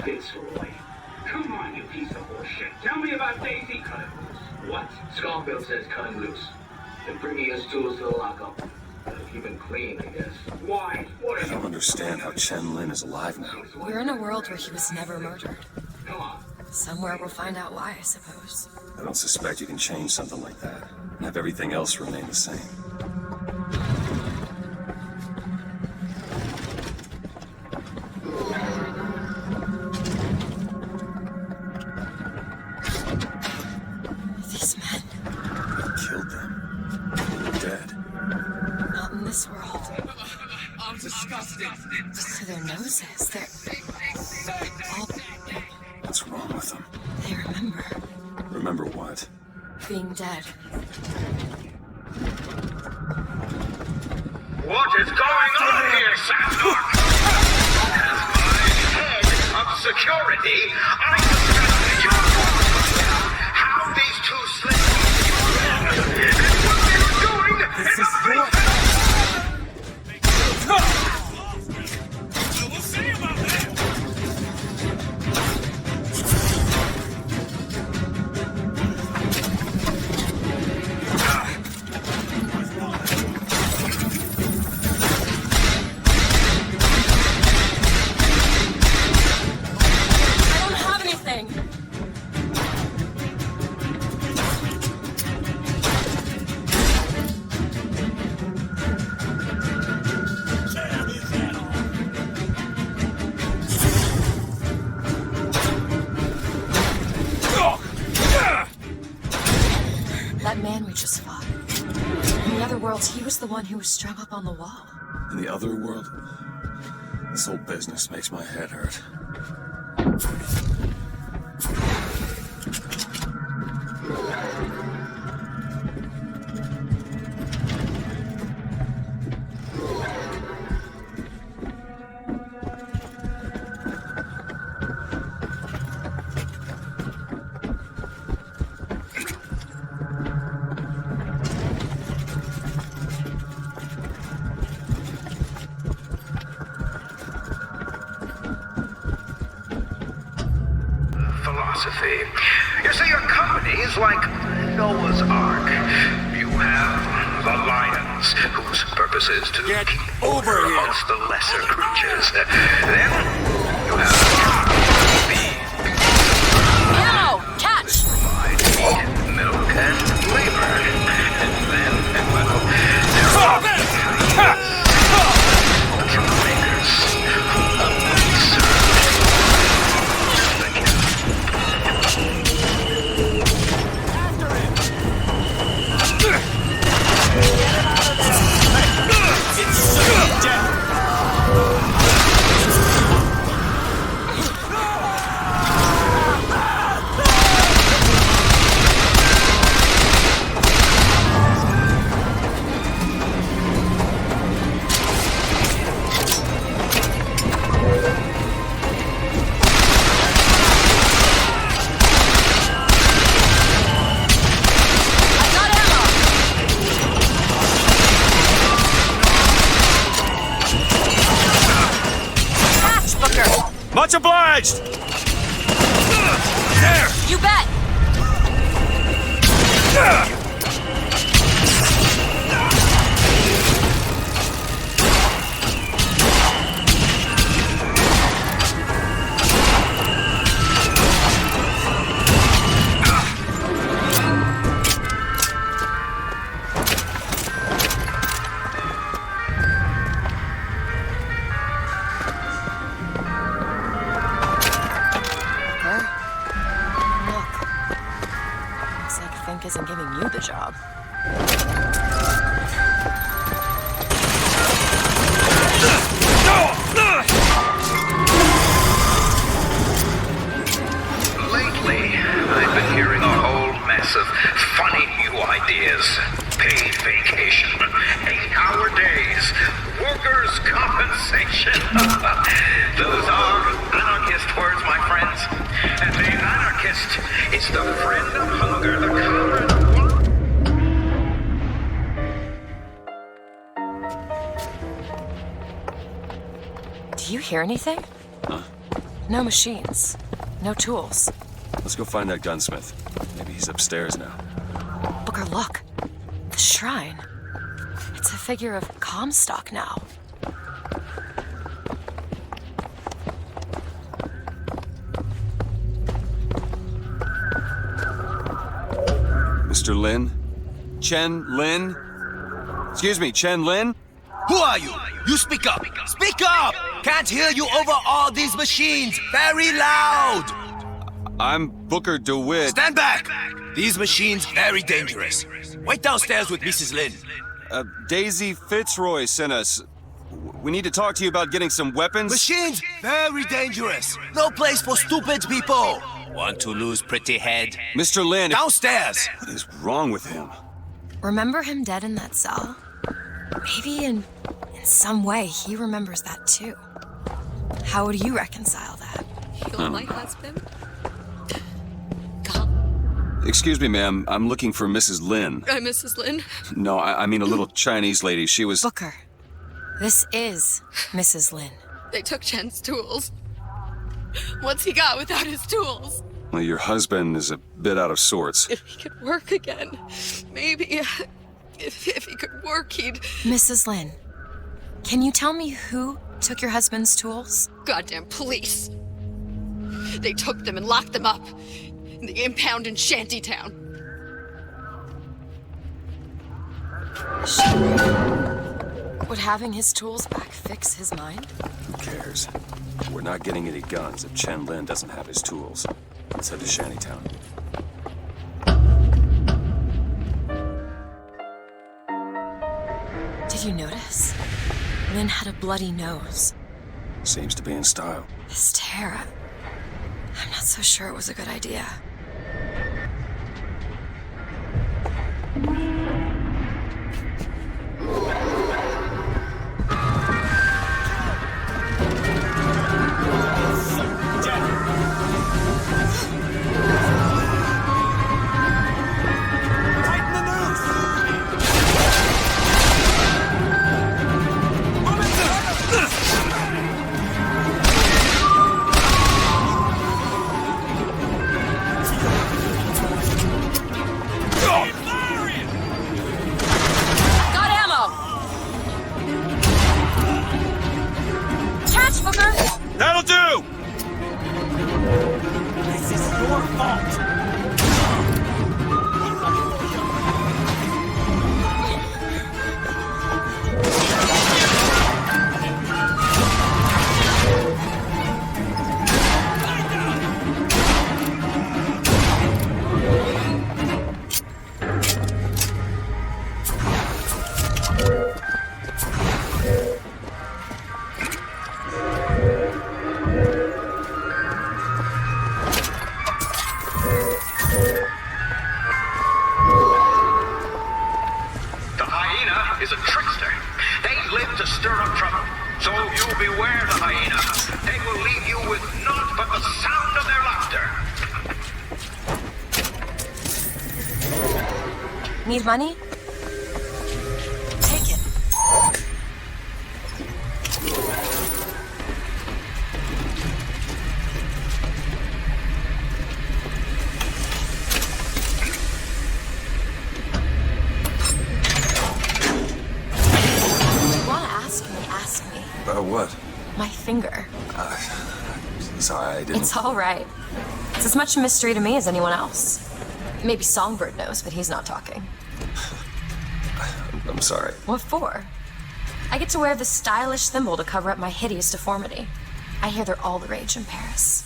Fitzroy. Come on, you piece of bullshit. Tell me about Daisy cutting loose. What? Scarfield says cutting loose. Then bring me his tools to the lockup. Gotta keep him clean, I guess. Why? What I are don't you? understand how Chen Lin is alive now. We're in a world where he was never murdered. Come on. Somewhere we'll find out why, I suppose. I don't suspect you can change something like that and have everything else remain the same. These men, We killed them. They're dead. not in this world. I'm disgusted. Look to their noses. They're all... What's wrong with them? They remember Remember what? being dead. What is going on here, Sandor? As my head of security, I suspect you're how these two slaves and what they were doing in the basement. We'll see about that. That man we just fought. In the other worlds, he was the one who was strung up on the wall. In the other world, this whole business makes my head hurt. Philosophy. You see, your company is like Noah's Ark. You have the lions, whose purpose is to keep order amongst the lesser creatures. Then you have the Ammo! Catch! provide meat, milk, and labor. And then, well, there are the troublemakers who only serve the Much obliged! There! You bet! Isn't giving you the job. Lately, I've been hearing a whole mess of funny new ideas. Paid vacation, 8-hour days, workers' compensation. Those are anarchist words, my friends. And the anarchist is the friend of hunger, the comrade of want. Do you hear anything? Huh? No machines. No tools. Let's go find that gunsmith. Maybe he's upstairs now. Booker, look. The shrine. It's a figure of Comstock now. Mr. Lin? Chen Lin? Excuse me, Chen Lin? Who are you? You speak up! Speak up! Can't hear you over all these machines! Very loud! I'm Booker DeWitt. Stand back! These machines very dangerous. Wait downstairs with Mrs. Lin. Daisy Fitzroy sent us. We need to talk to you about getting some weapons. Machines very dangerous. No place for stupid people. Want to lose pretty head? Mr. Lin. Downstairs! What is wrong with him? Remember him dead in that cell? Maybe in some way he remembers that too. How would you reconcile that? You're my husband? Excuse me, ma'am. I'm looking for Mrs. Lin. I'm Mrs. Lin. No, I mean a little Chinese lady. She was... Booker. This is Mrs. Lin. They took Chen's tools. What's he got without his tools? Well, your husband is a bit out of sorts. If he could work again, maybe. If he could work, he'd... Mrs. Lin, can you tell me who took your husband's tools? Goddamn police. They took them and locked them up in the impound in Shantytown. Would having his tools back fix his mind? Who cares? We're not getting any guns if Chen Lin doesn't have his tools. Let's head to Shantytown. Did you notice? Lin had a bloody nose. Seems to be in style. This tear, I'm not so sure it was a good idea. That'll do! This is your fault! Need money? Take it. Want to ask me? Ask me. What? My finger. Sorry, I didn't... It's all right. It's as much a mystery to me as anyone else. Maybe Songbird knows, but he's not talking. I'm sorry. What for? I get to wear this stylish thimble to cover up my hideous deformity. I hear they're all the rage in Paris.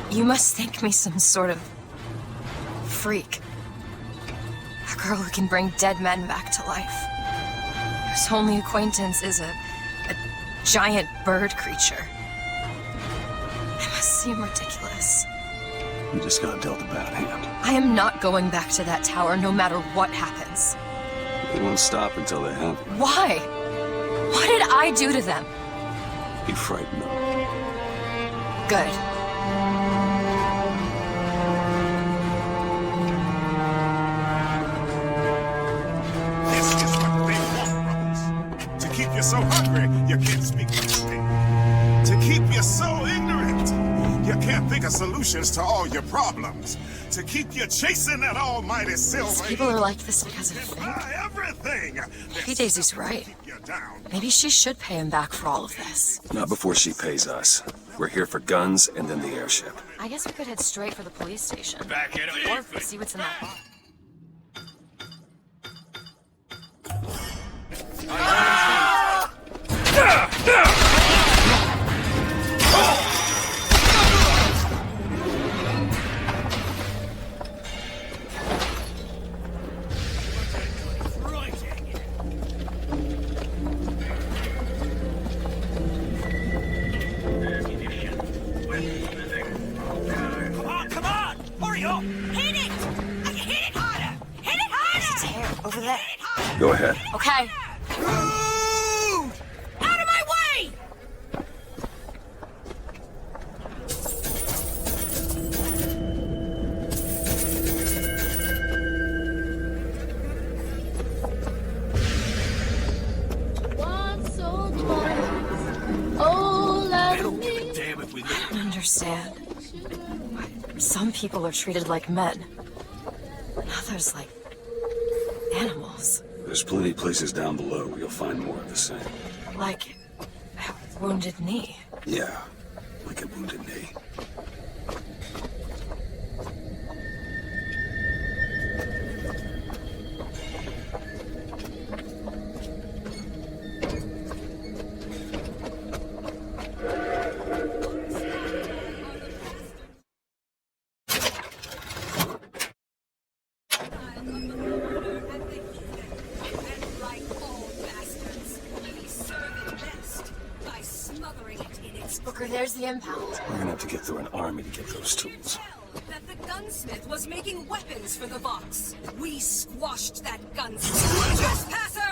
You must think me some sort of freak. A girl who can bring dead men back to life. Whose only acquaintance is a giant bird creature. It must seem ridiculous. You just got dealt a bad hand. I am not going back to that tower no matter what happens. They won't stop until they have you. Why? What did I do to them? You frightened them. Good. This is what they want, brothers. To keep you so hungry, you can't speak clearly. To keep you so ignorant, you can't think of solutions to all your problems. To keep you chasing that almighty silver. These people are like this because of Fink. Everything. Maybe Daisy's right. Maybe she should pay him back for all of this. Not before she pays us. We're here for guns and then the airship. I guess we could head straight for the police station. Back it up. Or see what's in that box. Come on! Hurry up! Hit it! Hit it harder! Hit it harder! It's here, over there. Go ahead. Okay. Out of my way! Once or twice, oh, I don't give a damn if we I don't understand. Some people are treated like men. And others like animals. There's plenty of places down below where you'll find more of the same. Like a wounded knee. Yeah, like a wounded knee. Booker, there's the impound. We're gonna have to get through an army to get those tools. That the gunsmith was making weapons for the Vox. We squashed that gunsmith. Trespasser!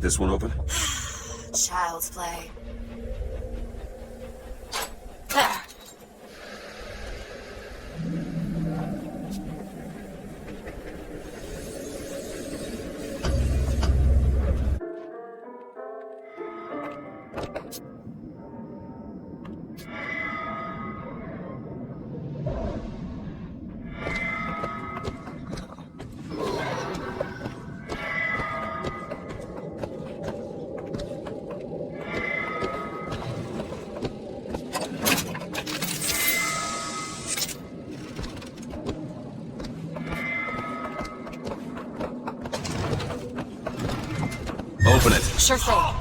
this one open? Child's play. There. Open it. Sure thing.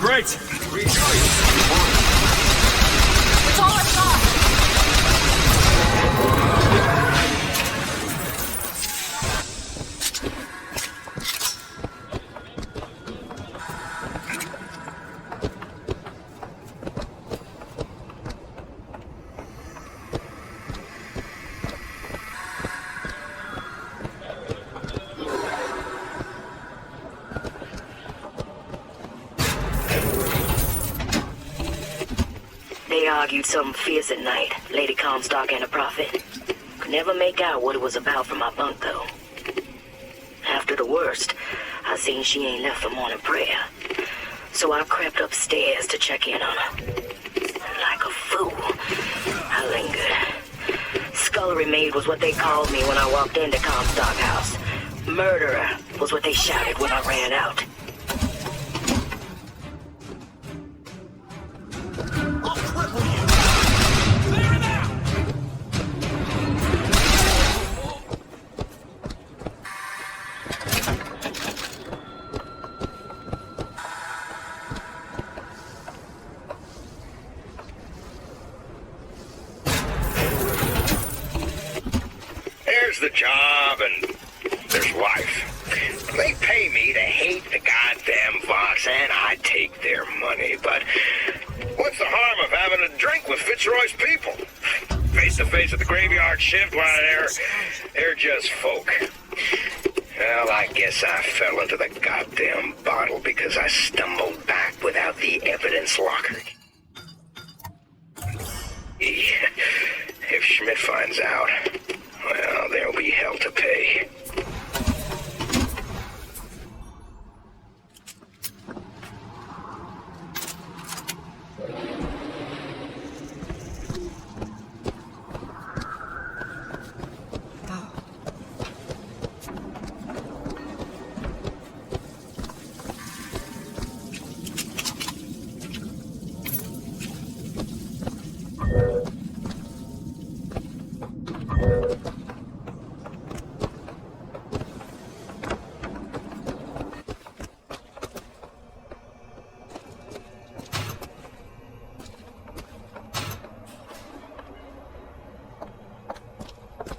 Great! It's all I've got. They argued something fierce at night, Lady Comstock and a prophet. Could never make out what it was about from my bunk, though. After the worst, I seen she ain't left for morning prayer. So I crept upstairs to check in on her. Like a fool, I lingered. Scullery maid was what they called me when I walked into Comstock House. Murderer was what they shouted when I ran out. There's the job and there's life. They pay me to hate the goddamn Vox and I take their money, but what's the harm of having a drink with Fitzroy's people? Face to face at the graveyard shift while they're just folk. Well, I guess I fell into the goddamn bottle because I stumbled back without the evidence locker. If Schmidt finds out, well, there'll be hell to pay.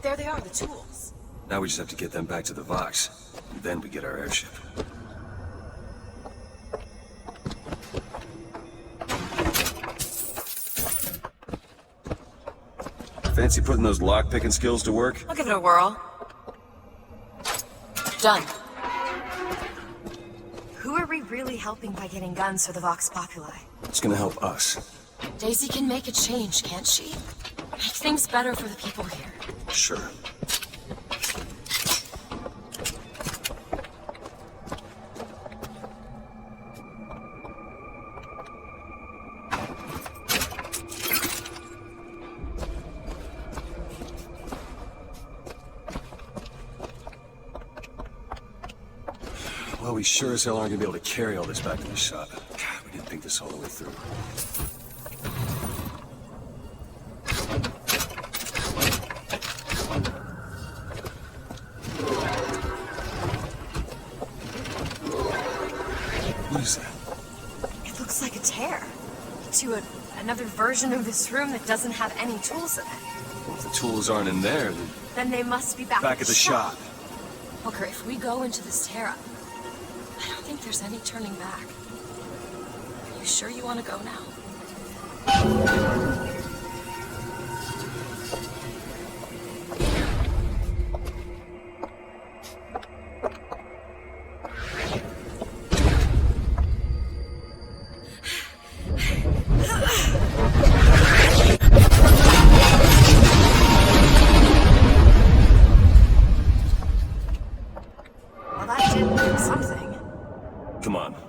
There they are, the tools. Now we just have to get them back to the Vox. And then we get our airship. Fancy putting those lock-picking skills to work? I'll give it a whirl. Done. Who are we really helping by getting guns for the Vox Populi? It's gonna help us. Daisy can make a change, can't she? Make things better for the people here. Sure. we sure as hell aren't gonna be able to carry all this back to the shop. God, we didn't think this all the way through. What is that? It looks like a tear to another version of this room that doesn't have any tools in it. Well, if the tools aren't in there, Then they must be back at the shop. Booker, if we go into this tear-up, I don't think there's any turning back. Are you sure you want to go now?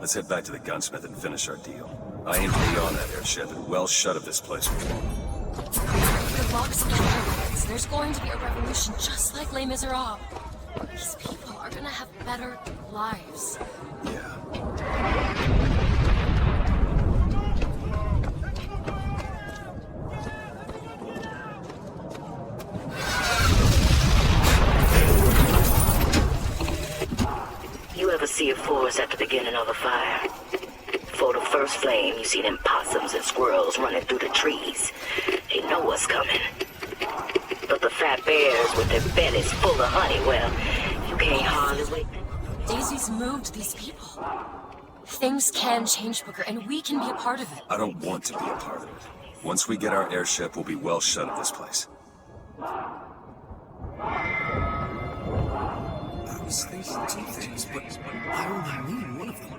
Let's head back to the gunsmith and finish our deal. I aim to be on that airship and well shut of this place. The box of airlines. There's going to be a revolution just like Les Miserables. These people are gonna have better lives. Yeah. You ever see a forest at the beginning of a fire? For the first flame, you see them possums and squirrels running through the trees. They know what's coming. But the fat bears with their bellies full of honey, well, you can't hardly wait. Daisy's moved these people. Things can change, Booker, and we can be a part of it. I don't want to be a part of it. Once we get our airship, we'll be well shut of this place. I was thinking two things, but I only need one of them.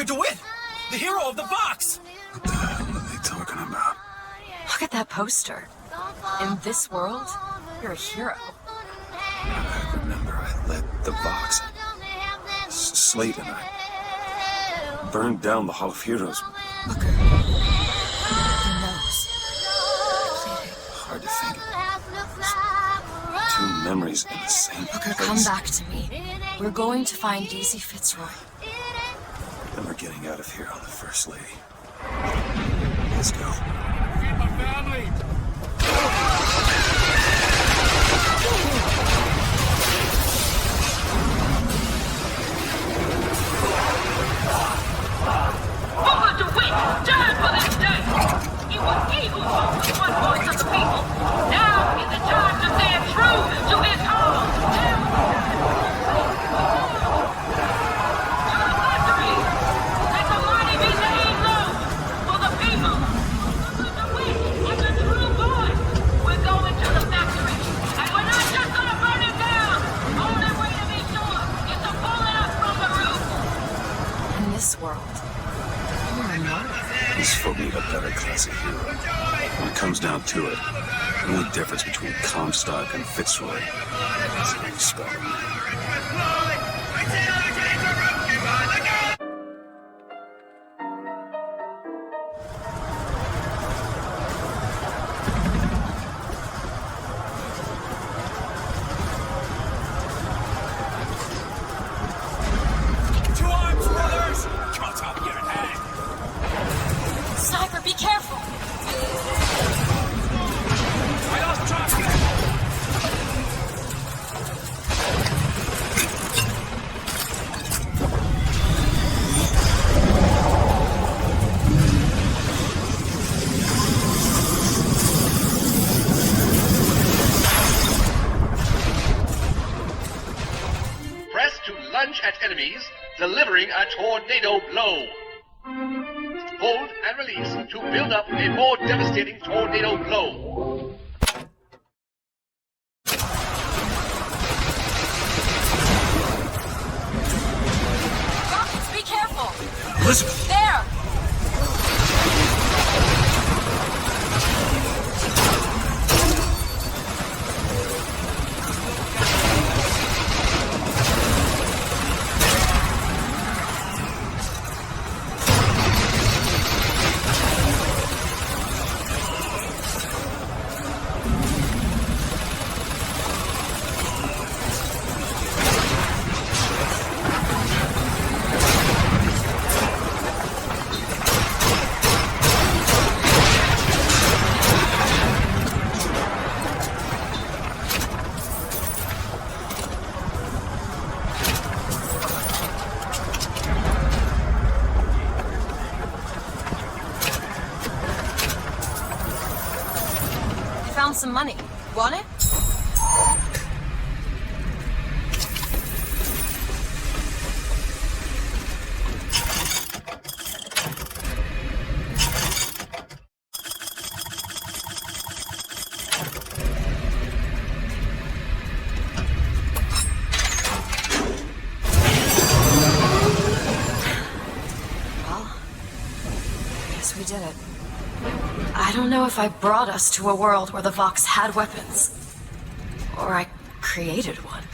DeWitt! The hero of the box! What the hell are they talking about? Look at that poster. In this world, you're a hero. I remember I led the box. Slate and I burned down the Hall of Heroes. Booker. Who knows? Hard to think. Two memories in the same Booker, place. come back to me. We're going to find Daisy Fitzroy. Then we're getting out of here on the First Lady. Let's go. Feed my family! Booker DeWitt, die for this day! It was he who spoke with one voice of the people. Now is the time to stand true to his cause. To the victory! Let the mighty be laid low for the people! These folk need a better class of hero. When it comes down to it, the only difference between Comstock and Fitzroy is how you spell them. Sniper, be careful! I lost track of it! Press to lunge at enemies, delivering a tornado blow. Hold and release to build up a more devastating tornado blow. Rockets, be careful! Elizabeth! There! Found some money. Want it? Well, I guess we did it. I don't know if I brought us to a world where the Vox had weapons, or I created one.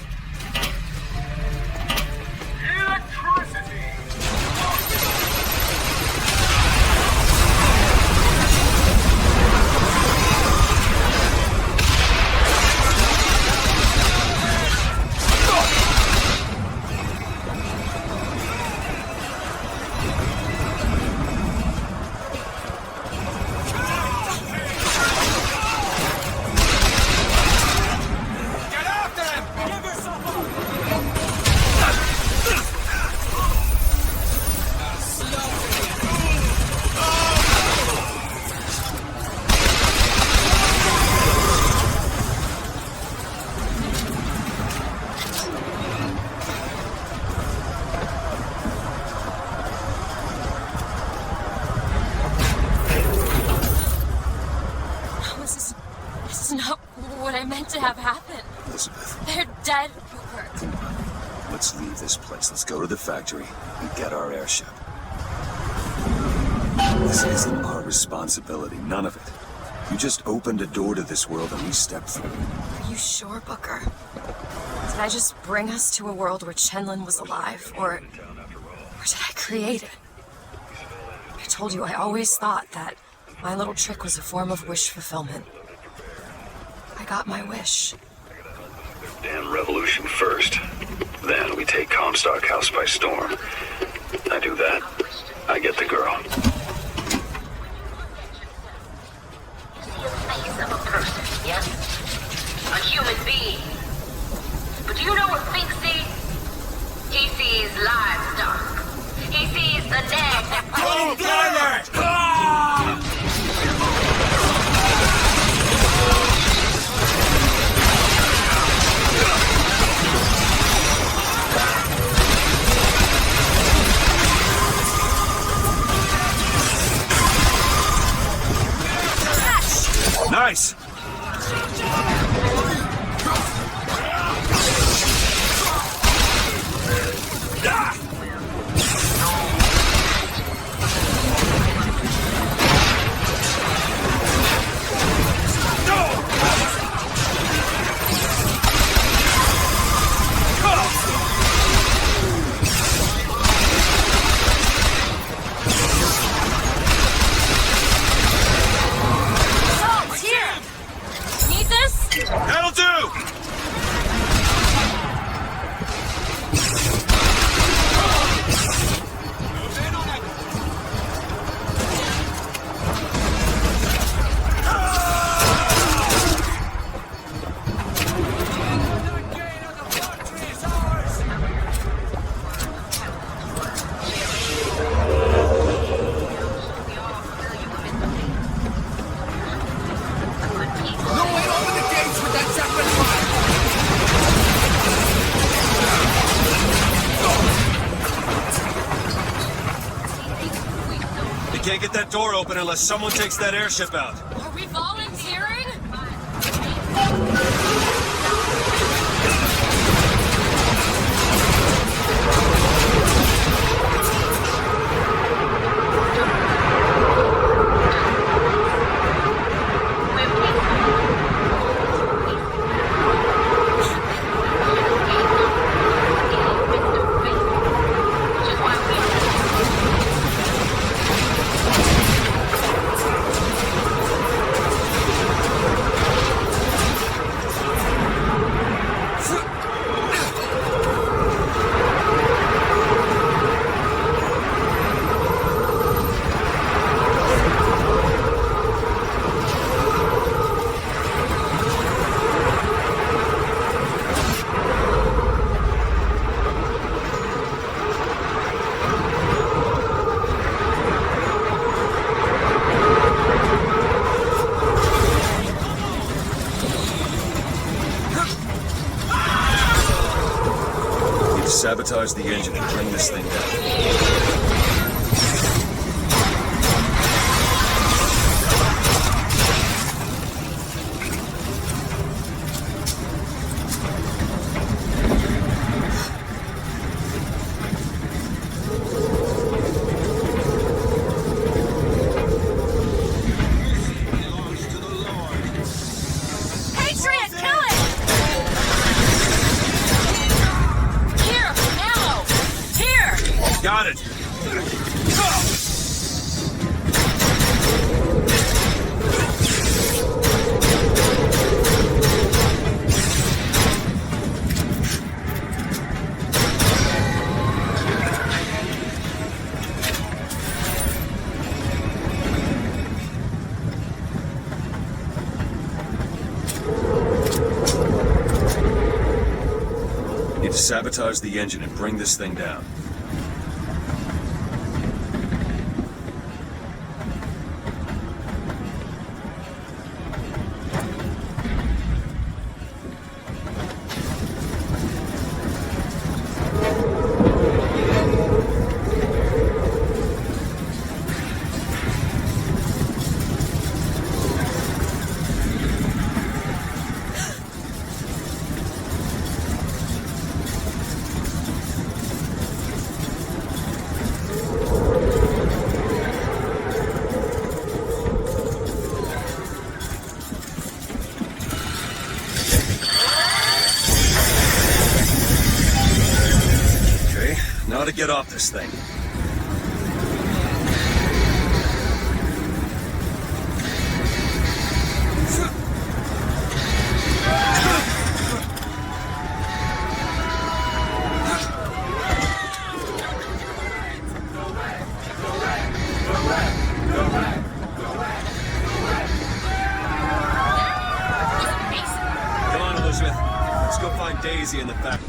This is not what I meant to have happen. Elizabeth, They're dead, Booker. come on. Let's leave this place. Let's go to the factory and get our airship. This isn't our responsibility, none of it. You just opened a door to this world and we stepped through. Are you sure, Booker? Did I just bring us to a world where Chenlin was alive, or did I create it? I told you I always thought that my little trick was a form of wish fulfillment. I got my wish. Damn revolution first. Then we take Comstock House by storm. I do that. I get the girl. Face of a person, yes? A human being. But do you know what Fink sees? He sees livestock. He sees the nag that... Oh, damn it! Nice! can't get that door open unless someone takes that airship out. Are we volunteering? Sabotage the engine and bring this thing down. Got it! Need to sabotage the engine and bring this thing down. Now to get off this thing. Come on, Elizabeth. Let's go find Daisy in the back.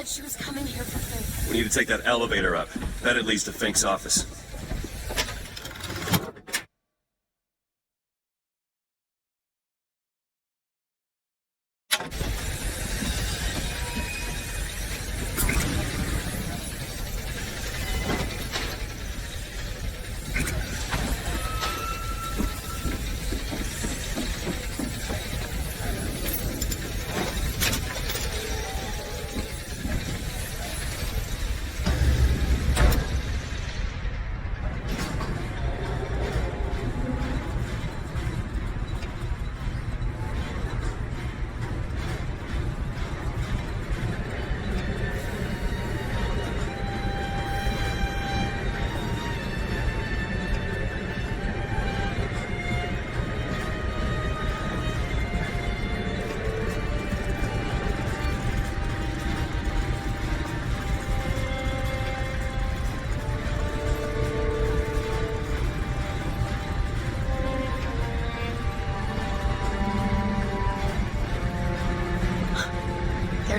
She was coming here for Fink. We need to take that elevator up. That it leads to Fink's office.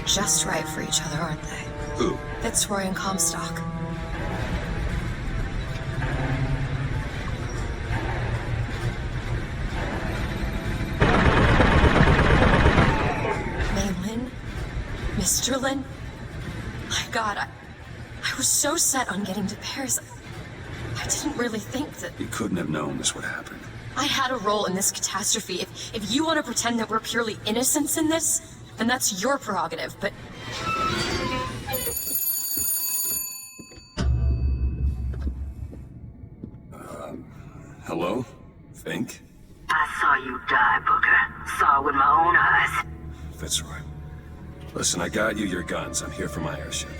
just right for each other, aren't they? Who? Fitzroy and Comstock. Maylin? Mr. Lin? My God, I was so set on getting to Paris. I didn't really think that... You couldn't have known this would happen. I had a role in this catastrophe. If you want to pretend that we're purely innocents in this, then that's your prerogative, but... Hello? Fink? I saw you die, Booker. Saw it with my own eyes. Fitzroy. Listen, I got you your guns. I'm here for my airship.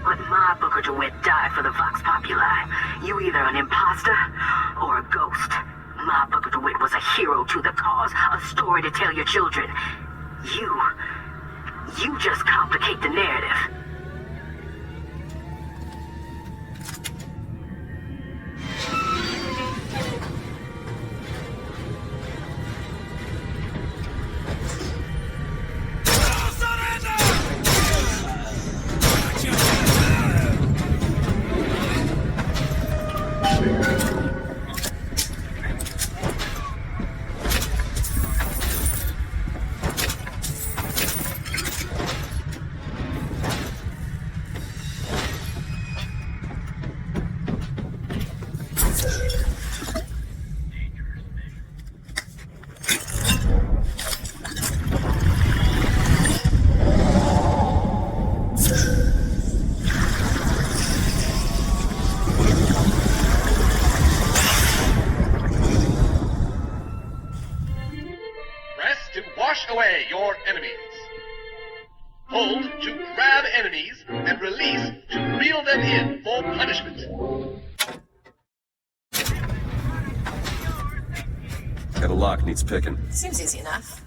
But my Booker DeWitt died for the Vox Populi. You either an imposter or a ghost. My Booker DeWitt was a hero to the cause, a story to tell your children. You just complicate the narrative. away your enemies. Hold to grab enemies, and release to reel them in for punishment. Got a lock, needs picking. Seems easy enough.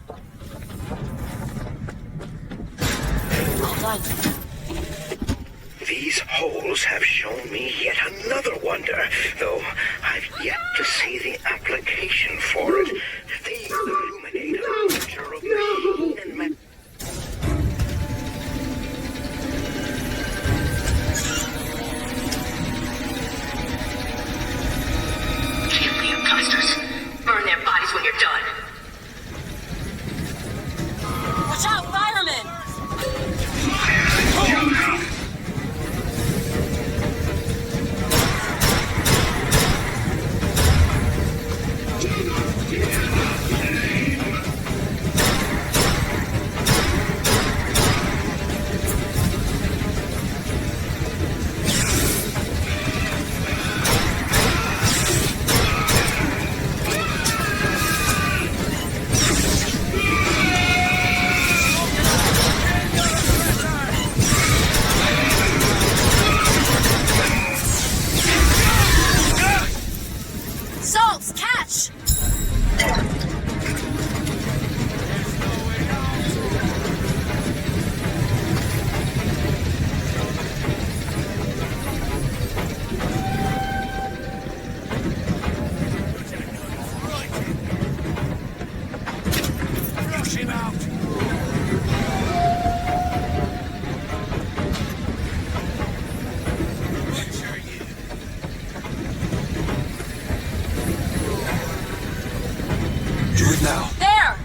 All done. These holes have shown me yet another wonder, though I've yet to see the application for it. They illuminate a picture of machine and man. Kill the imposters. Burn their bodies when you're done. Watch out, firemen! Salts, catch! Flush him out! Do it now. There!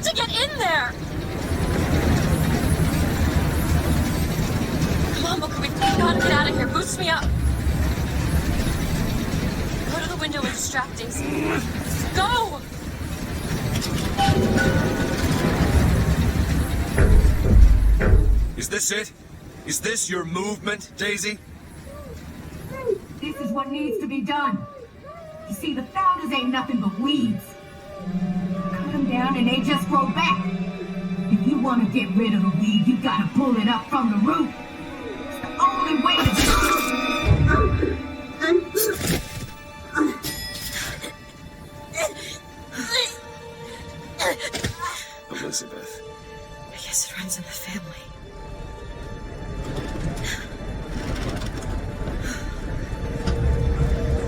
to get in there! Come on, Booker, we've gotta get out of here. Boost me up. Go to the window and distract Daisy. Go! Is this it? Is this your movement, Daisy? This is what needs to be done. You see, the founders ain't nothing but weeds. Cut them down and they just grow back. If you want to get rid of the weed, you gotta pull it up from the root. It's the only way to do it. Elizabeth. I guess it runs in the family.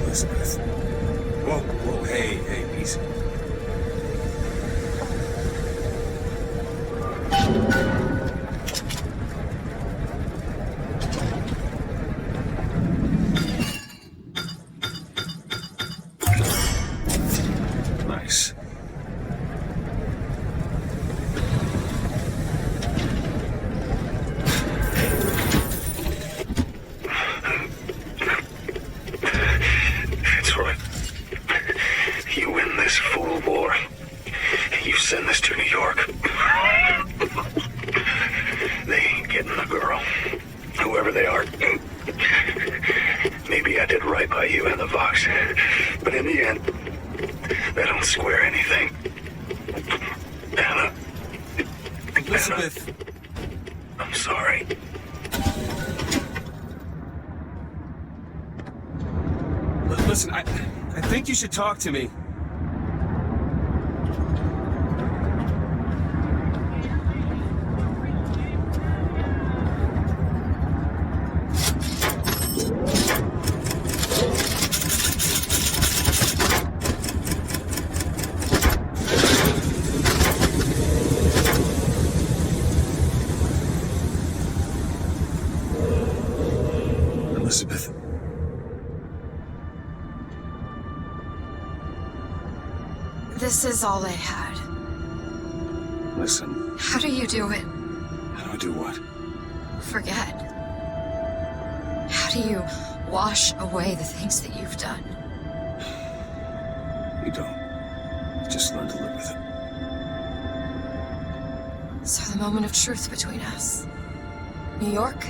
Elizabeth. Whoa, hey, easy. Nice. That's right. You win this fool war. You send this to New York. They ain't getting the girl. Whoever they are. Maybe I did right by you and the Vox. But in the end, that don't square anything. Anna. Elizabeth. I'm sorry. Listen, I think you should talk to me. Elizabeth. This is all they had. Listen. How do you do it? How do I do what? Forget. How do you wash away the things that you've done? You don't. You just learn to live with it. So the moment of truth between us. New York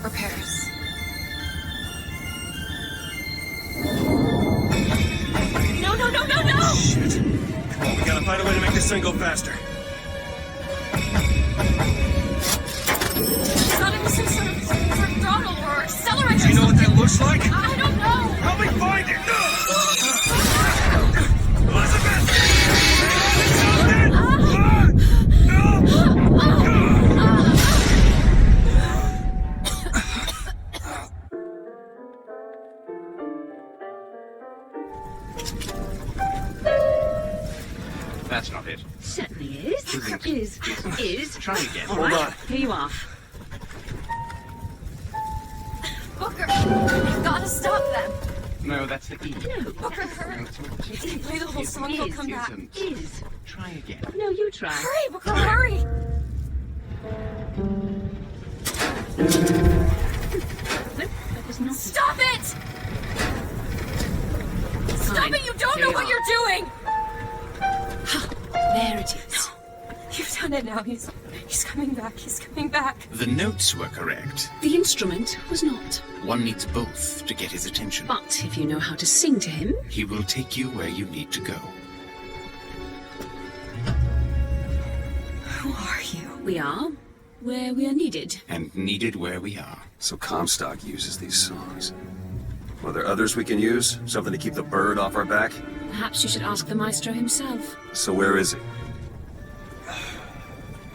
or Paris? No! Shit. Come on, we gotta find a way to make this thing go faster. It's not in some sort of throttle or accelerator. Do you know what that looks like? I don't know. Help me find it! Elizabeth! That's not it. Certainly is. Is. Try again. All Hold right, on. Here you are. Booker, you've got to stop them. No, that's the E. No. Booker, hurry. Play the whole song, he'll come back. Is. Try again. No, you try. Hurry, Booker, hurry. That was not. Stop it! Stop it! You don't know what you're doing! There it is. You've done it now. He's coming back. He's coming back. The notes were correct. The instrument was not. One needs both to get his attention. But if you know how to sing to him... He will take you where you need to go. Who are you? We are where we are needed. And needed where we are. So Comstock uses these songs. Are there others we can use? Something to keep the bird off our back? Perhaps you should ask the maestro himself. So where is he?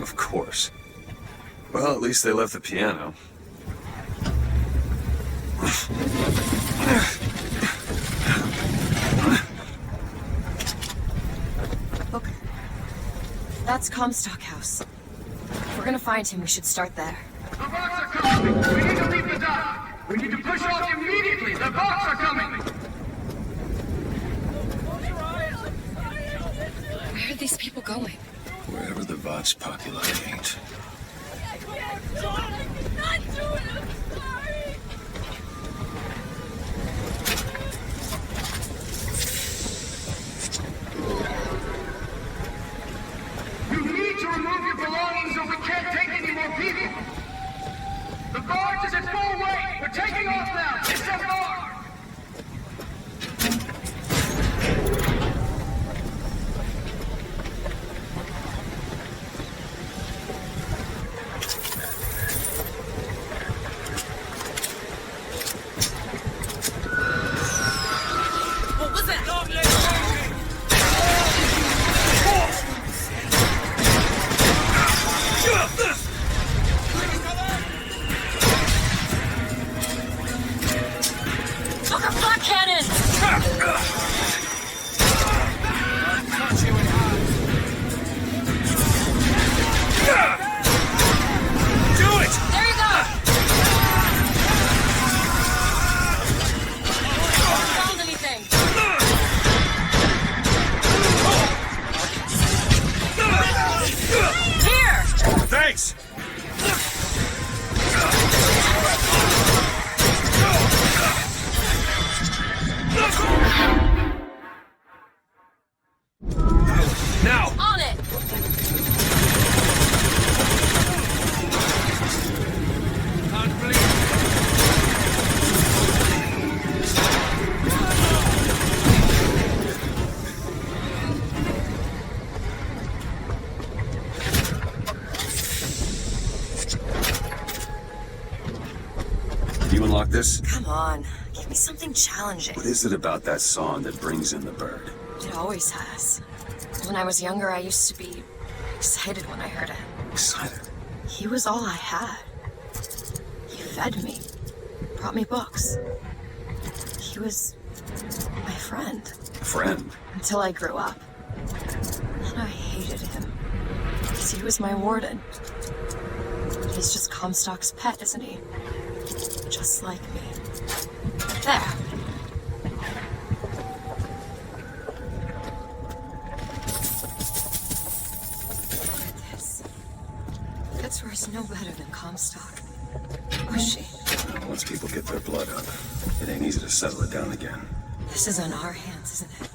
Of course. Well, at least they left the piano. Booker. That's Comstock House. If we're gonna find him, we should start there. The Vox are coming! We need to leave the dock! We need to push off immediately! The Vox are coming! Where are these people going? Wherever the Vox Populi ain't. I can't, John! I cannot do it! I'm sorry! You need to remove your belongings or we can't take any more people! The barge is at full weight! We're taking off now! SFR! What was that? Don't let Look at black cannons! Do it! There you go! Haven't found anything. Here! Thanks! Now! On it! Can't believe Did you unlock this? Come on, give me something challenging. What is it about that song that brings in the bird? It always has. When I was younger, I used to be excited when I heard it. Excited? He was all I had. He fed me, brought me books. He was my friend. Friend? Until I grew up. And I hated him. Because he was my warden. He's just Comstock's pet, isn't he? Just like me. There. Fitzroy's no better than Comstock. Was she? Once people get their blood up, it ain't easy to settle it down again. This is on our hands, isn't it?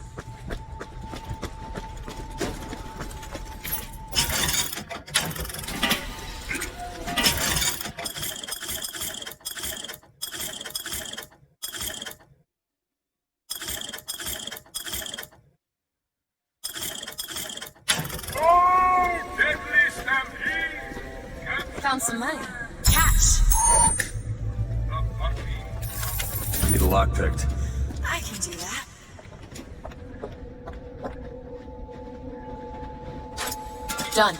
Found some money. Cash. Need a lock picked. I can do that. Done.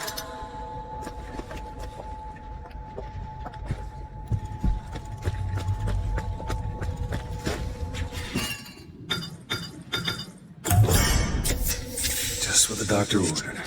Just what the doctor ordered.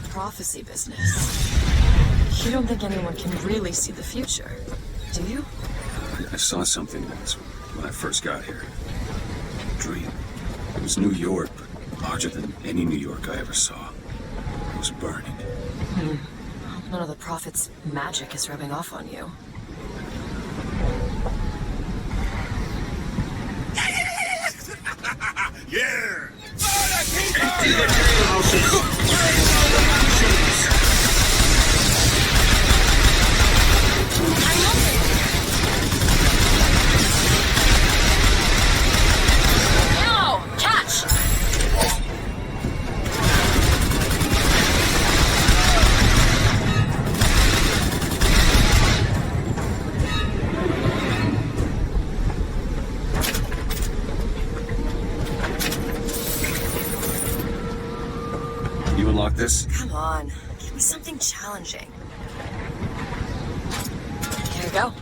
Prophecy business. You don't think anyone can really see the future, do you? I saw something once when I first got here. A dream. It was New York, but larger than any New York I ever saw. It was burning. None of the prophet's magic is rubbing off on you. Yeah! No! Catch! got this. Come on, give me something challenging. Here we go.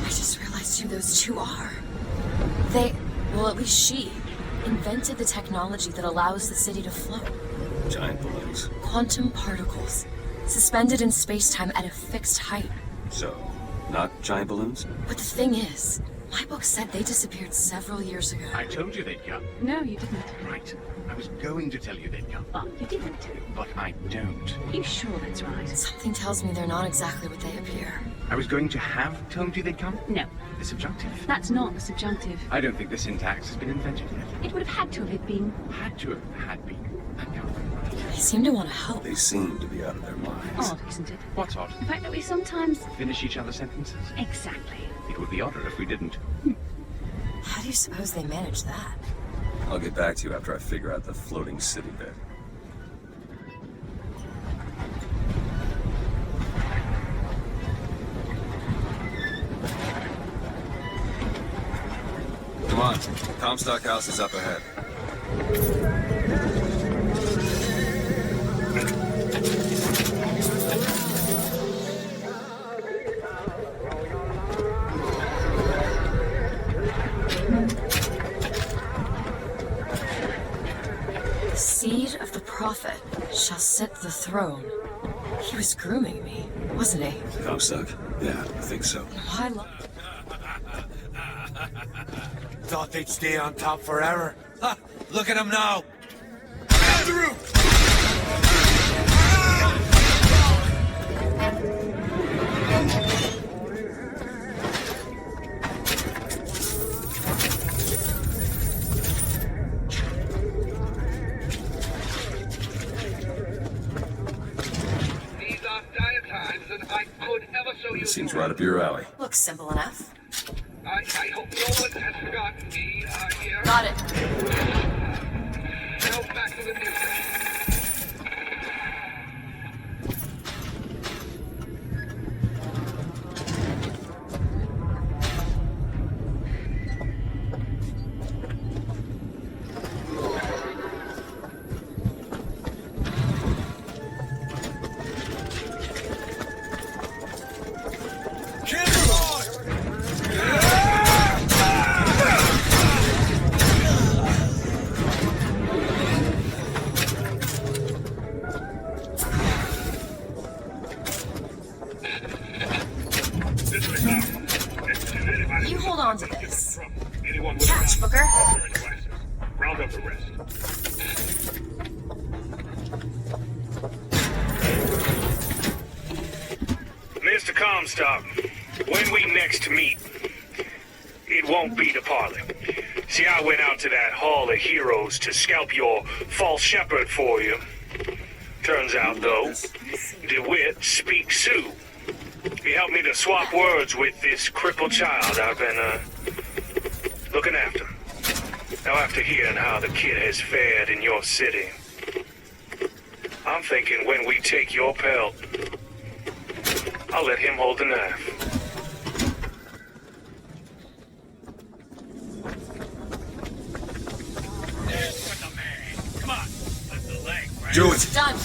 I just realized who those two are. Well, at least she, invented the technology that allows the city to float. Giant balloons. Quantum particles, suspended in space-time at a fixed height. So, not giant balloons? But the thing is, my book said they disappeared several years ago. I told you they'd come. No, you didn't. Right. I was going to tell you they'd come. But you didn't. But I don't. You sure that's right? Something tells me they're not exactly what they appear. I was going to have told you they'd come? No. The subjunctive. That's not the subjunctive. I don't think the syntax has been invented yet. It would have had to have been. Had to have had been. That can't be right. They seem to want to help. They seem to be out of their minds. Odd, isn't it? What's odd? The fact that we sometimes... Finish each other's sentences? Exactly. It would be odder if we didn't. How do you suppose they manage that? I'll get back to you after I figure out the floating city bit. Come on, Comstock House is up ahead. The seed of the prophet shall sit the throne. He was grooming me, wasn't he? Comstock? Yeah, I think so. Why Thought they'd stay on top forever. Ha! Look at them now! Down the roof! These are dire times, and I could ever so use. Seems right up your alley. Looks simple enough. I hope no one has forgotten me here. Got it. Now back to the music. You hold on to this. Anyone with Catch, Booker. Round up the rest. Mr. Comstock, when we next meet, it won't be the parlor. See, I went out to that Hall of Heroes to scalp your false shepherd for you. Turns out, though, DeWitt speaks Sioux. He helped me to swap words with this crippled child I've been, looking after. Now, after hearing how the kid has fared in your city, I'm thinking when we take your pelt, I'll let him hold the knife. Come on, lift the leg, right? Do it. Done.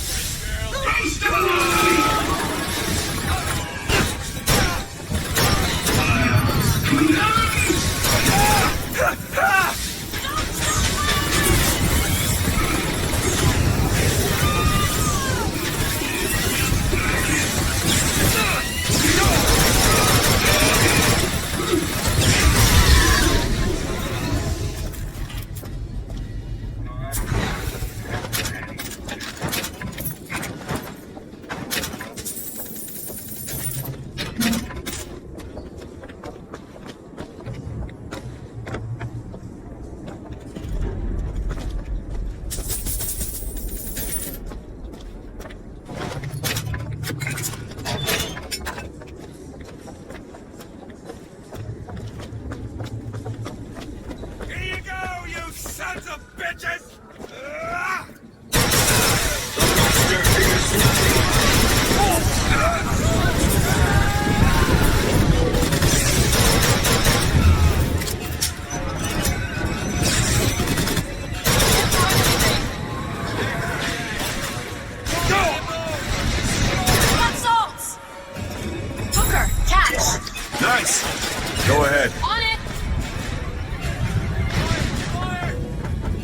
device! Go ahead. On it!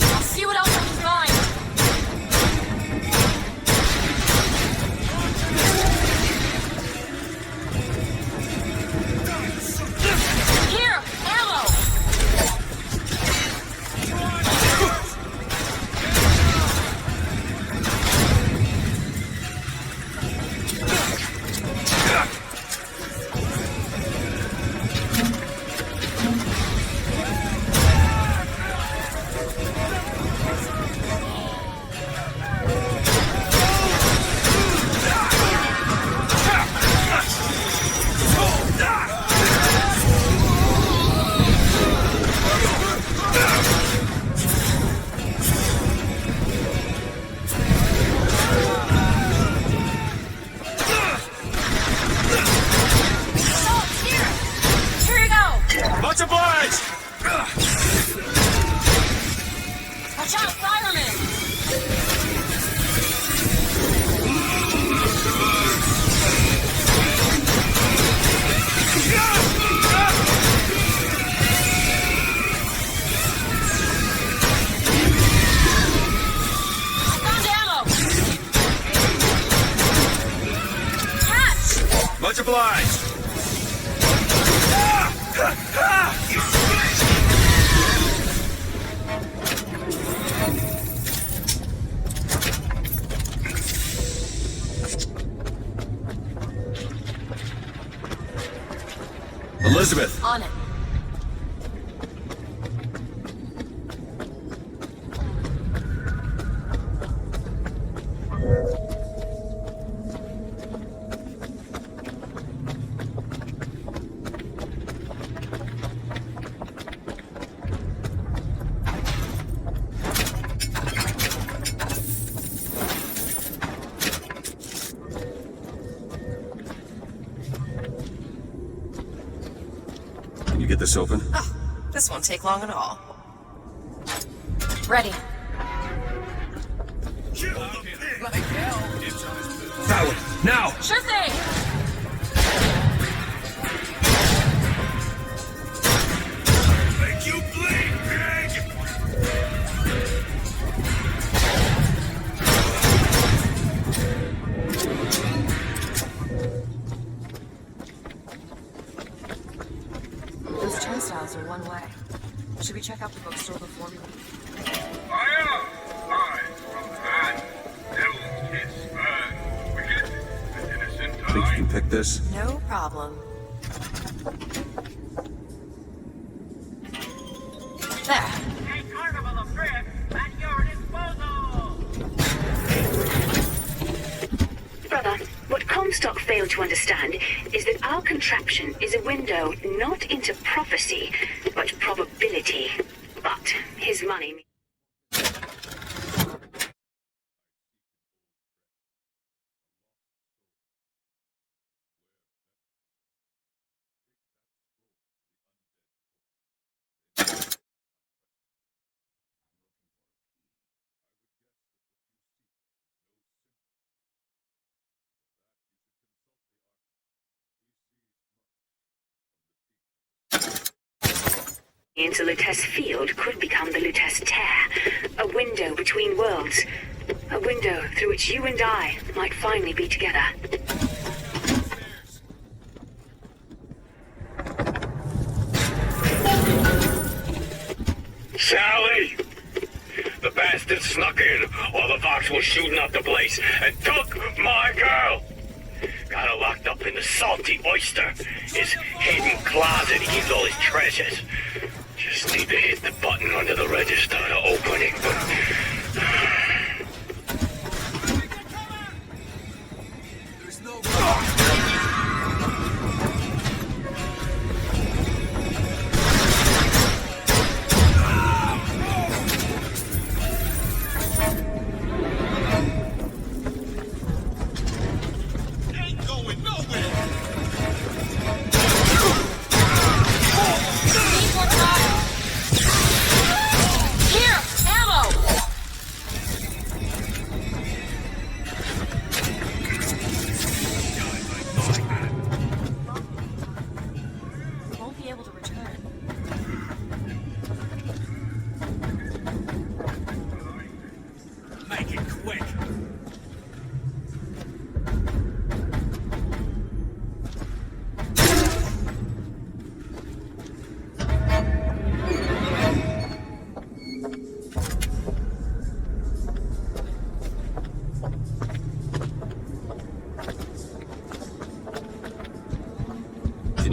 I'll see what else I can find. Here! Ammo! Here you go! Much obliged! Watch out, fireman! Found ammo! Catch! Much obliged! Elizabeth! On it. Can you get this open? Oh, this won't take long at all. Ready. That way! Now! Sure thing! Make you bleed, pig! Those turnstiles are one way. Should we check out the bookstore before we leave? Fire! I from hand. Devil's kiss burn. Wicked and innocent Think you can pick this? No problem. There. A carnival of tricks at your disposal! Brother, what Comstock failed to understand is that our contraption is a window not into prophecy, but probability. But his money... into Lutece Field could become the Lutece Tear, a window between worlds, a window through which you and I might finally be together. Sally! The bastard snuck in while the Fox was shooting up the place and took my girl! Got her locked up in the Salty Oyster, his hidden closet he keeps all his treasures. Just need to hit the button under the register to open it, but...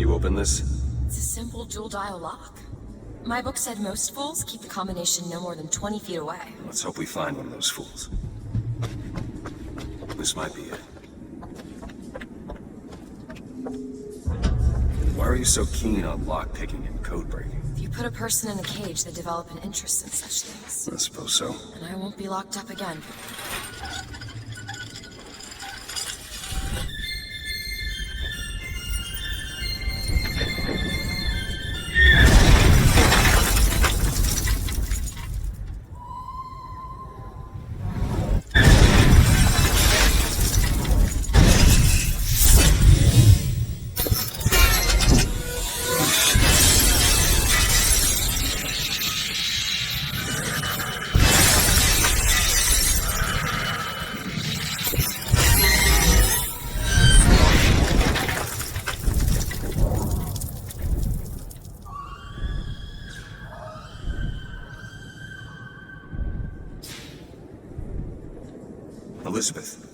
you open this? It's a simple dual-dial lock. My book said most fools keep the combination no more than 20 feet away. Let's hope we find one of those fools. This might be it. Why are you so keen on lockpicking and code breaking? If you put a person in a cage, they develop an interest in such things. I suppose so. And I won't be locked up again. Elizabeth.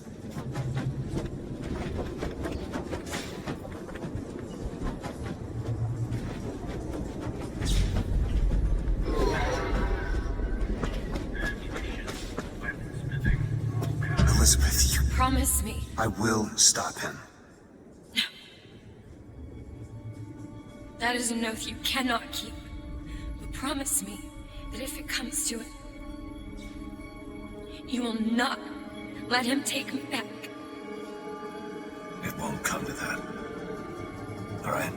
Elizabeth, you... Promise me. I will stop him. That is an oath you cannot keep. But promise me that if it comes to it, you will not let him take me back. It won't come to that. All right?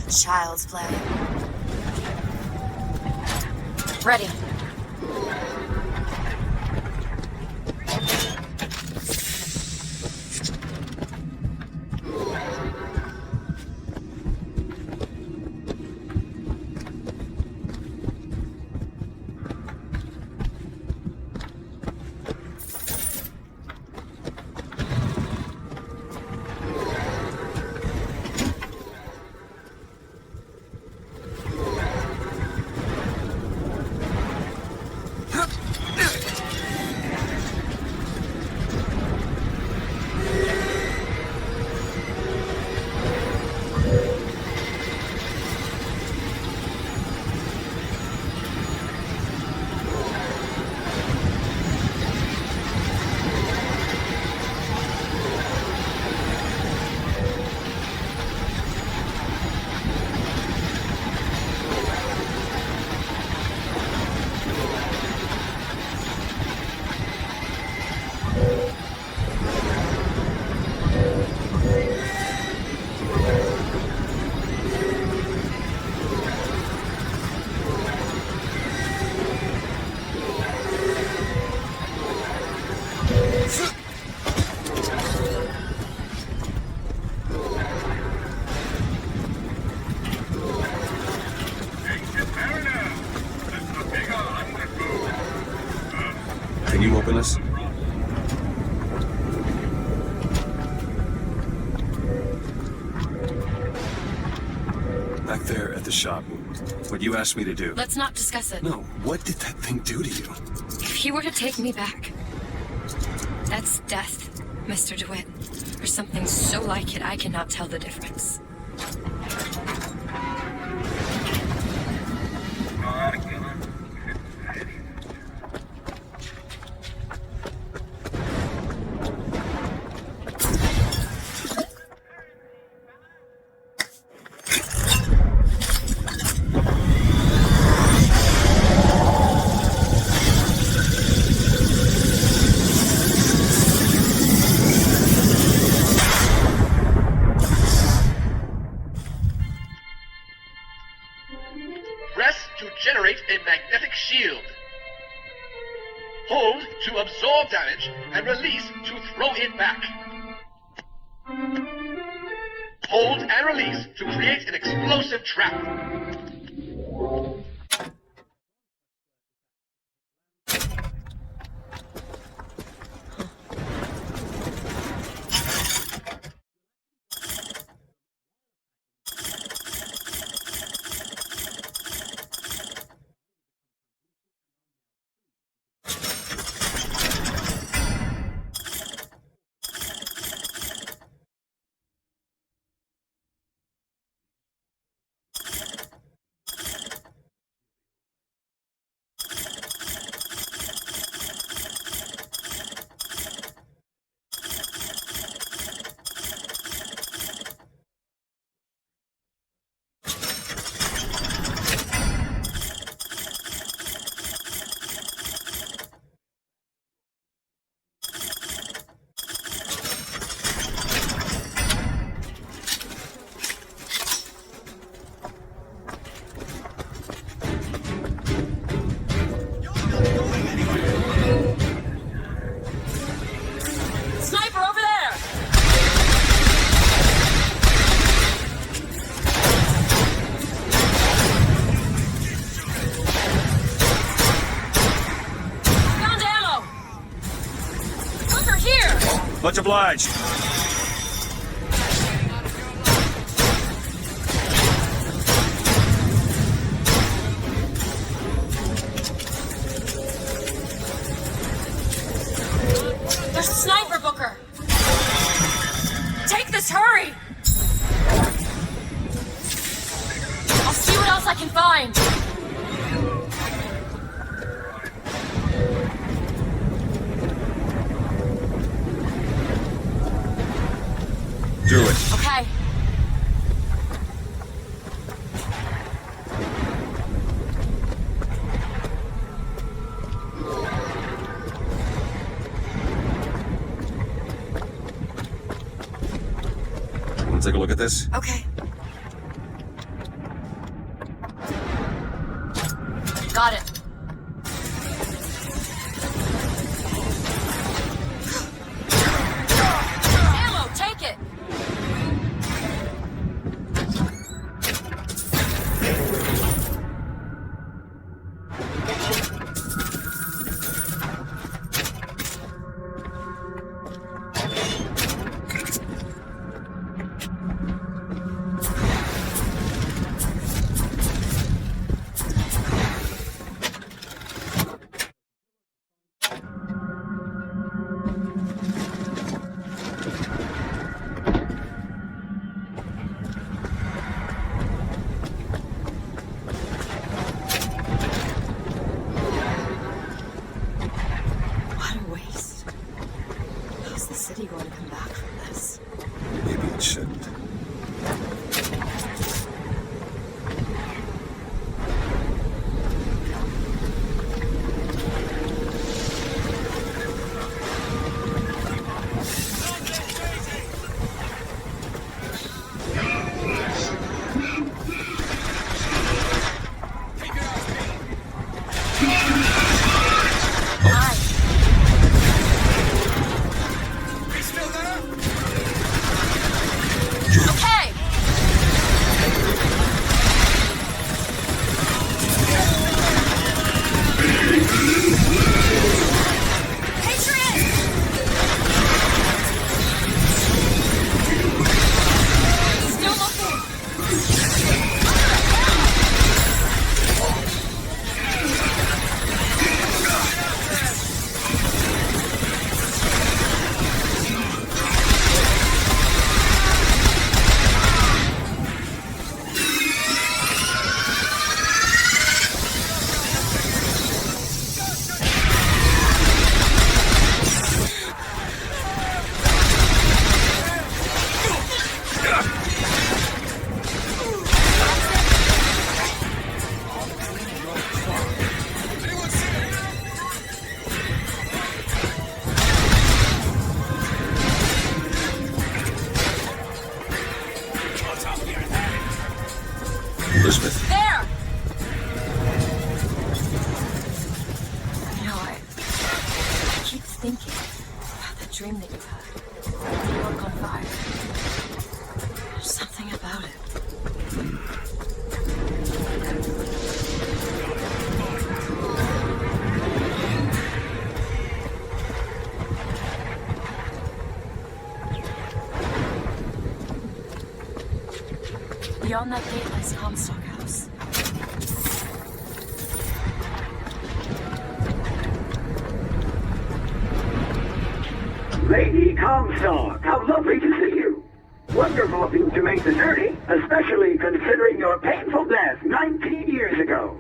Child's play. Ready. Can you open this? Back there at the shop, what you asked me to do. Let's not discuss it. No, what did that thing do to you? If he were to take me back, that's death, Mr. DeWitt. Or something so like it I cannot tell the difference. Press to generate a magnetic shield. Hold to absorb damage, and release to throw it back. Hold and release to create an explosive trap. Much obliged. There's a sniper, Booker! Take this, hurry! I'll see what else I can find. Do it. Okay. Want to take a look at this? Okay. Got it. Ammo, take it! Going to come back from this. Maybe it shouldn't. thinking about that dream that you've had. You look on fire. There's something about it. Beyond that gate lies Comstock House. Lady Comstock, how lovely to see you. Wonderful of you to make the journey, especially considering your painful death 19 years ago.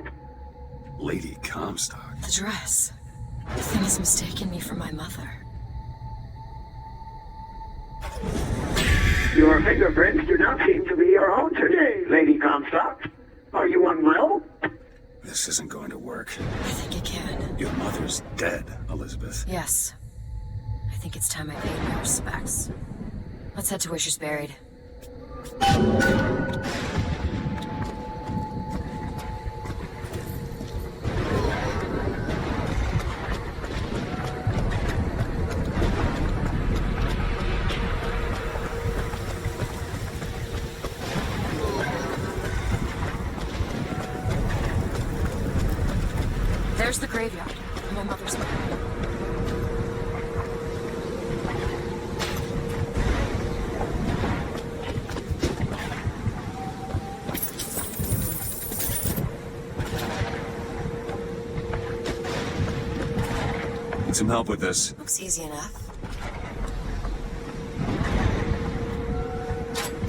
Lady Comstock? The dress. The thing has mistaken me for my mother. Your fingerprints do not seem to be your own today, Lady Comstock. Are you unwell? This isn't going to work. I think it can. Your mother's dead, Elizabeth. Yes. I think it's time I paid my respects. Let's head to where she's buried. There's the graveyard, where my mother's buried. Need some help with this? Looks easy enough.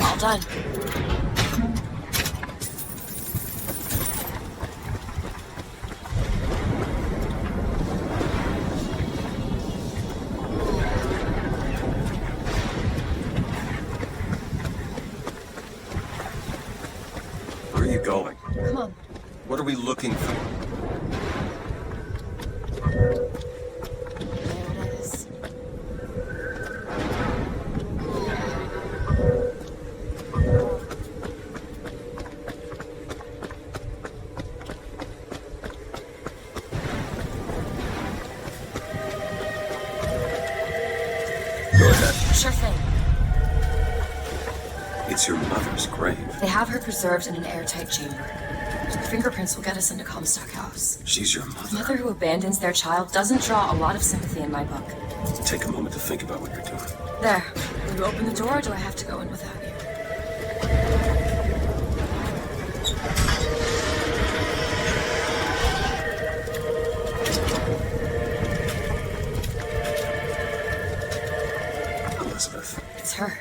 All done. Where are you going? Come on. What are we looking for? There it is. Go ahead. Sure thing. It's your mother's grave. They have her preserved in an airtight chamber. Her fingerprints will get us into Comstock House. She's your A mother. mother who abandons their child doesn't draw a lot of sympathy in my book. Take a moment to think about what you're doing. There. Will you open the door, or do I have to go in without you? Elizabeth. It's her.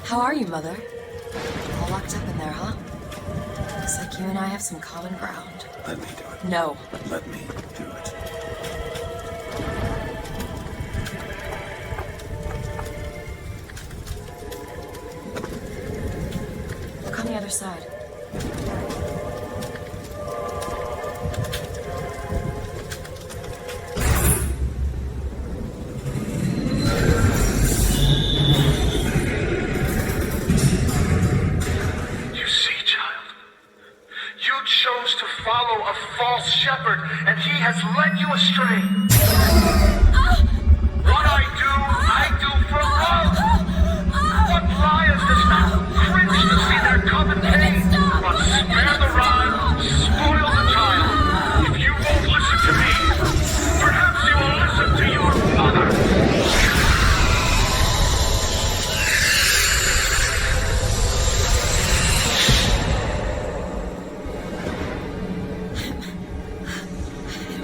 How are you, Mother? All locked up in there, huh? Looks like you and I have some common ground. Let me do it. No. Let me do it. Look on the other side. You see, child, you chose to follow a false shepherd, and he has led you astray. What I do for love. What liars does not cringe to see their common pain, but spare the rod, spoil the child. If you won't listen to me, perhaps you will listen to your mother.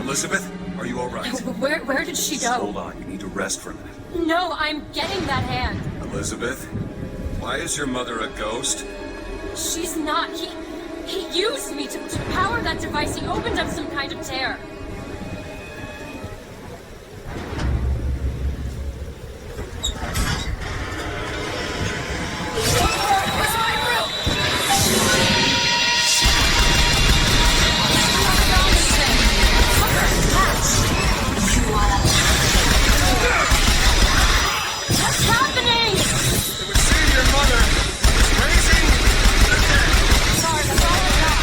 Elizabeth, are you all right? Where did she go? Hold on, you need to rest for a minute. No, I'm getting that hand. Elizabeth, why is your mother a ghost? She's not. He used me to power that device. He opened up some kind of tear. What's happening? It would seem your mother is raising the dead. Sorry, that's all I got.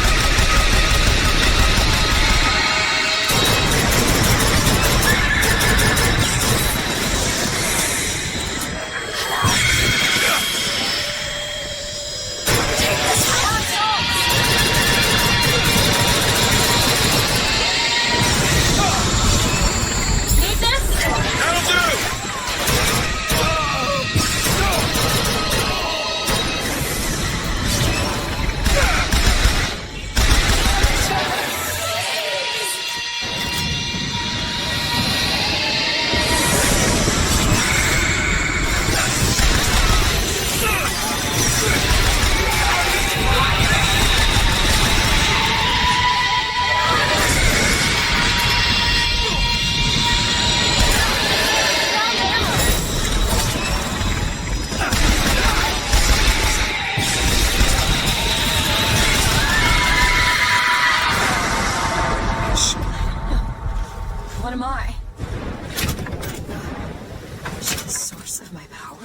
source of my power?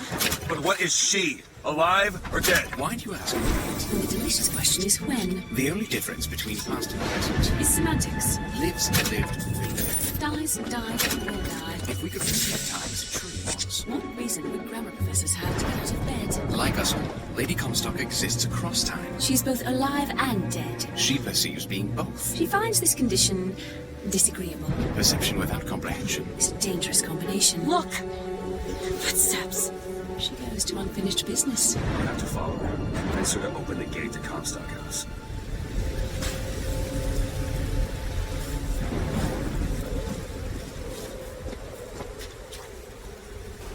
But what is she? Alive or dead? Why do you ask me? And the delicious question is when. The only difference between past and present Is semantics. lives and lived will live. Dies and died and will die. If we could reset time as it truly was. What reason would grammar professors have to get out of bed? Like us all, Lady Comstock exists across time. She's both alive and dead. She perceives being both. She finds this condition disagreeable. Perception without comprehension. It's a dangerous combination. Look! Footsteps. She goes to unfinished business. You have to follow her. I sort of open the gate to Comstock House.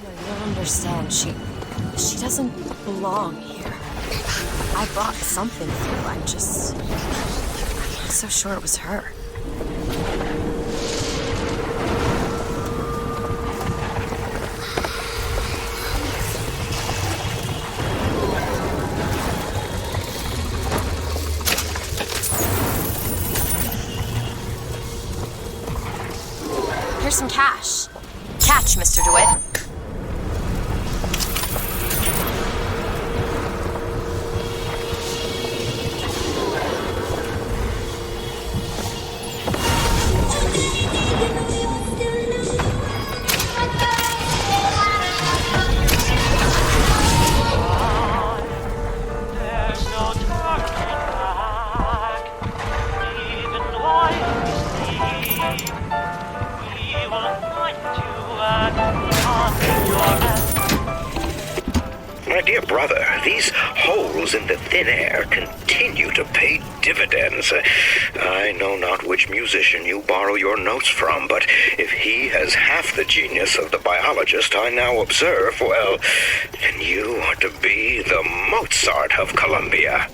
No, you don't understand. She doesn't belong here. I brought something through. I'm not so sure it was her. Here's some cash. Catch, Mr. DeWitt. My dear brother, these holes in the thin air continue to pay dividends. I know not which musician you borrow your notes from, but if he has half the genius of the biologist I now observe, well, then you are to be the Mozart of Columbia.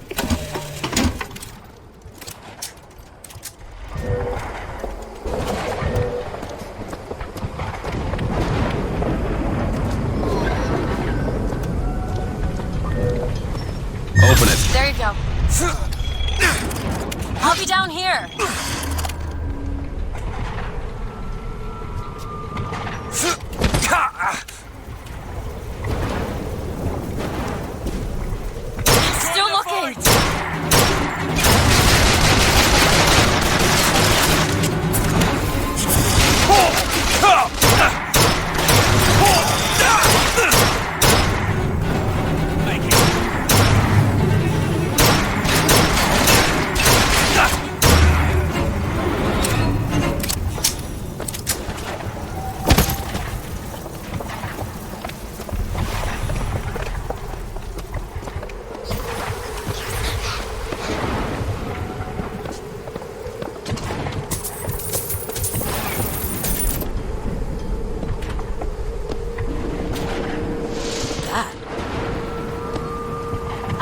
Open it. There you go. I'll be down here. Still looking.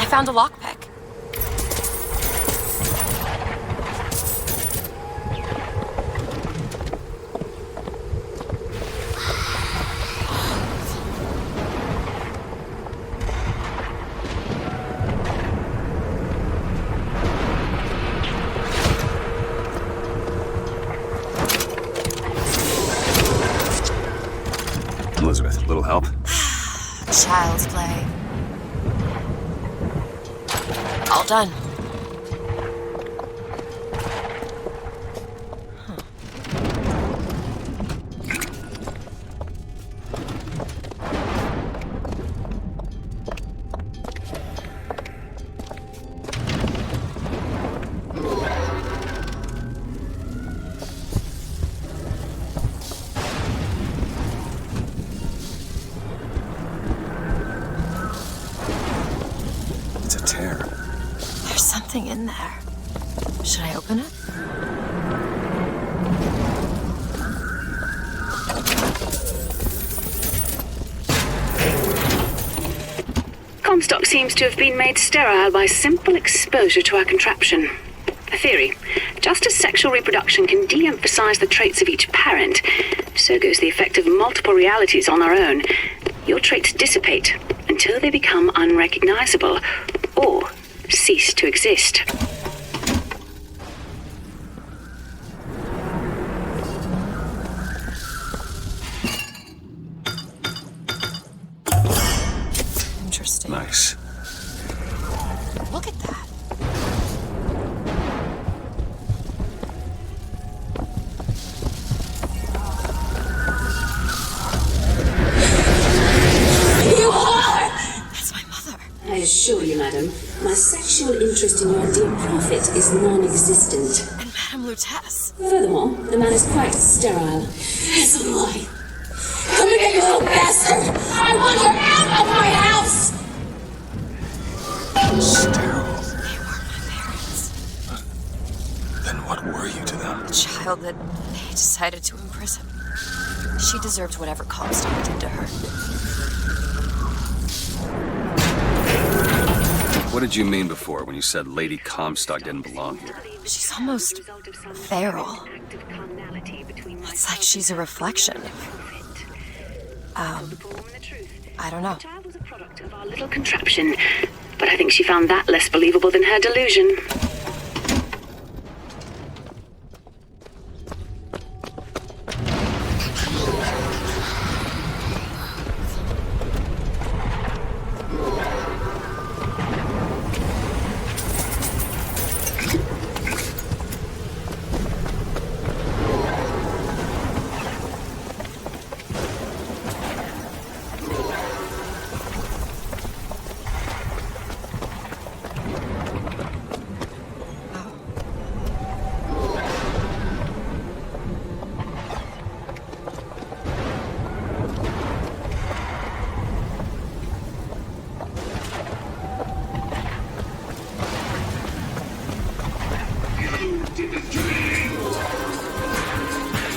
I found a lockpick. Elizabeth, little help? Child's play. All done. It's a tear. There's something in there. Should I open it? Comstock seems to have been made sterile by simple exposure to our contraption. A theory. Just as sexual reproduction can de-emphasize the traits of each parent, so goes the effect of multiple realities on our own. Your traits dissipate until they become unrecognizable or cease to exist. Nice. Look at that. You are! That's my mother. I assure you, madam, my sexual interest in your dear prophet is non-existent. And Madame Lutece. Furthermore, the man is quite sterile. It's a lie. Come again, you little bastard! I want her out of my house! Sterile? They were my parents. Then what were you to them? The child that they decided to imprison. She deserved whatever Comstock did to her. What did you mean before when you said Lady Comstock didn't belong here? She's almost feral. It's like she's a reflection. I don't know. The child was a product of our little contraption, but I think she found that less believable than her delusion.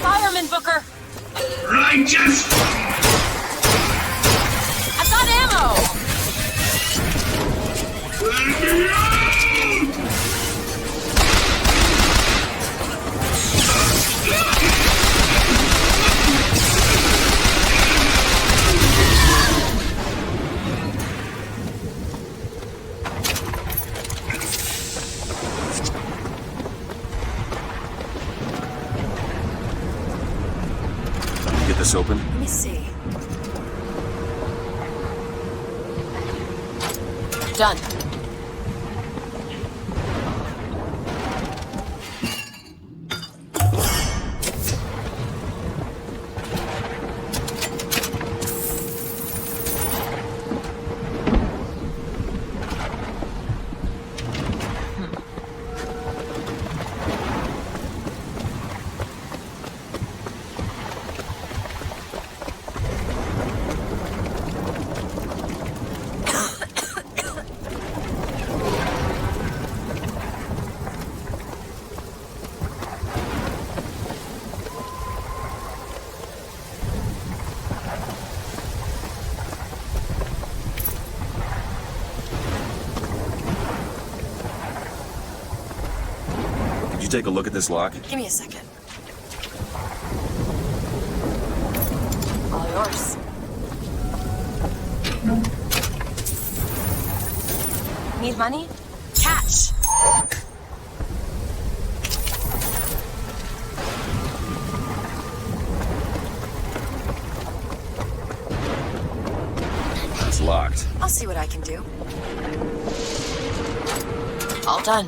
Fireman Booker! Righteous! I've got ammo! Let me out! Get this open? Let me see. Done. Take a look at this lock. Give me a second. All yours. Need money? Cash! It's locked. I'll see what I can do. All done.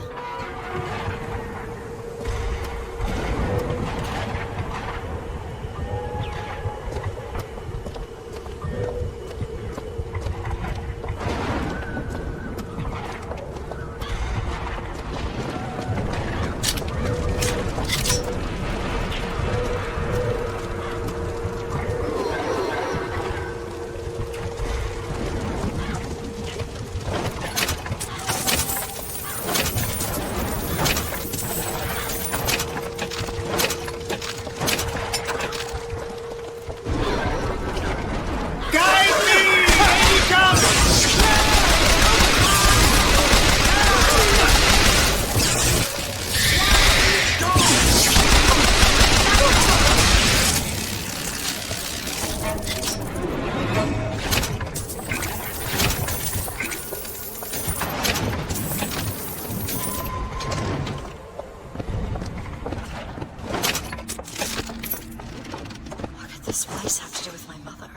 This place have to do with my mother.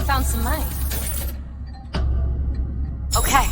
Found some money. Okay.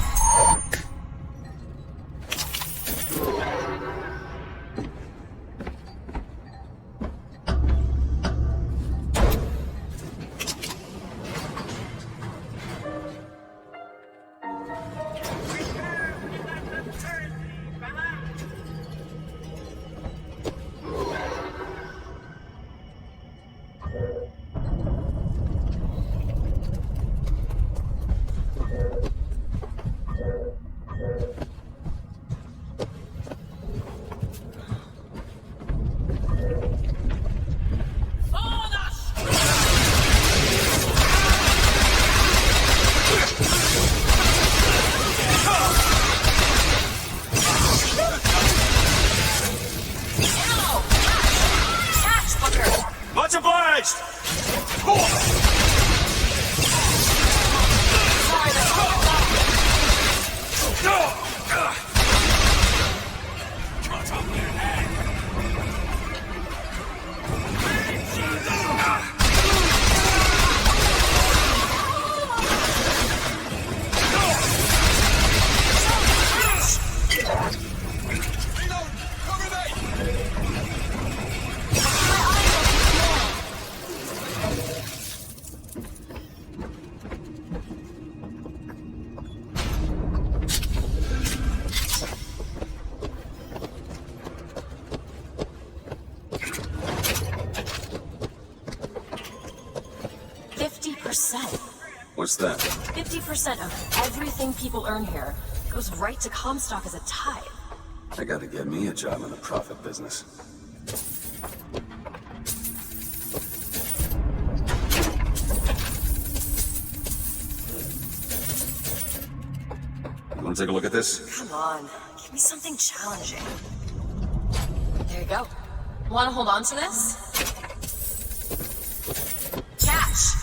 Much obliged! What's that? 50% of everything people earn here goes right to Comstock as a tithe. I gotta get me a job in the profit business. You wanna take a look at this? Come on, give me something challenging. There you go. Wanna hold on to this? Catch!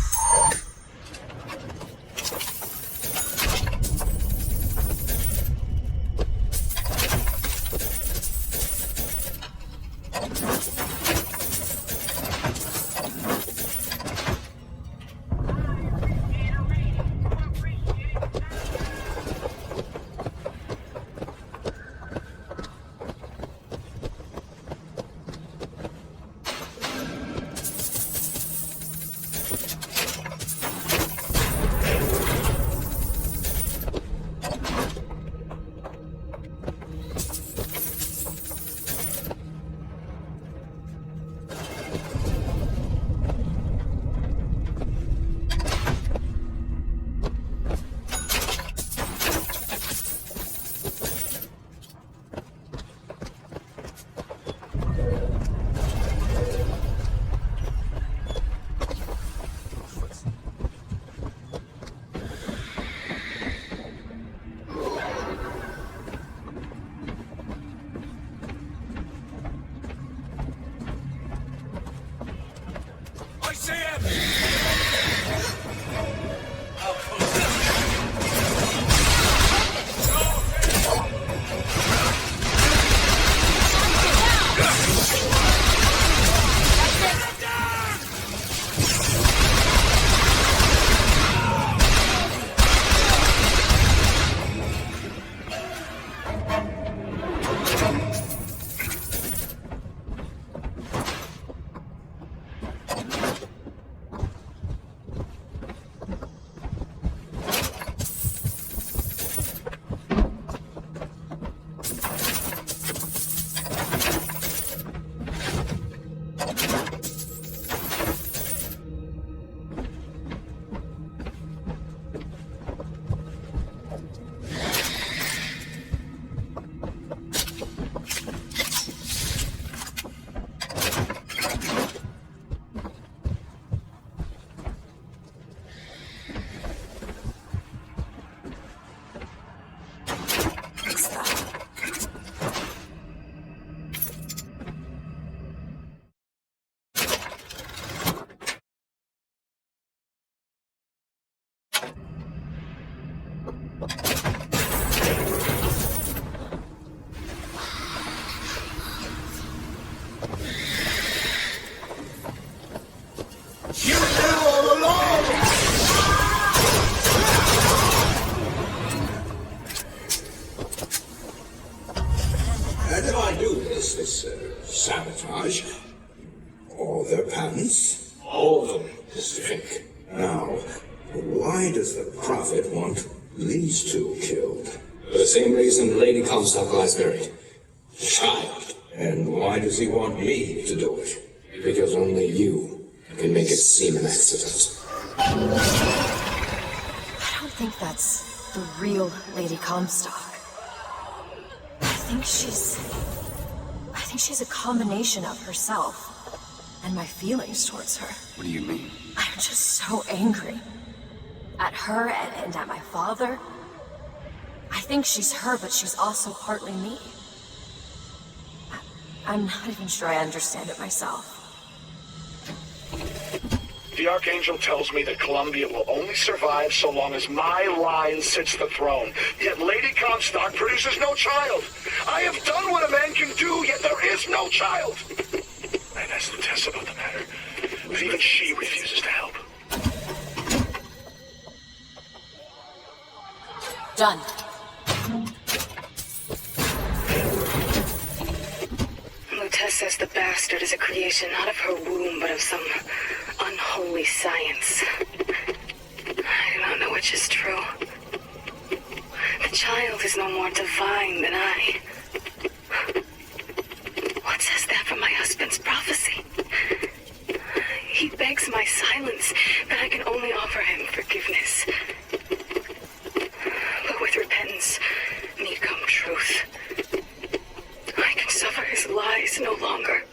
You knew all along! Did I do this sabotage? All their patents? All of them, Mr. Fink. Now, why does the Prophet want these two killed? For the same reason Lady Comstock lies buried. Child. And why does he want me to do it? Because only you can make it seem an accident. I don't think that's the real Lady Comstock. I think she's a combination of herself and my feelings towards her. What do you mean? I'm just so angry. At her and at my father. I think she's her, but she's also partly me. I'm not even sure I understand it myself. The Archangel tells me that Columbia will only survive so long as my line sits the throne. Yet Lady Comstock produces no child. I have done what a man can do, yet there is no child. I've asked the Tess about the matter, but even she refuses to help. Done. Tess says the bastard is a creation not of her womb, but of some unholy science. I do not know which is true. The child is no more divine than I. What says that from my husband's prophecy? He begs my silence, but I can only offer him forgiveness. But with repentance, need come truth. I can suffer his lies no longer.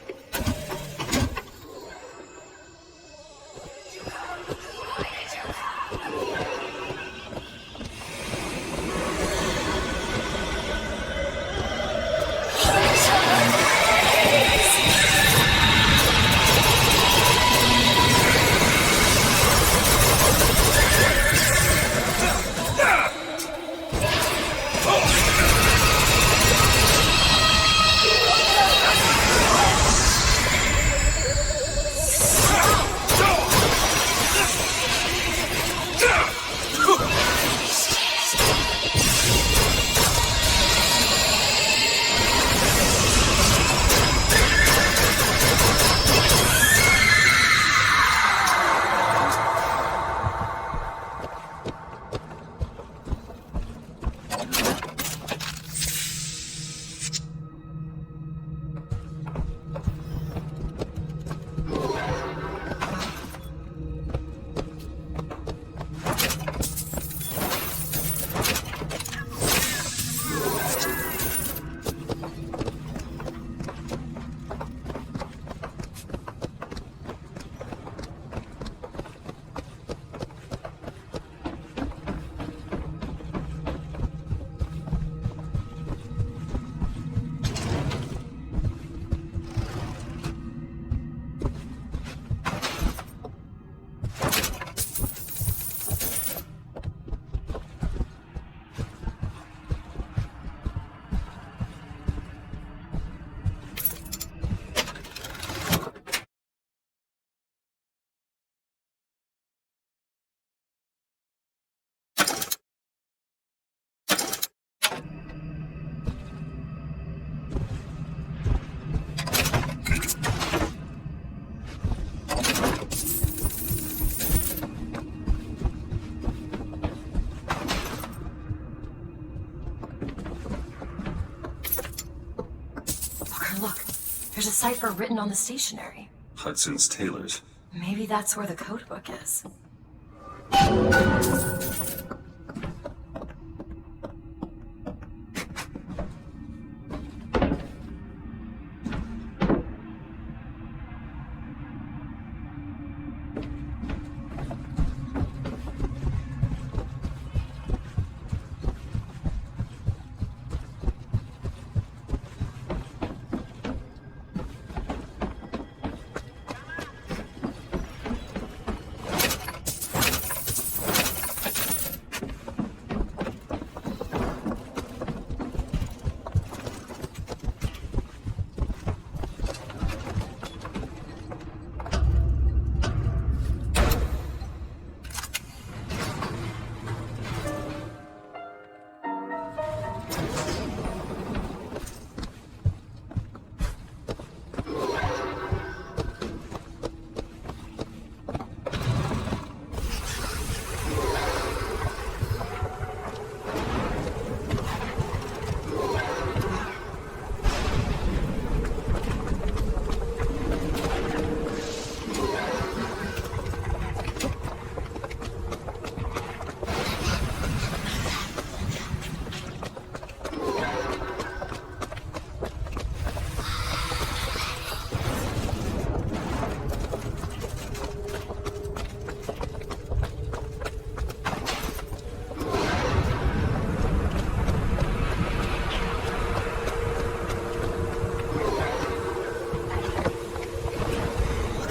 There's a cipher written on the stationery. Hudson's Tailors. Maybe that's where the code book is.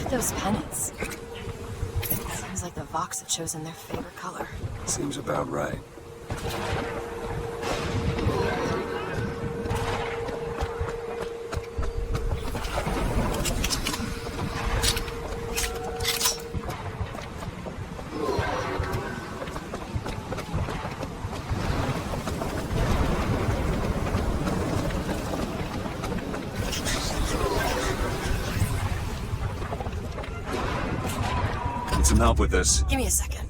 Those pennants. Seems like the Vox had chosen their favorite color. Seems about right. Some help with this. Give me a second.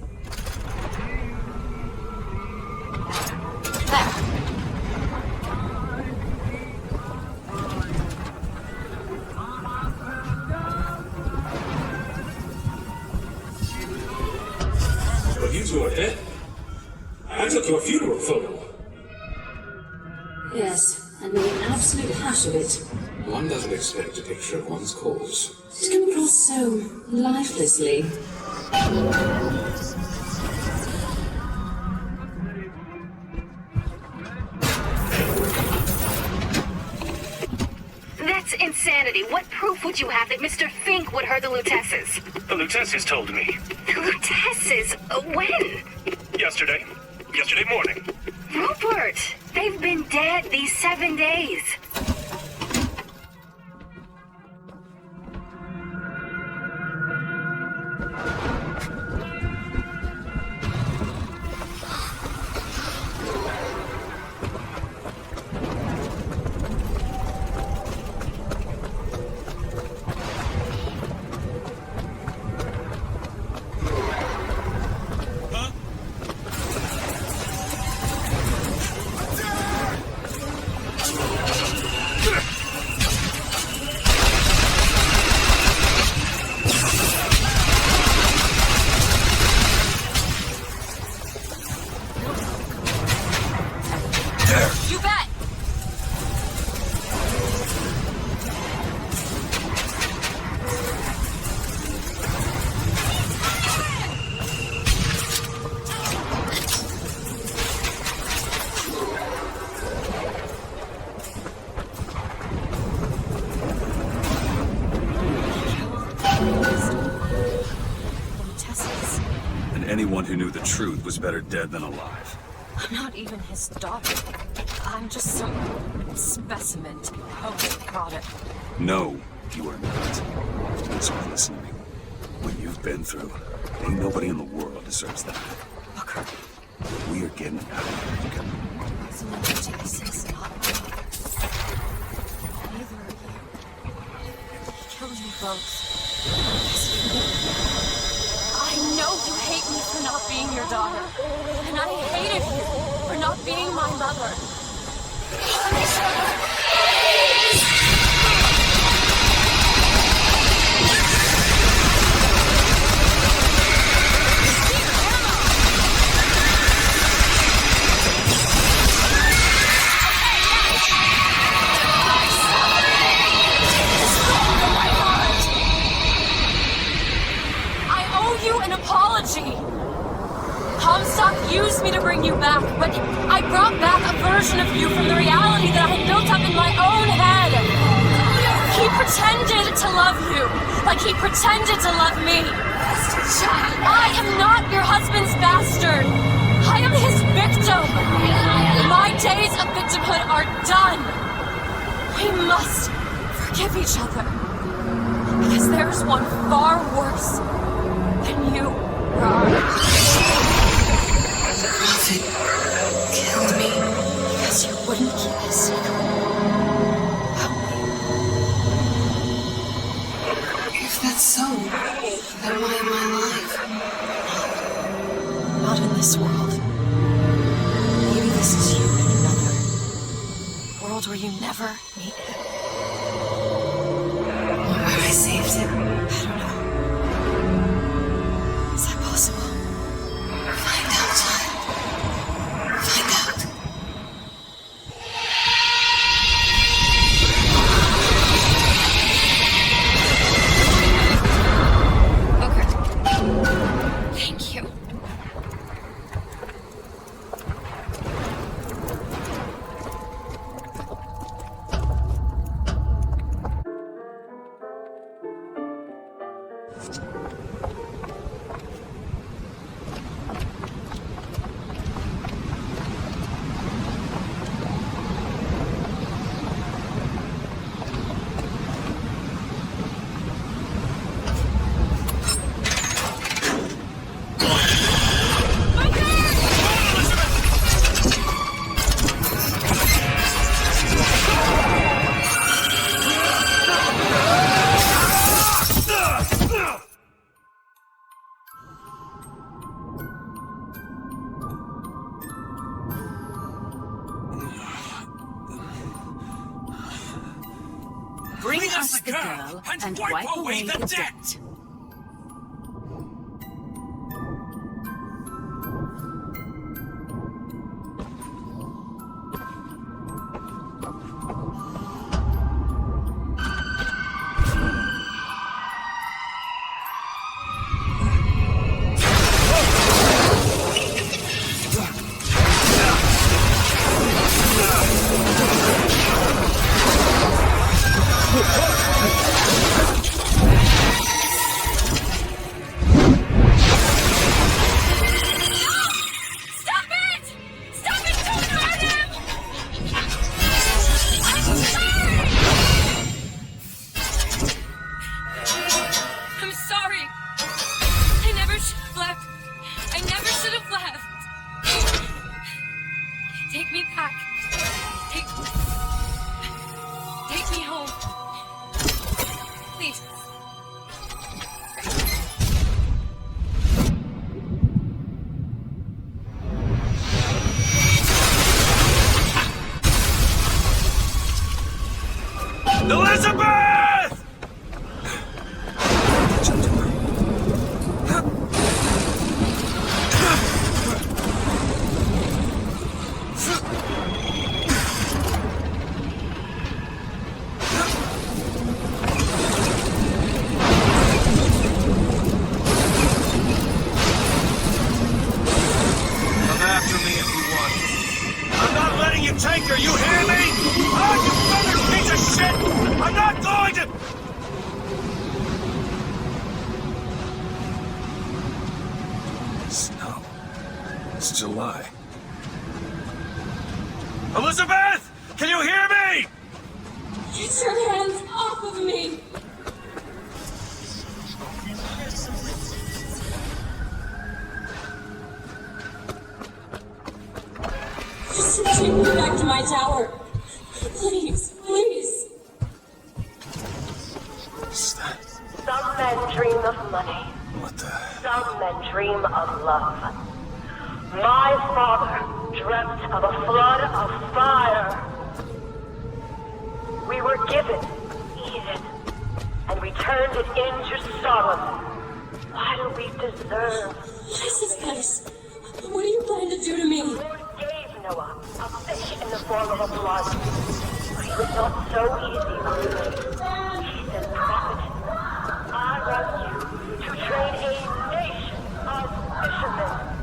But you two are dead. I took your funeral photo. Yes, and made an absolute hash of it. One doesn't expect a picture of one's corpse To come across so lifelessly. That's insanity. What proof would you have that Mr. Fink would hurt the Lutesses? The Lutesses told me. The Lutesses? When? Yesterday. Yesterday morning. Rupert! They've been dead these 7 days. Anyone who knew the truth was better dead than alive. I'm not even his daughter. I'm just some specimen to poke product. No, you are not. So listen to me. What you've been through, ain't nobody in the world deserves that. Booker. We are getting out of here. So Jason's not my mother. Neither are you. He killed you both. Yes, you did. I know you hate me for not being your daughter. And I hated you for not being my mother. Comstock used me to bring you back, but I brought back a version of you from the reality that I had built up in my own head. He pretended to love you, like he pretended to love me. I am not your husband's bastard. I am his victim. My days of victimhood are done. We must forgive each other, because there's one far worse than you. Prophet killed me because you wouldn't Am I alive? Not in this world. Maybe this is you in another world where you never meet him. Or have I saved him? I don't know. Is that possible? Find out, child. Find out. Thank you. Bring us the girl and wipe away the debt. Elizabeth! Come after me if you want. I'm not letting you take her, you hear me? Oh, you fucking piece of shit! I'm not going to... Snow. It's July. Elizabeth! Can you hear me? Get your hands off of me! Just take me back to my tower. Please, please. Some men dream of money. What the? Some men dream of love. My father dreamt of a flood of fire. We were given Eden, and we turned it into Sodom. Why do we deserve? This is nice. What do you plan to do to me? Lord gave Noah a fish in the form of a blood. But he was not so easy on the way. He said, prophet, I want you to train a nation of fishermen.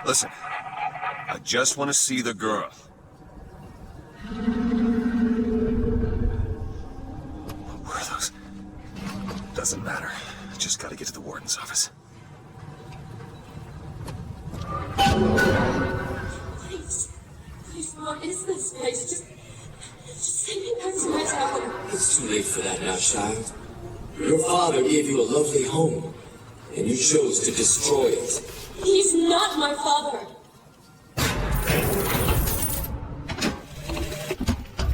Listen, I just want to see the girl. Where are those? Doesn't matter. Just gotta get to the warden's office. Please, what is this place? Just send me back to my tower. It's too late for that now, child. Your father gave you a lovely home, and you chose to destroy it. He's not my father.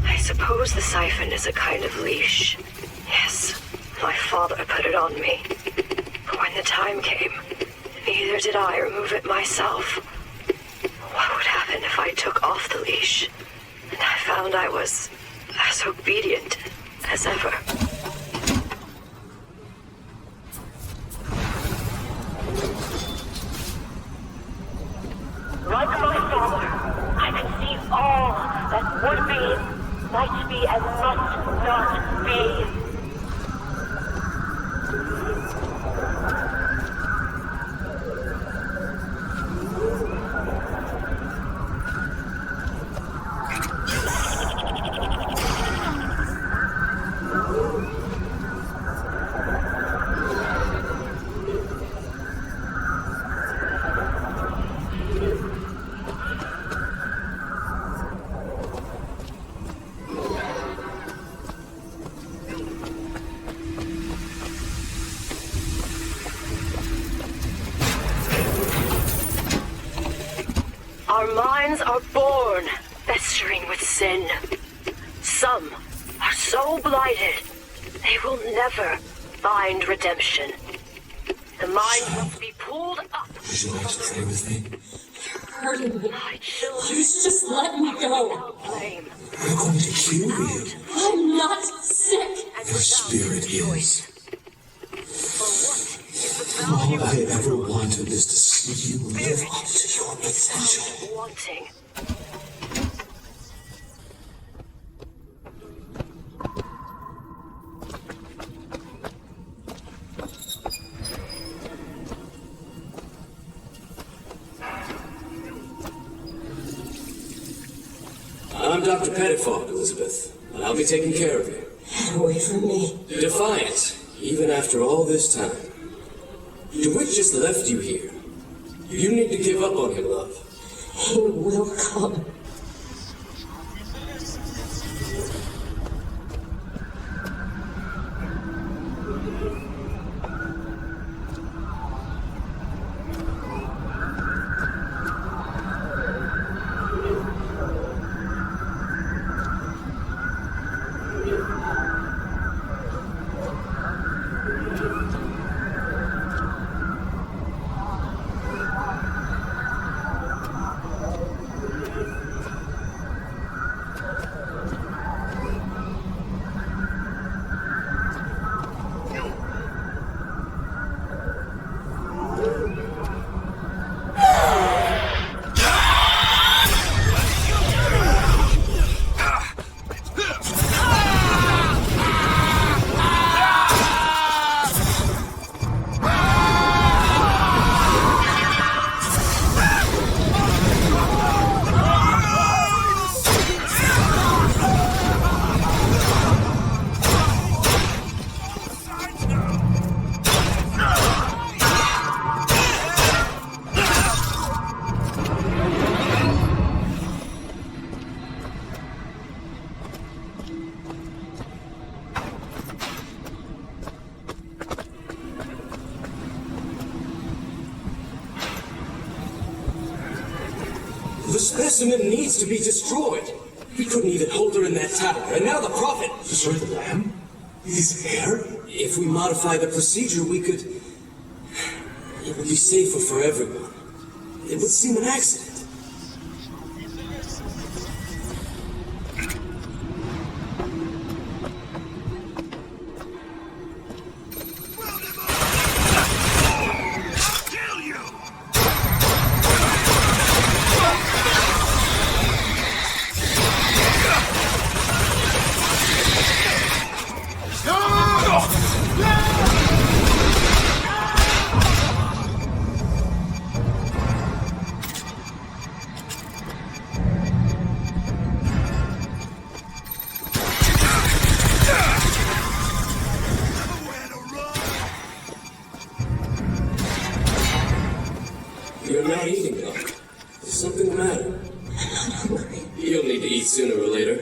I suppose the siphon is a kind of leash. Yes, my father put it on me. But when the time came, neither did I remove it myself. What would happen if I took off the leash, and I found I was as obedient as ever? Like my father, I can see all that would be, might be, and must not be. Our minds are born festering with sin. Some are so blighted, they will never find redemption. The mind must be pulled up. Would you like to pray with me? Hurting me. Please just let me go. I'm going to cure you. I'm not sick. Your spirit is. All I ever wanted is to see you live up to your potential. Wanting. I'm Dr. Pettifog, Elizabeth, and I'll be taking care of you. Get away from me. Defiant, even after all this time. DeWitt just left you here. You need to give up on him, love. He will come. The specimen needs to be destroyed. We couldn't even hold her in that tower, and now the Prophet... Destroy the lamb? His hair? If we modify the procedure, we could... It would be safer for everyone. It would seem an accident. You're not eating, Doc. Is something the matter? I'm not hungry. You'll need to eat sooner or later.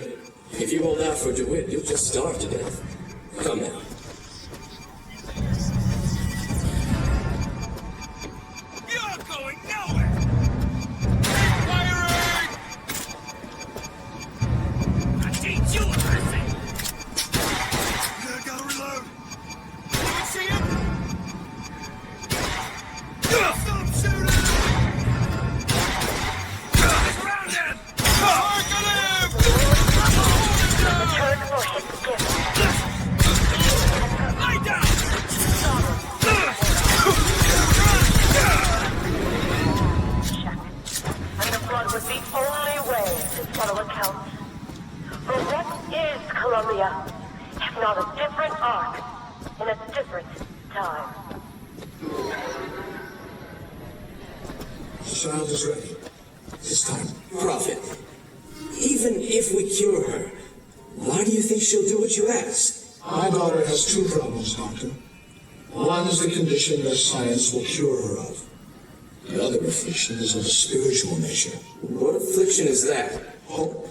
If you hold out for DeWitt, you'll just starve to death. Come now. You're going nowhere! Firing! I teach you a lesson! Gotta reload. Can you see him? Stop shooting! Surround him! Target him! Return for his gift. Lie down! And the blood was the only way to settle accounts. For what is Columbia, if not a different arc in a different time? The child is ready. This time. Prophet, even if we cure her, why do you think she'll do what you ask? My daughter has two problems, Doctor. One is the condition that science will cure her of. The other affliction is of a spiritual nature. What affliction is that? Hope.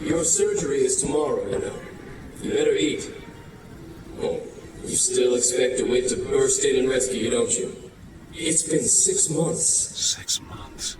Your surgery is tomorrow, you know. You better eat. Oh, you still expect DeWitt to burst in and rescue you, don't you? It's been 6 months. 6 months.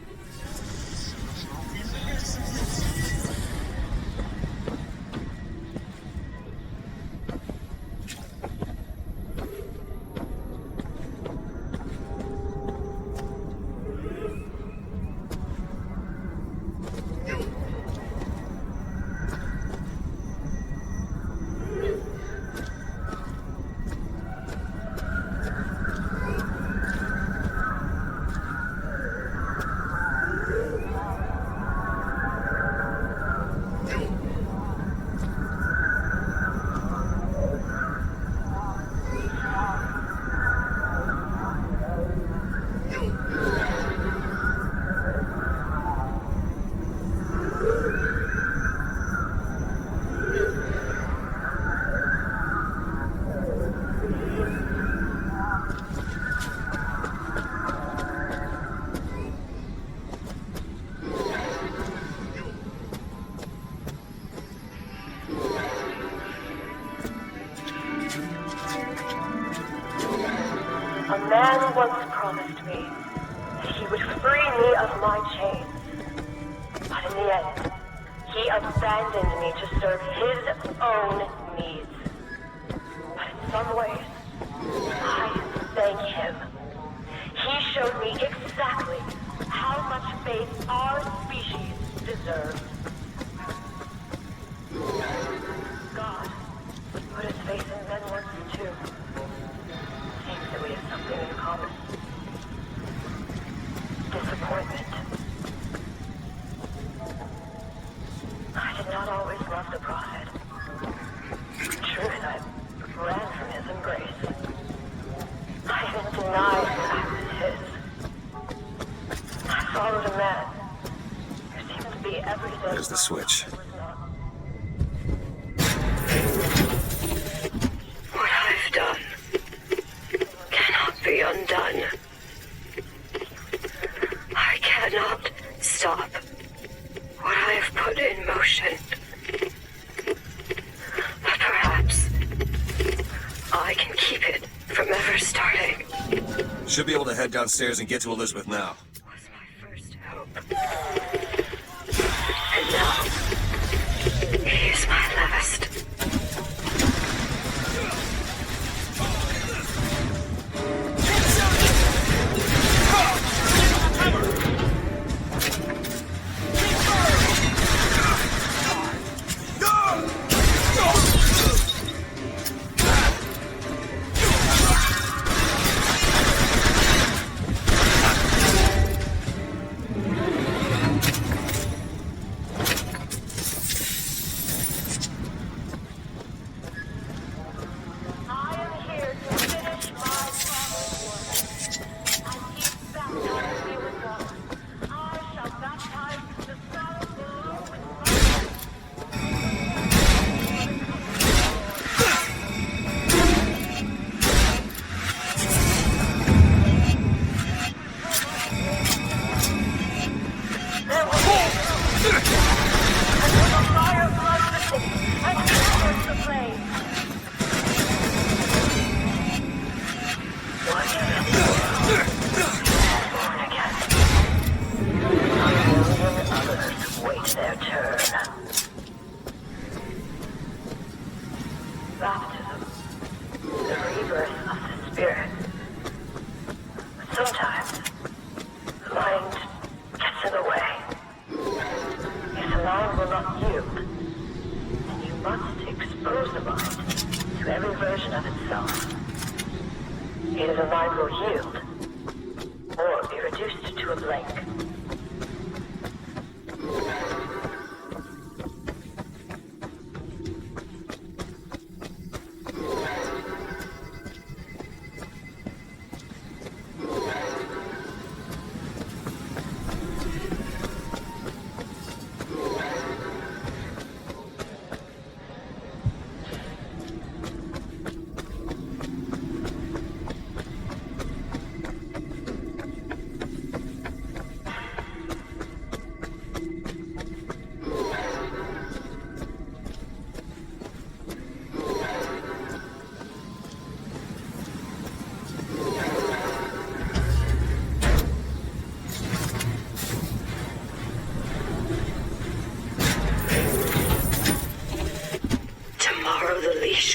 A man once promised me that he would free me of my chains. But in the end, he abandoned me to serve his own needs. But in some ways, I thank him. He showed me exactly how much faith our species deserves. God put his faith in men once too. Seems that we have something in common. Disappointment. I did not always love the prophet. Truth, I ran from his embrace. I even denied that I was his. I followed a man who seemed to be everything. There's the switch. What I've done cannot be undone. I cannot stop what I have put in motion. But perhaps I can keep it from ever starting. Should be able to head downstairs and get to Elizabeth now. Was my first hope. And now, he is my last. Sometimes, the mind gets in the way. If the mind will not yield, then you must expose the mind to every version of itself. Either the mind will yield, or be reduced to a blank.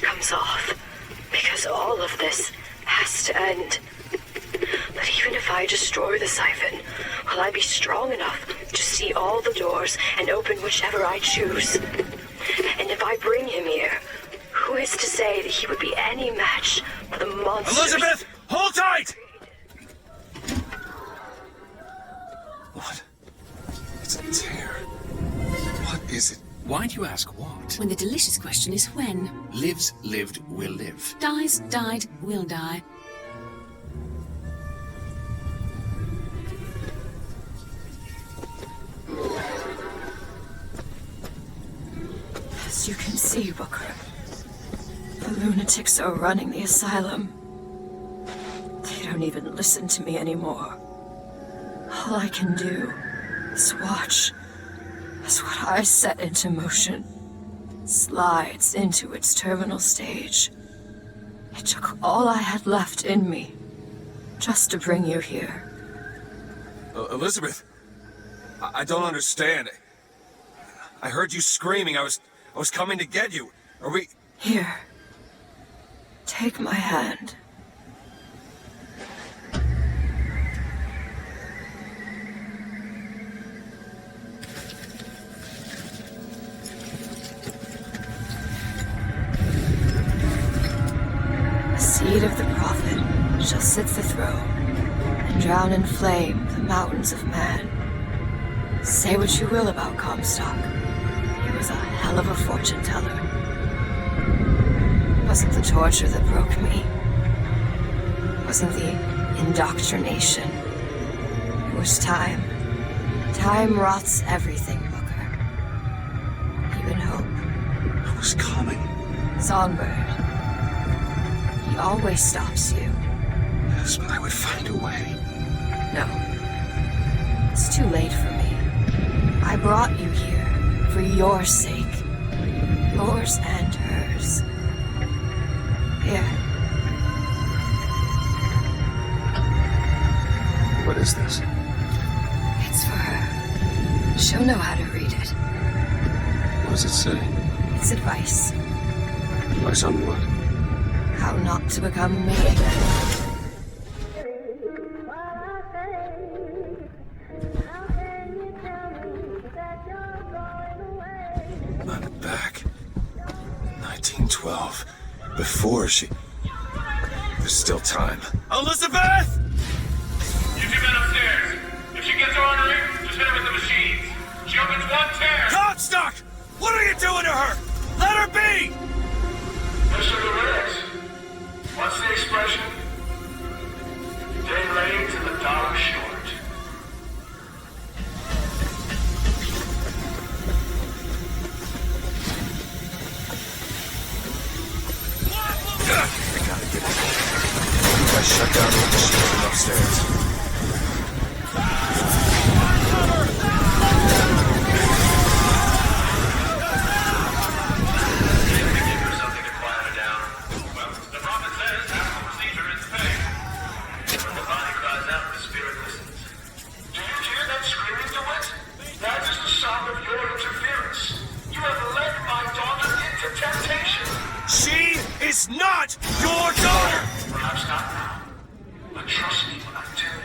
Comes off, because all of this has to end. But even if I destroy the siphon, will I be strong enough to see all the doors and open whichever I choose? And if I bring him here, who is to say that he would be any match for the monsters? Elizabeth, hold tight! What? It's a tear. What is it? Why do you ask what? When the delicious question is when. Lives, lived, will live. Dies, died, will die. As you can see, Booker, the lunatics are running the asylum. They don't even listen to me anymore. All I can do is watch as what I set into motion slides into its terminal stage. It took all I had left in me just to bring you here. Elizabeth, I don't understand. I heard you screaming. I was coming to get you. Are we... Here. Take my hand. The seed of the prophet shall sit the throne and drown in flame the mountains of man. Say what you will about Comstock. He was a hell of a fortune teller. It wasn't the torture that broke me. It wasn't the indoctrination. It was time. Time rots everything, Booker. Even hope. I was coming. Songbird. He always stops you. Yes, but I would find a way. No. It's too late for me. I brought you here for your sake. Yours and hers. Here. What is this? It's for her. She'll know how to read it. What does it say? It's advice. Advice on what? How not to become me. I'm back. 1912. Before she... There's still time. Elizabeth! You two men upstairs. If she gets ornery, just hit her with the machines. She opens one tear. Comstock! What are you doing to her? Let her be! Mr. DeWitt, what's the expression? Day late and the dollar short. I gotta get it. You guys shut down the machine from upstairs. She is not your daughter! Perhaps not now, but trust me when I tell you.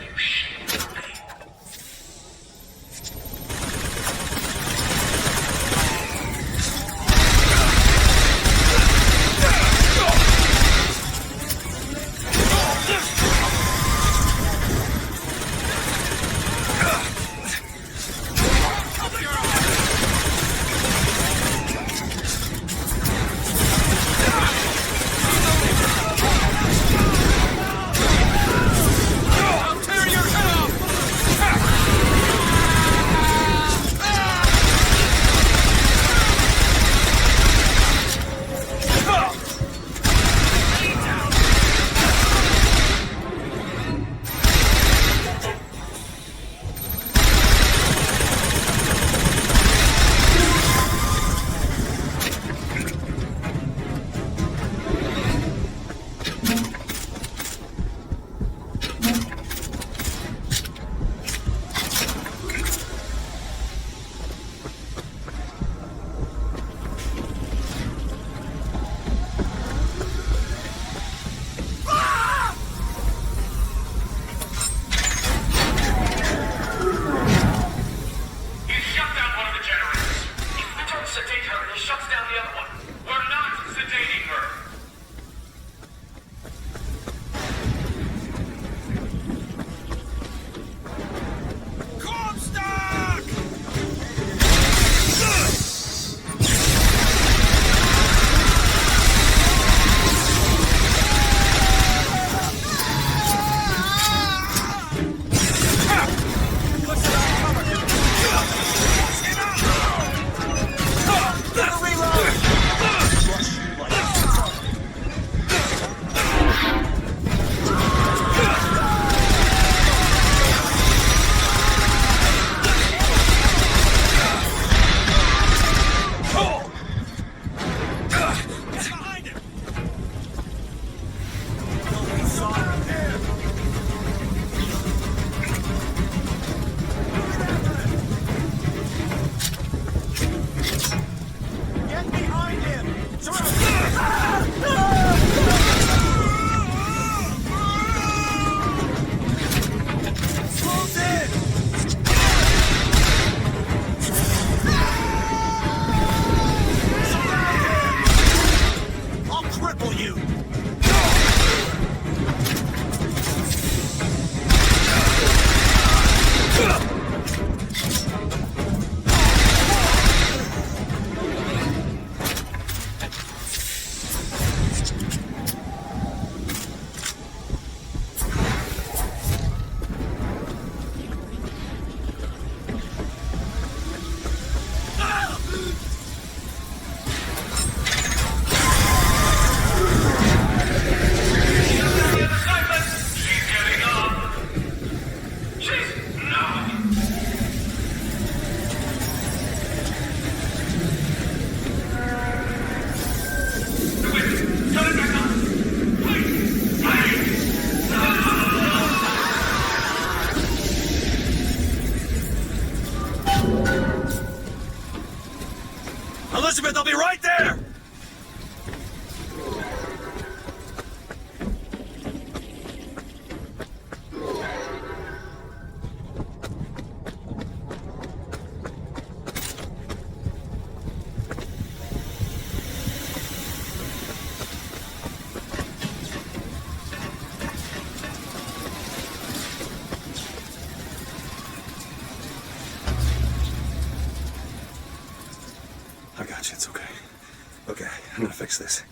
I'm gonna fix this.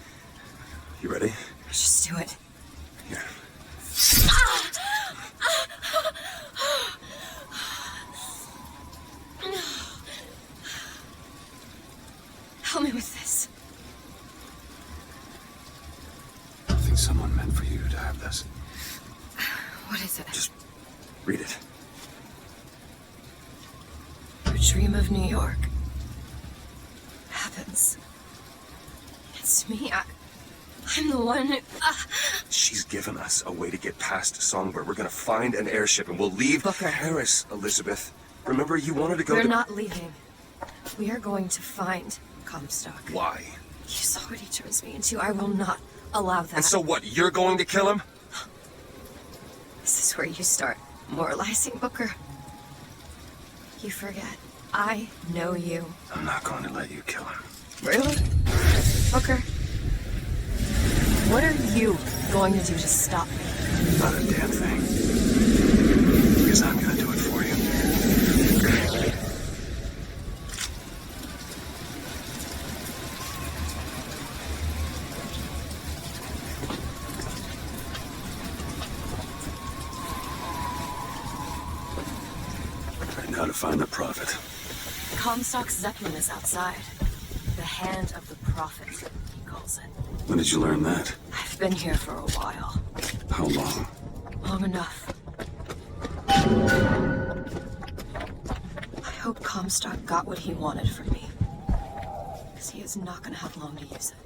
You ready? Just do it. Here. Help me with this. I think someone meant for you to have this. What is it? Just read it. Your dream of New York happens. It's me. I'm the one who... She's given us a way to get past Songbird. We're gonna find an airship and we'll leave Paris, Elizabeth. Remember, you wanted to go We're to... not leaving. We are going to find Comstock. Why? You saw what he turns me into. I will not allow that. And so what, you're going to kill him? This is where you start moralizing, Booker. You forget. I know you. I'm not going to let you kill him. Really? Booker? What are you going to do to stop me? Not a damn thing. Because I'm gonna do it for you. Right, now to find the Prophet. Comstock's Zeppelin is outside. The hand of the Prophet, he calls it. When did you learn that? I've been here for a while. How long? Long enough. I hope Comstock got what he wanted from me. Because he is not going to have long to use it.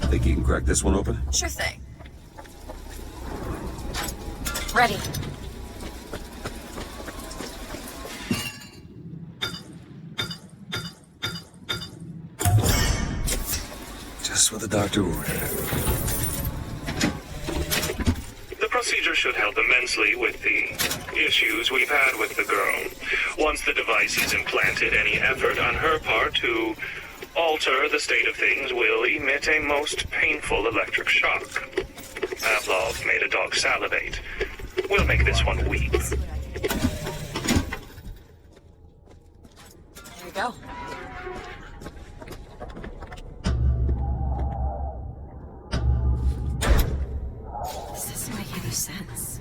Think you can crack this one open? Sure thing. Ready. Just what the doctor ordered. The procedure should help immensely with the issues we've had with the girl. Once the device is implanted, any effort on her part to alter the state of things will emit a most painful electric shock. Pavlov made a dog salivate. We'll make this one weep. There you go. This doesn't make any sense.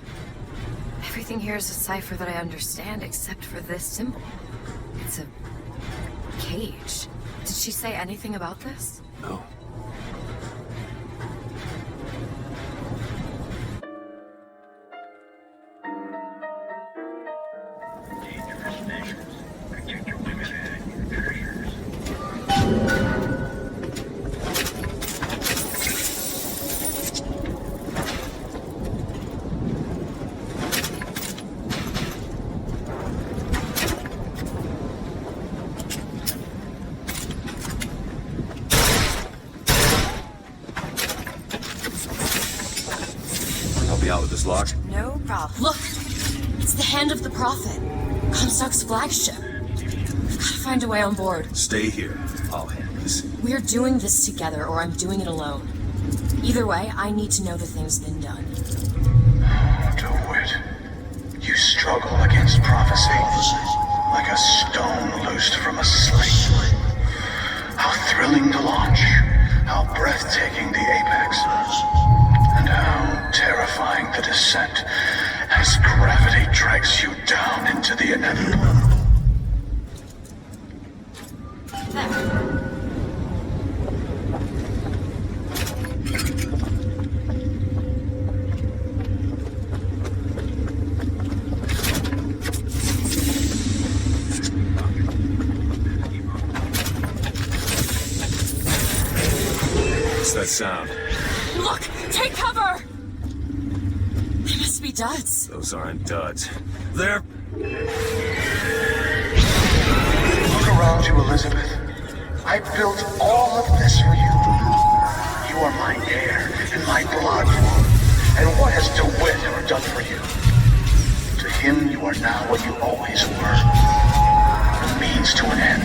Everything here is a cipher that I understand except for this symbol. It's a cage. Did she say anything about this? No. Out with this lock? No problem. Look! It's the hand of the Prophet. Comstock's flagship. We've got to find a way on board. Stay here. I'll handle this. We're doing this together, or I'm doing it alone. Either way, I need to know the thing's been done. DeWitt, you struggle against prophecy like a stone loosed from a sling. How thrilling to launch. How breathtaking the apex. And how terrifying the descent as gravity drags you down into the inevitable. What's that sound? Look! Take cover! They must be duds. Those aren't duds. They're... Look around you, Elizabeth. I built all of this for you. You are my air and my blood. And what has DeWitt ever done for you? To him, you are now what you always were. A means to an end.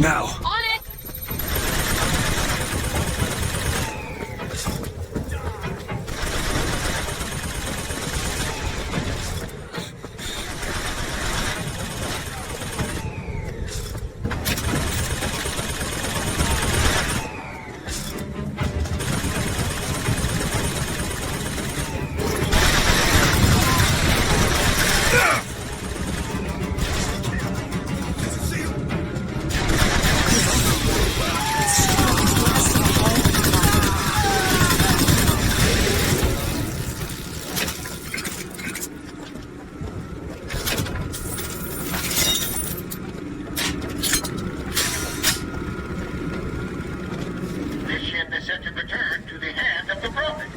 Now! On it! This ship is set to return to the hand of the Prophet.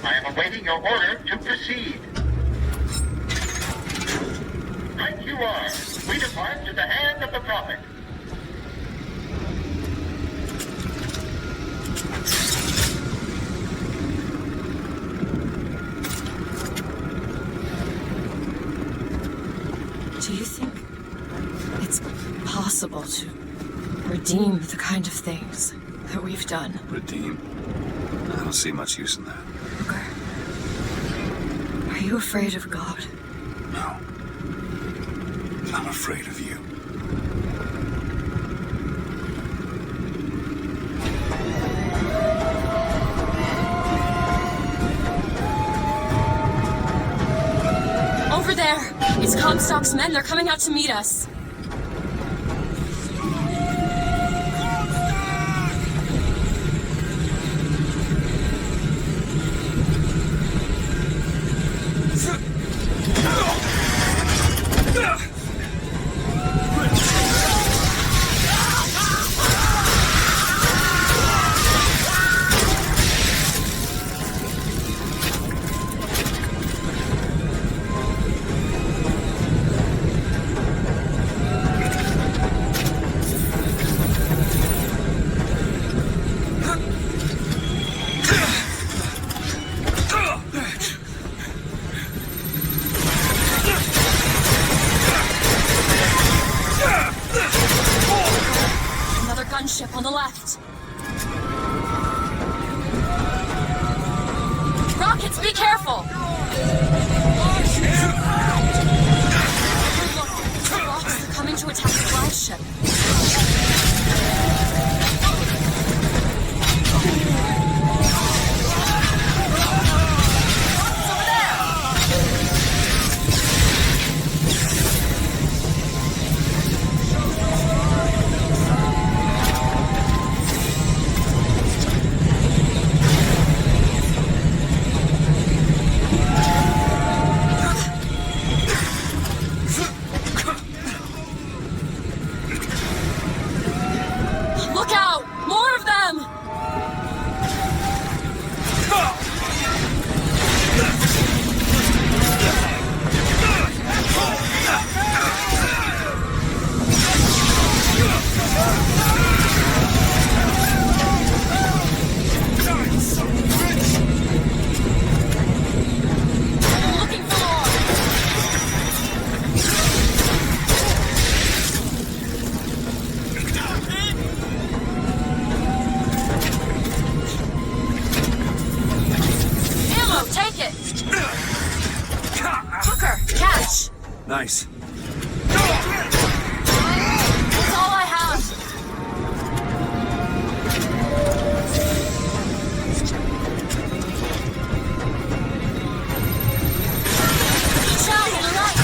I am awaiting your order to proceed. Right you are. We depart to the hand of the Prophet. Do you think it's possible to redeem the kind of things that we've done? Redeem? I don't see much use in that. Are you afraid of God? No. I'm afraid of you. Over there! It's Comstock's men. They're coming out to meet us. Gunship on the left. Rockets, be careful! Look, rocks are coming to attack the flagship. Nice. That's all I have. Reach out on the right.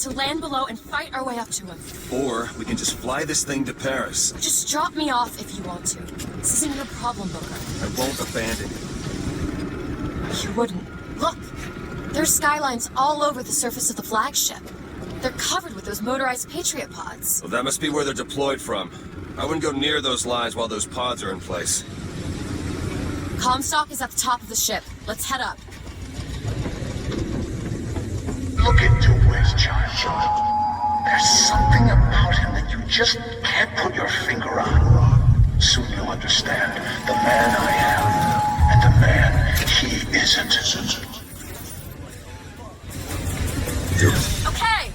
To land below and fight our way up to him. Or we can just fly this thing to Paris. Just drop me off if you want to. This isn't your problem, Booker. I won't abandon you. You wouldn't. Look! There's skylines all over the surface of the flagship. They're covered with those motorized Patriot pods. Well, that must be where they're deployed from. I wouldn't go near those lines while those pods are in place. Comstock is at the top of the ship. Let's head up. Look at DeWitt, child. There's something about him that you just can't put your finger on. Soon you'll understand the man I am and the man he isn't. Okay.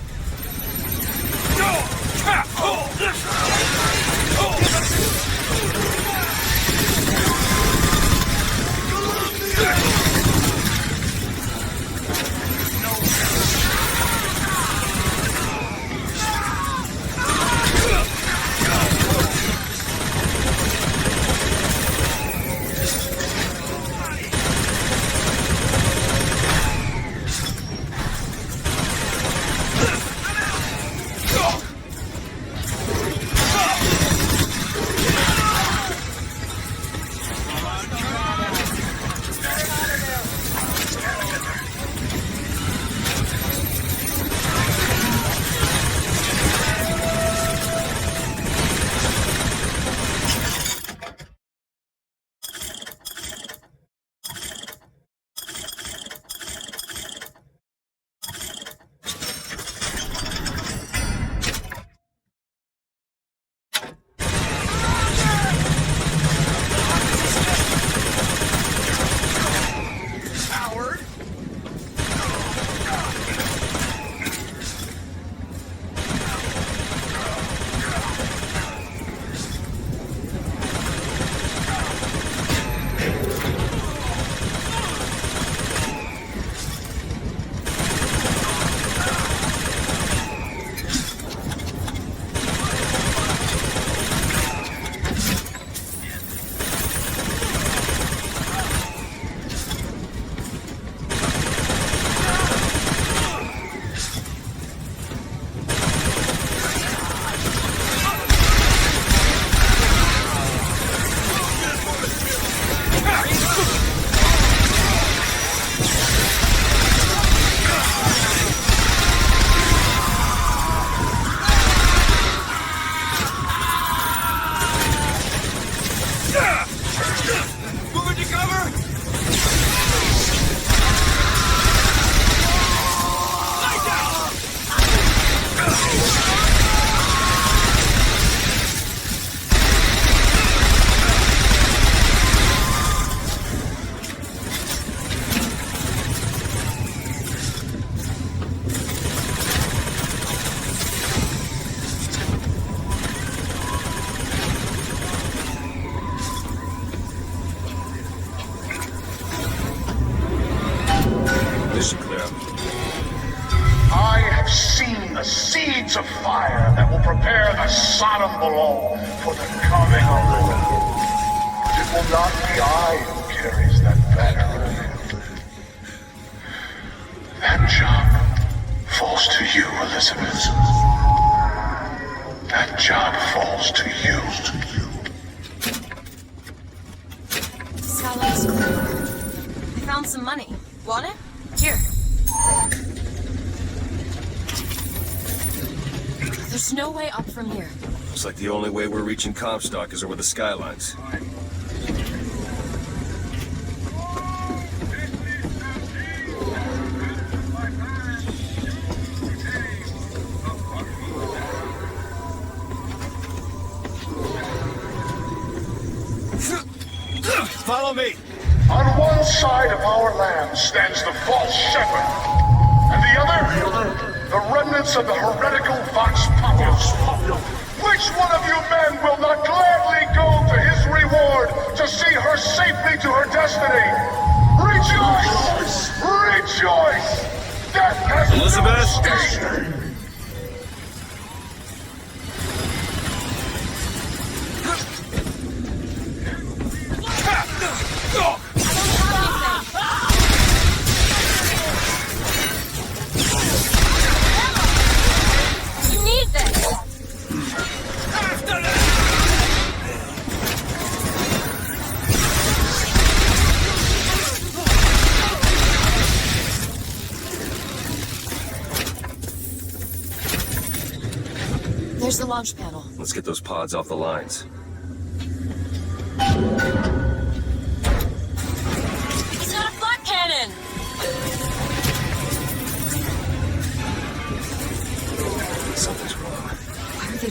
Seeds of fire that will prepare the Sodom below for the coming of the Lord. But it will not be I who carries that banner around. That job falls to you, Elizabeth. That job falls to you. Skylight's cool. I found some money. Want it? Here. There's no way up from here. Looks like the only way we're reaching Comstock is over the skylines. Follow me! On one side of our land stands the false shepherd, and the other, the remnants of the heretical Vox Populus. Which one of you men will not gladly go to his reward to see her safely to her destiny? Rejoice! Rejoice! Death has Elizabeth? no sting! There's the launch panel. Let's get those pods off the lines. It's not a flak cannon!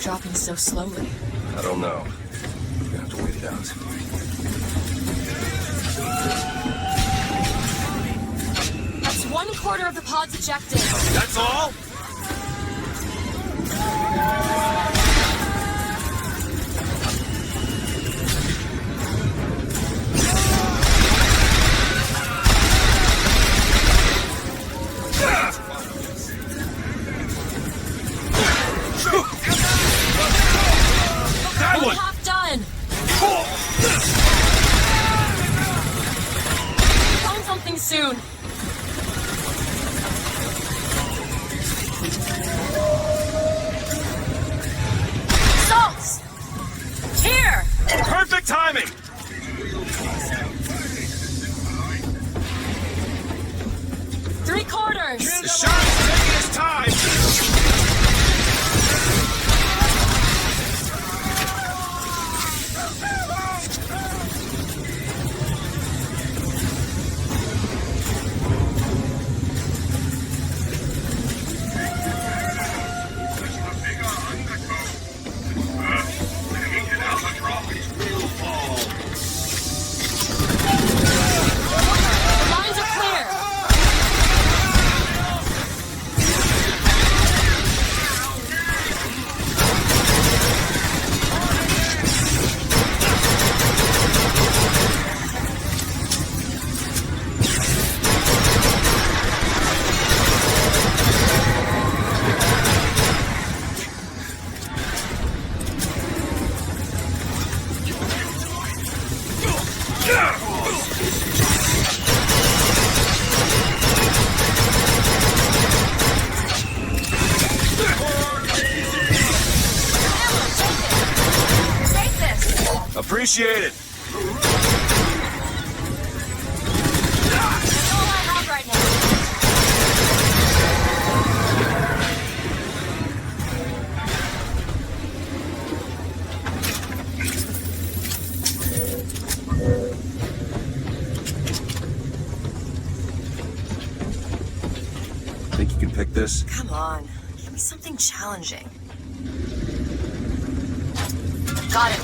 dropping so slowly? I don't know. We're gonna have to wait it out. That's 1/4 of the pods ejected. That's all? That one! Half done! Find something soon! Salts! Here! Perfect timing! 3/4! The shot's taking his time! Lines are clear! Take this! Appreciate it! That's all I have right now. Think you can pick this? Come on, give me something challenging. Got it.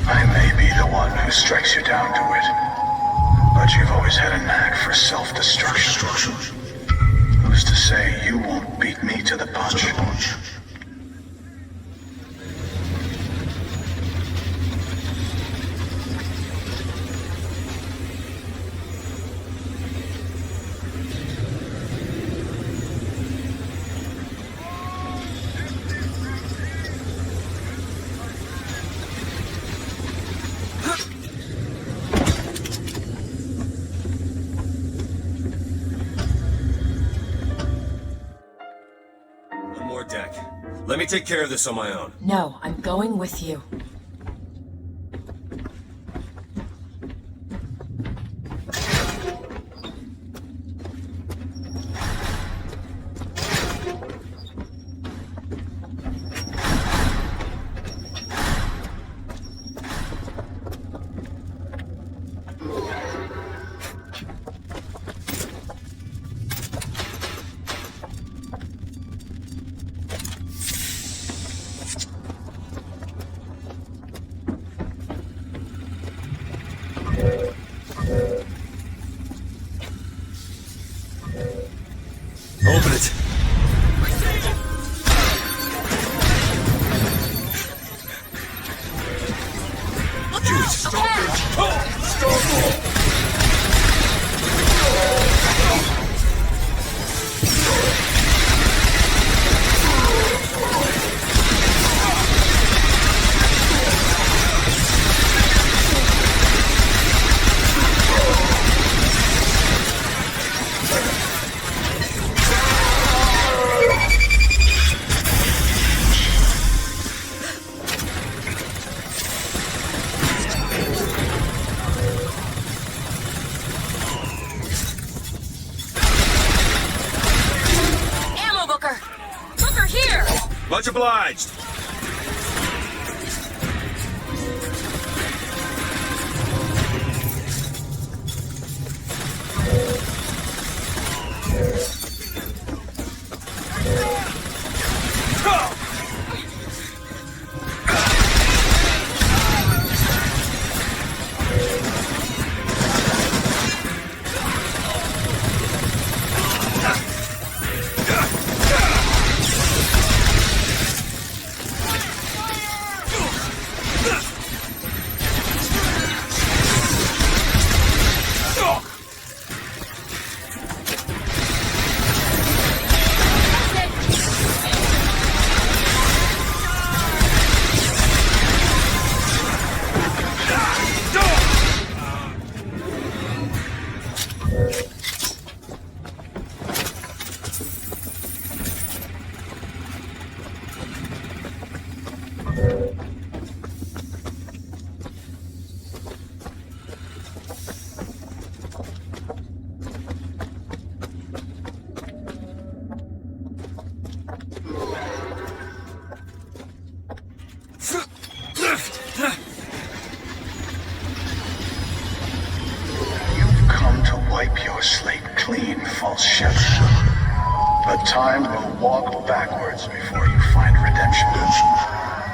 I may be the one who strikes you down, DeWitt, but you've always had a knack for self-destruction. Who's to say you won't beat me to the punch? One more deck. Let me take care of this on my own. No, I'm going with you. Open it. Look out! Okay! Much obliged. But time will walk backwards before you find redemption.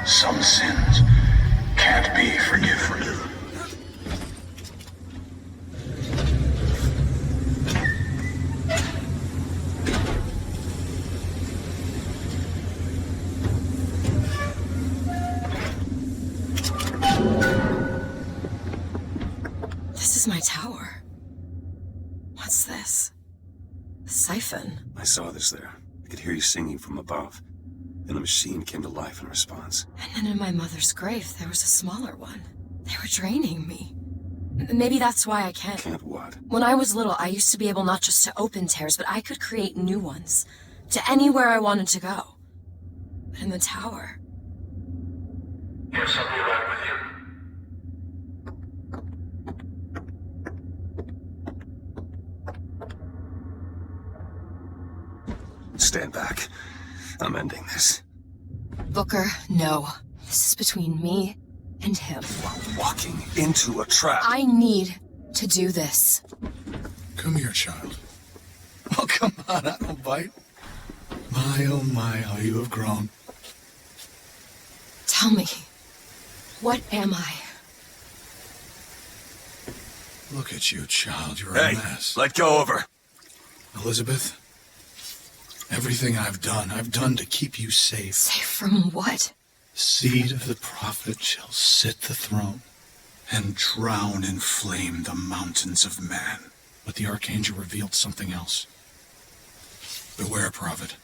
Some sins can't be forgiven. This is my tower. What's this? A siphon. I saw this there. I could hear you singing from above. Then the machine came to life in response. And then in my mother's grave, there was a smaller one. They were draining me. Maybe that's why I can't. Can't what? When I was little, I used to be able not just to open tears, but I could create new ones. To anywhere I wanted to go. But in the tower... Yes, I'll be right with you. Stand back. I'm ending this. Booker, no. This is between me and him. You are walking into a trap. I need to do this. Come here, child. Oh, come on, I don't bite. My, oh my, how you have grown. Tell me, what am I? Look at you, child. You're Hey, a mess. let go of her. Elizabeth, everything I've done to keep you safe. Safe from what? Seed of the prophet shall sit the throne and drown in flame the mountains of man. But the archangel revealed something else. Beware, prophet.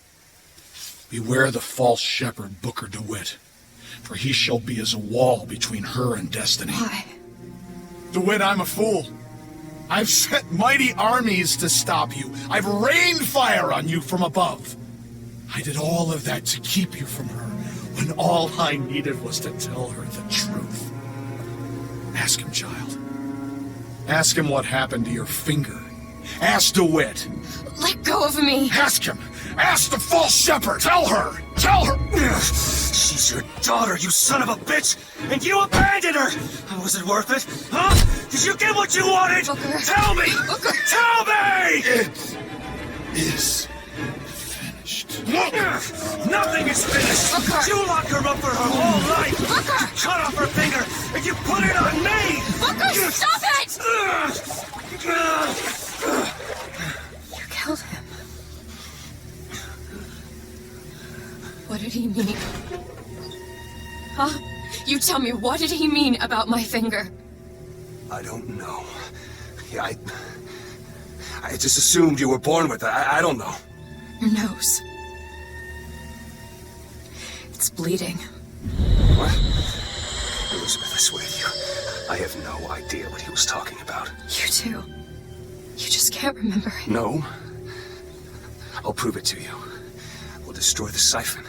Beware the false shepherd, Booker DeWitt. For he shall be as a wall between her and destiny. Why? DeWitt, I'm a fool. I've sent mighty armies to stop you. I've rained fire on you from above. I did all of that to keep you from her, when all I needed was to tell her the truth. Ask him, child. Ask him what happened to your finger. Ask DeWitt. Let go of me. Ask him. Ask the false shepherd. Tell her. Tell her. She's your daughter, you son of a bitch! And you abandoned her! Was it worth it? Huh? Did you get what you wanted? Booker. Tell me! Booker. Tell me! It is finished. Nothing is finished! Booker. You locked her up for her whole life! Booker. You cut off her finger, and you put it on me! Booker, stop it! You killed him. What did he mean? Huh? You tell me, what did he mean about my finger? I don't know. Yeah, I just assumed you were born with it. I don't know. Your nose. It's bleeding. What? Elizabeth, I swear to you, I have no idea what he was talking about. You too. You just can't remember it. No. I'll prove it to you. We'll destroy the siphon.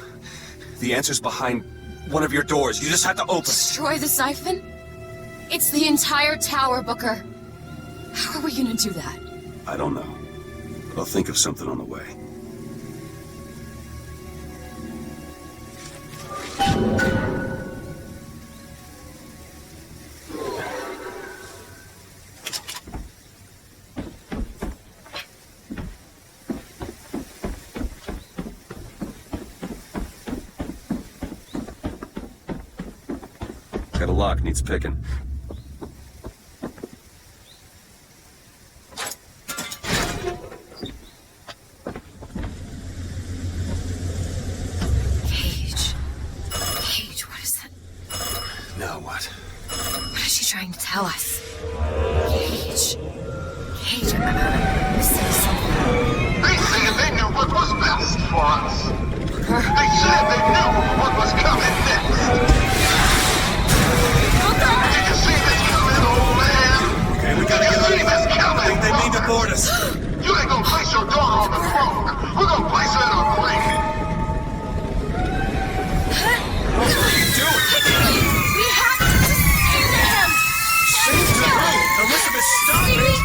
The answer's behind one of your doors. You just have to open it. Destroy the siphon? It's the entire tower, Booker. How are we gonna do that? I don't know. But I'll think of something on the way. Got a lock, needs picking. Cage, what is that? Now what? What is she trying to tell us? Cage, I'm missing something. They said they knew what was best for us. They said they knew what was coming next. Did you see this coming, old man? Okay, we gotta get out of here. I think they mean to board us. You ain't gonna place your dog on the throne. We're gonna place it on Blake. What are you doing? We have to save him! Save the room! Elizabeth, stop it!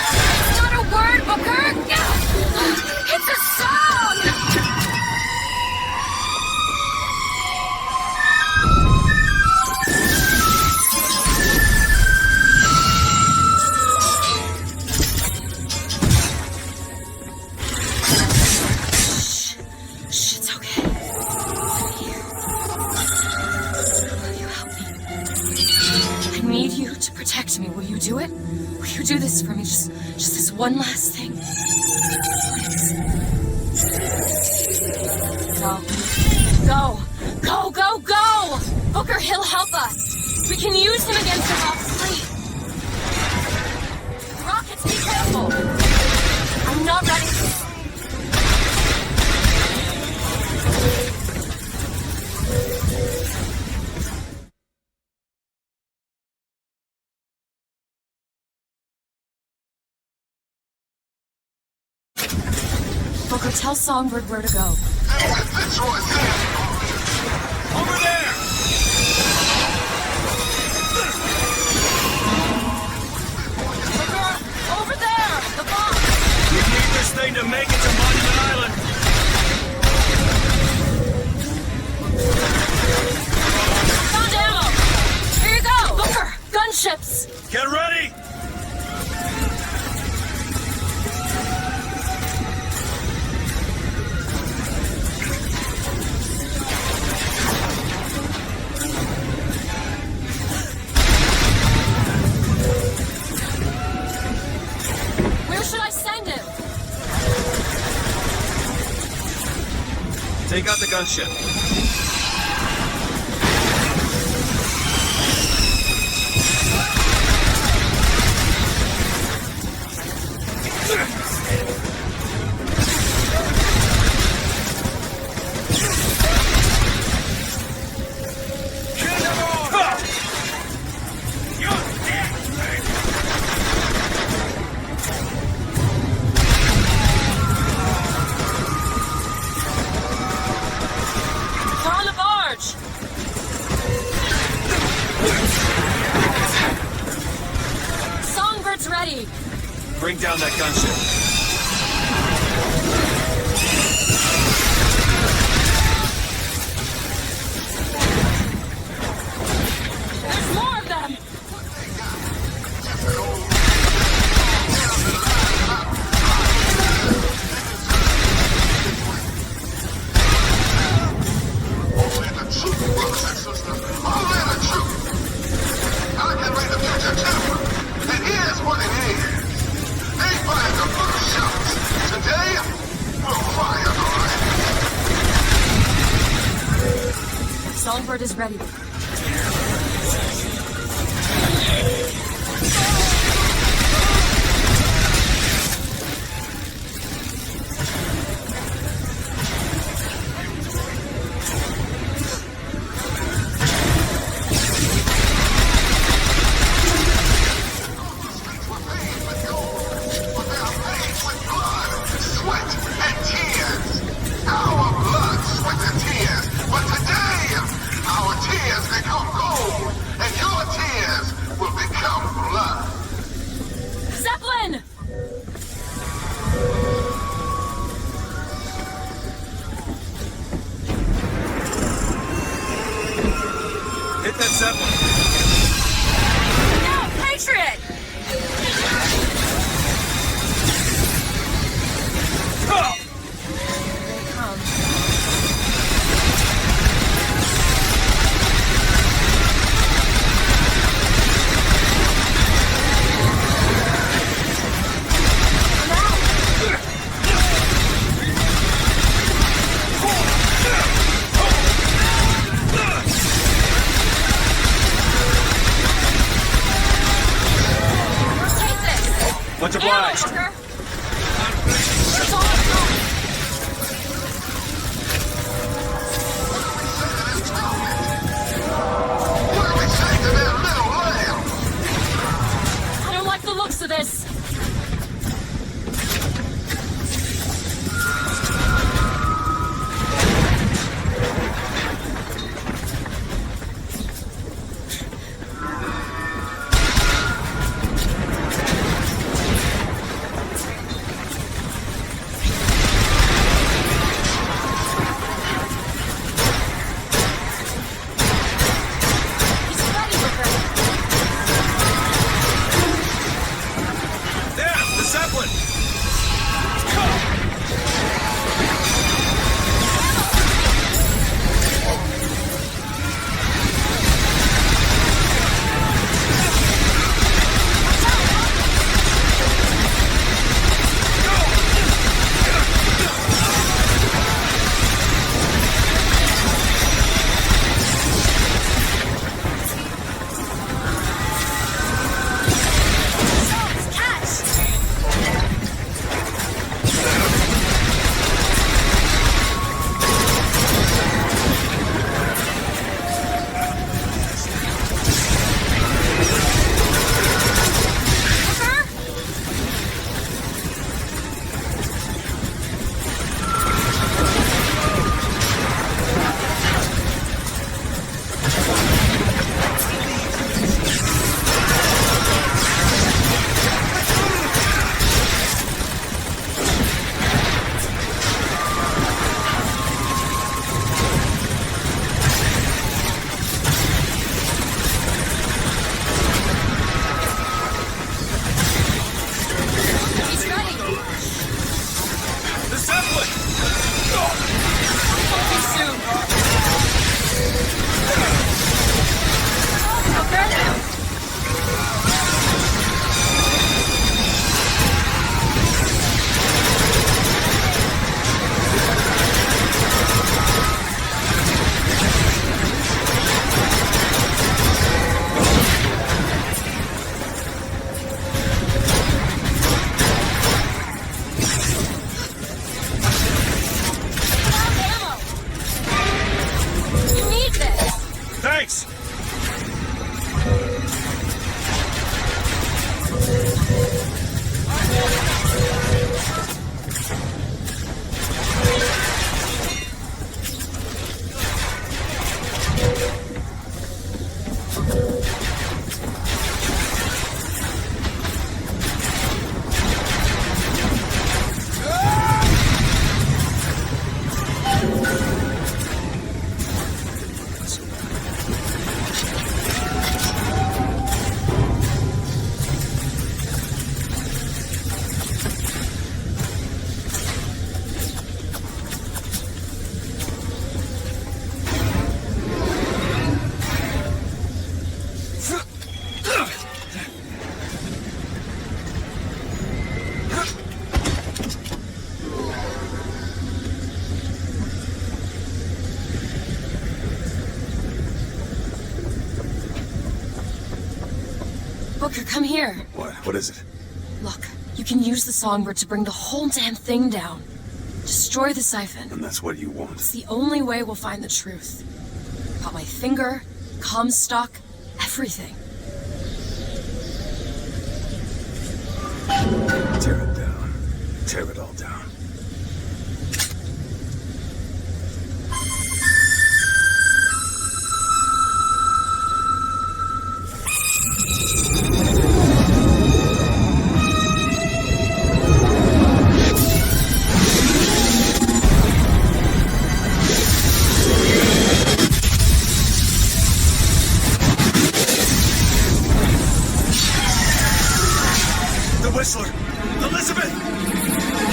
It's not a word, Booker! It's a song! Shh, it's okay. Will you help me? I need you to protect me. Will you do it? Will you do this for me? Just this one last thing. Please. Go! Booker, he'll help us. We can use him against the Hawk's fleet. Rockets, be careful. I'm not ready to... Booker, tell Songbird where to go. Over there! Over there! The bomb! We need this thing to make it to Monument Island! Found ammo! Here you go! Booker! Gunships! Get ready! Where should I send him? Take out the gunship. We're on the barge! Songbird's ready! Bring down that gunship. There's more of them! Only the truth, brothers and sisters. Only the truth. I can read the future too. And here's what it is. They fired the first shots. Today, we'll fire the rest. Songbird is ready. Sweat and tears. Our blood, sweat and tears. But today, our tears become gold, and your tears will become blood. Zeppelin! Zeppelin! No, Patriot! Oh! Here they come. Much obliged. I don't like the looks of this. Booker, come here. What is it? Look, you can use the songbird to bring the whole damn thing down. Destroy the siphon. And that's what you want? It's the only way we'll find the truth. Got my finger, Comstock, everything. Tear it down. Tear it all down. Elizabeth!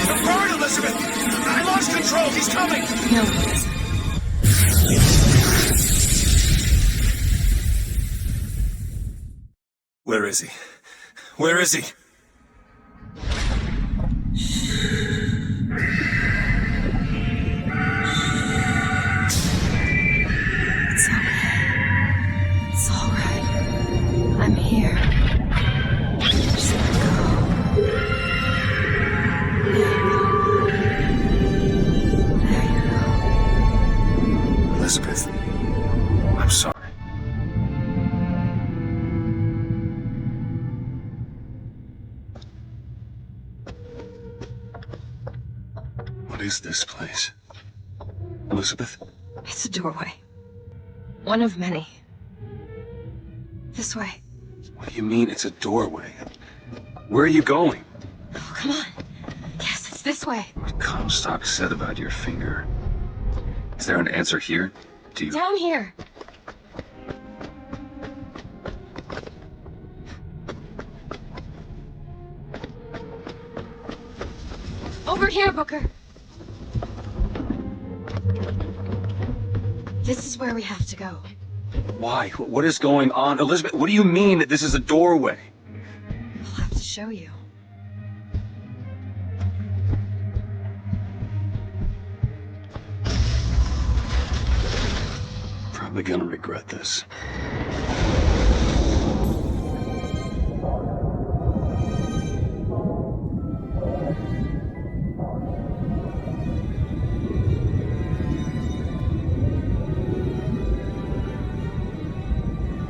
The bird, Elizabeth! I lost control! He's coming! No, he isn't. Where is he? Where is he? It's okay. It's all right. I'm here. Just let go. There you go. Elizabeth, I'm sorry. What is this place? Elizabeth? It's a doorway. One of many. This way. What do you mean it's a doorway? Where are you going? Oh, come on. Yes, it's this way. What Comstock said about your finger. Is there an answer here? Do you... Down here. Over here, Booker. This is where we have to go. Why? What is going on? Elizabeth, what do you mean that this is a doorway? I'll have to show you. Probably gonna regret this.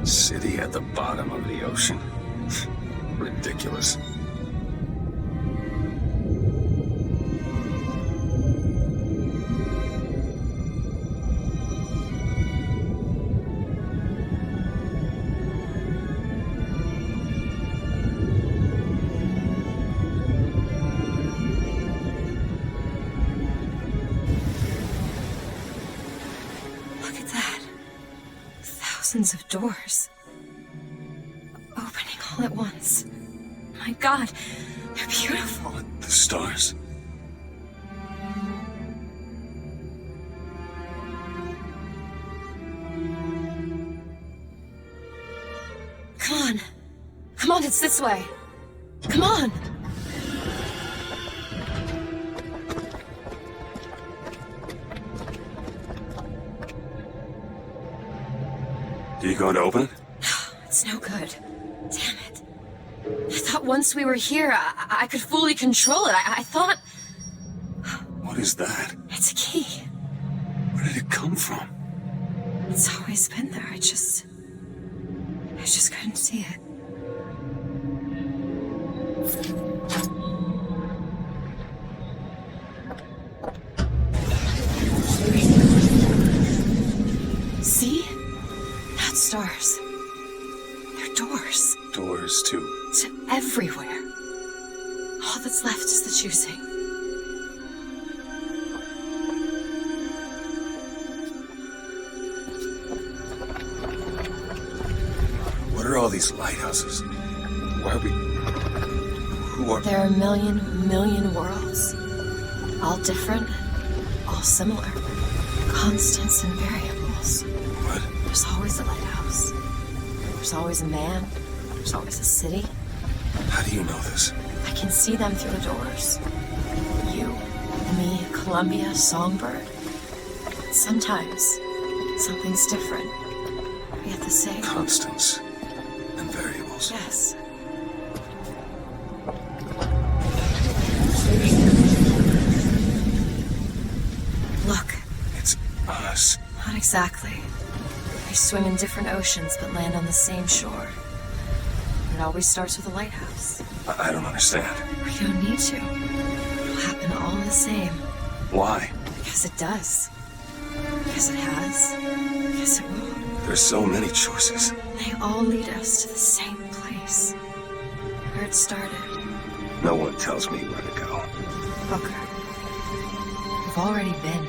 City at the bottom of the ocean. Ridiculous. Look at that. Thousands of doors. Opening all at once. My God, they're beautiful. The stars. Come on. Come on, it's this way. Come on. Are you going to open it? It's no good. Damn it. I thought once we were here, I could fully control it. I thought... What is that? It's a key. Where did it come from? It's always been there. I just couldn't see it. See? Not stars. They're doors. Doors to... To everywhere. All that's left is the choosing. What are all these lighthouses? Why are we... Who are... There are a million worlds. All different, all similar. Constants and variables. What? There's always a lighthouse. There's always a man. There's always a city. How do you know this? I can see them through the doors. You, me, Columbia, Songbird. Sometimes, something's different. Yet the same. Constants and variables. Yes. Look. It's us. Not exactly. We swim in different oceans but land on the same shore. It always starts with a lighthouse. I don't understand. We don't need to. It'll happen all the same. Why? Because it does. Because it has. Because it will. There's so many choices. They all lead us to the same place. Where it started. No one tells me where to go. Booker. We've already been.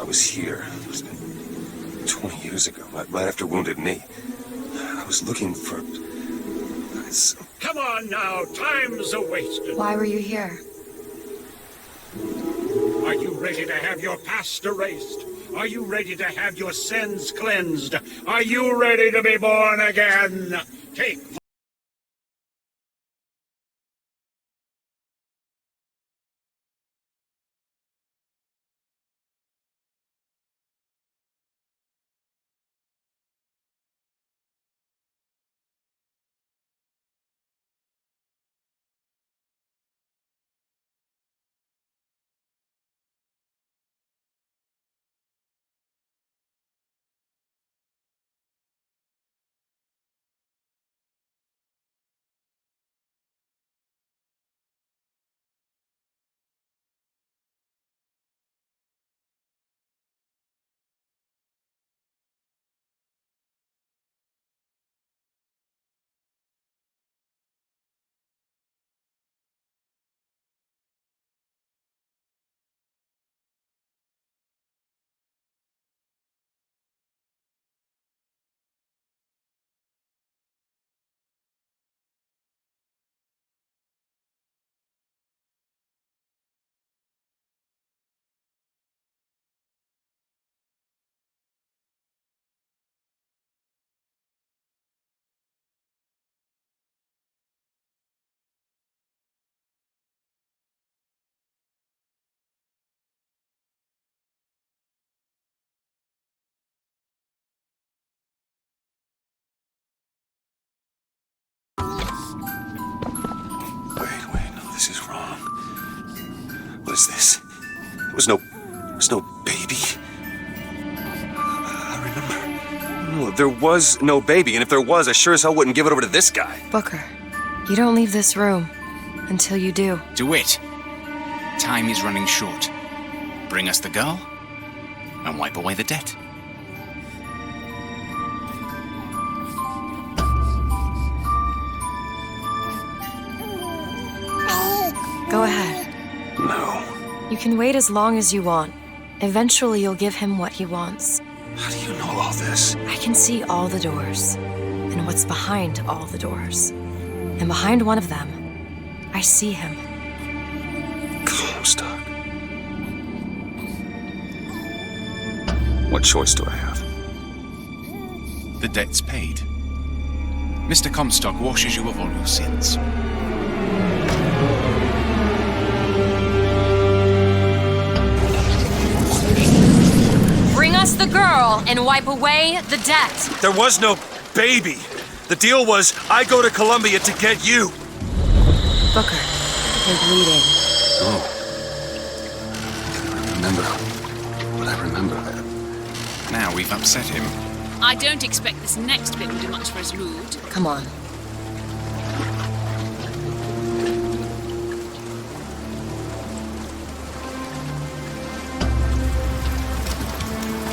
was here. It was 20 years ago, right after Wounded Knee. I was looking for... Come on now, time's a-wasted. Why were you here? Are you ready to have your past erased? Are you ready to have your sins cleansed? Are you ready to be born again? Take... This is wrong. What is this? There was no baby. I remember. No, there was no baby, and if there was, I sure as hell wouldn't give it over to this guy. Booker, you don't leave this room until you do. DeWitt, time is running short. Bring us the girl, and wipe away the debt. Go ahead. No. You can wait as long as you want. Eventually, you'll give him what he wants. How do you know all this? I can see all the doors, and what's behind all the doors. And behind one of them, I see him. Comstock. What choice do I have? The debt's paid. Mr. Comstock washes you of all your sins. Bring us the girl and wipe away the debt. There was no baby. The deal was I go to Columbia to get you. Booker, you're bleeding. Oh. I remember that. Now we've upset him. I don't expect this next bit will do much for his mood. Come on.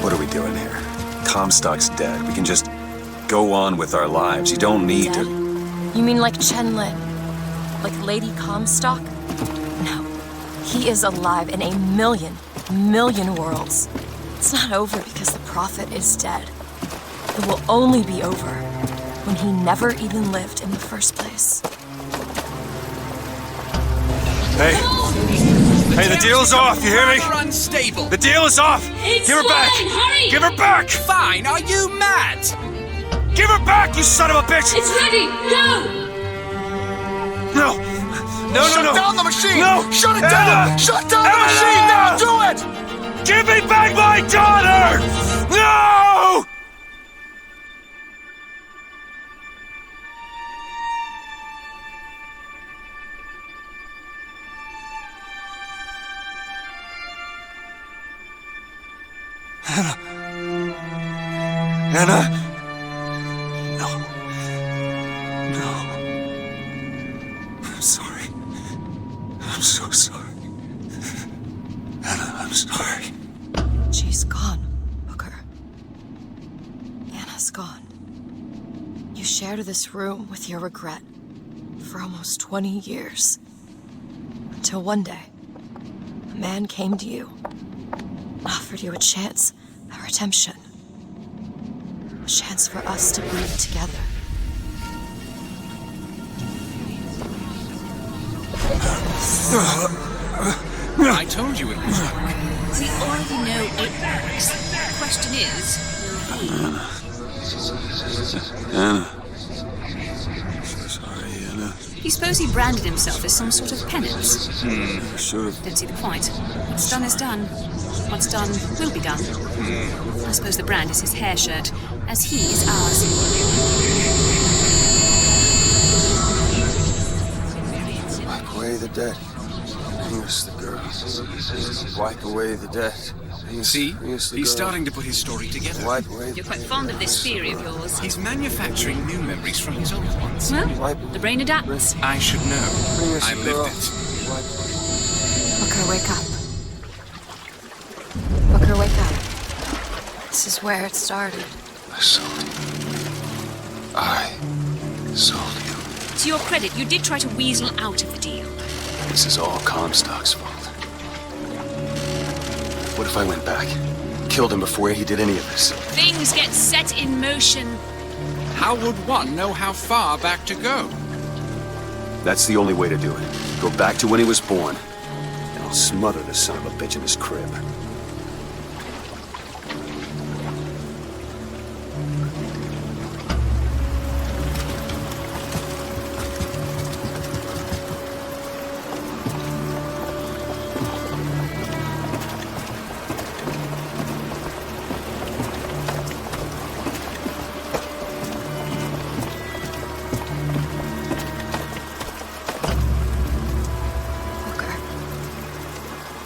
What are we doing here? Comstock's dead. We can just go on with our lives. You don't need Dead? to... You mean like Chen-Lin? Like Lady Comstock? No. He is alive in a million worlds. It's not over because the Prophet is dead. It will only be over when he never even lived in the first place. Hey! Hey, the deal's off, you hear me? Unstable. The deal is off! It's Give her back! fine, hurry! Give her back! Fine, are you mad? Give her back, you son of a bitch! It's ready! Go! No! No, Shut no, no! down the machine! No! Shut it Anna! down! Shut down the Anna! machine now! Do it! Give me back my daughter! No! Anna? No. No. I'm sorry. I'm so sorry. Anna, I'm sorry. She's gone, Booker. Anna's gone. You shared this room with your regret for almost 20 years. Until one day, a man came to you offered you a chance, a redemption. A chance for us to breathe together. I told you it would work. We already know it works. The question is, will he? Anna. So sorry, Anna. You suppose he branded himself as some sort of penance? Sure. Don't see the point. What's done is done. What's done will be done. I suppose the brand is his hair shirt, as he is ours. Wipe away the debt. Bring us the girl. Wipe away the debt. See? He's starting to put his story together. Wipe away. You're quite fond of this theory of yours. He's manufacturing new memories from his old ones. Well, the brain adapts. I should know. I lived it. Booker, wake up. Booker, wake up. This is where it started. I sold you. I sold you. To your credit, you did try to weasel out of the deal. This is all Comstock's fault. What if I went back? Killed him before he did any of this? Things get set in motion. How would one know how far back to go? That's the only way to do it. Go back to when he was born, and I'll smother the son of a bitch in his crib.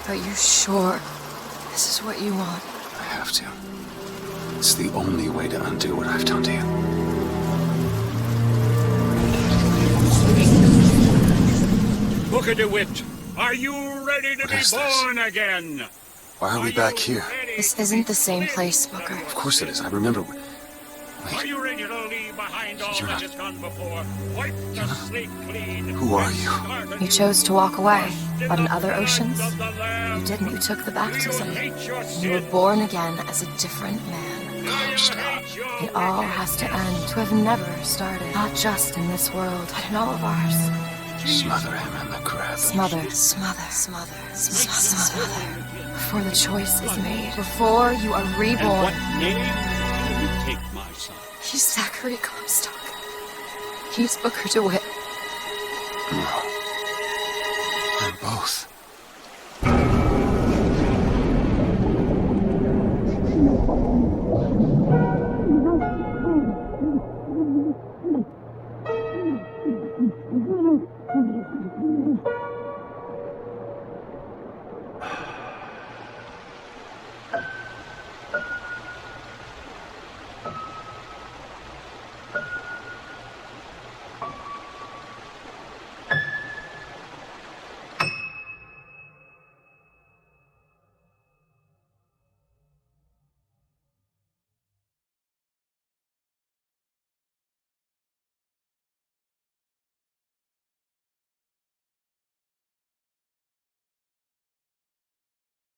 Are you sure this is what you want? I have to. It's the only way to undo what I've done to you. Booker DeWitt, are you ready to be born again? Why are we back here? This isn't the same place, Booker. Of course it is. I remember. Are you ready to leave behind all that has gone before? Wipe the slate clean. Who are you? You chose to walk away, but in other oceans, you didn't. You took the baptism. You were born again as a different man. It all has to end. To have never started. Not just in this world, but in all of ours. Smother him in the crib. Smother. Before the choice is made. Before you are reborn. What name will you take, my son? He's Zachary Comstock. He's Booker DeWitt. No. They're both.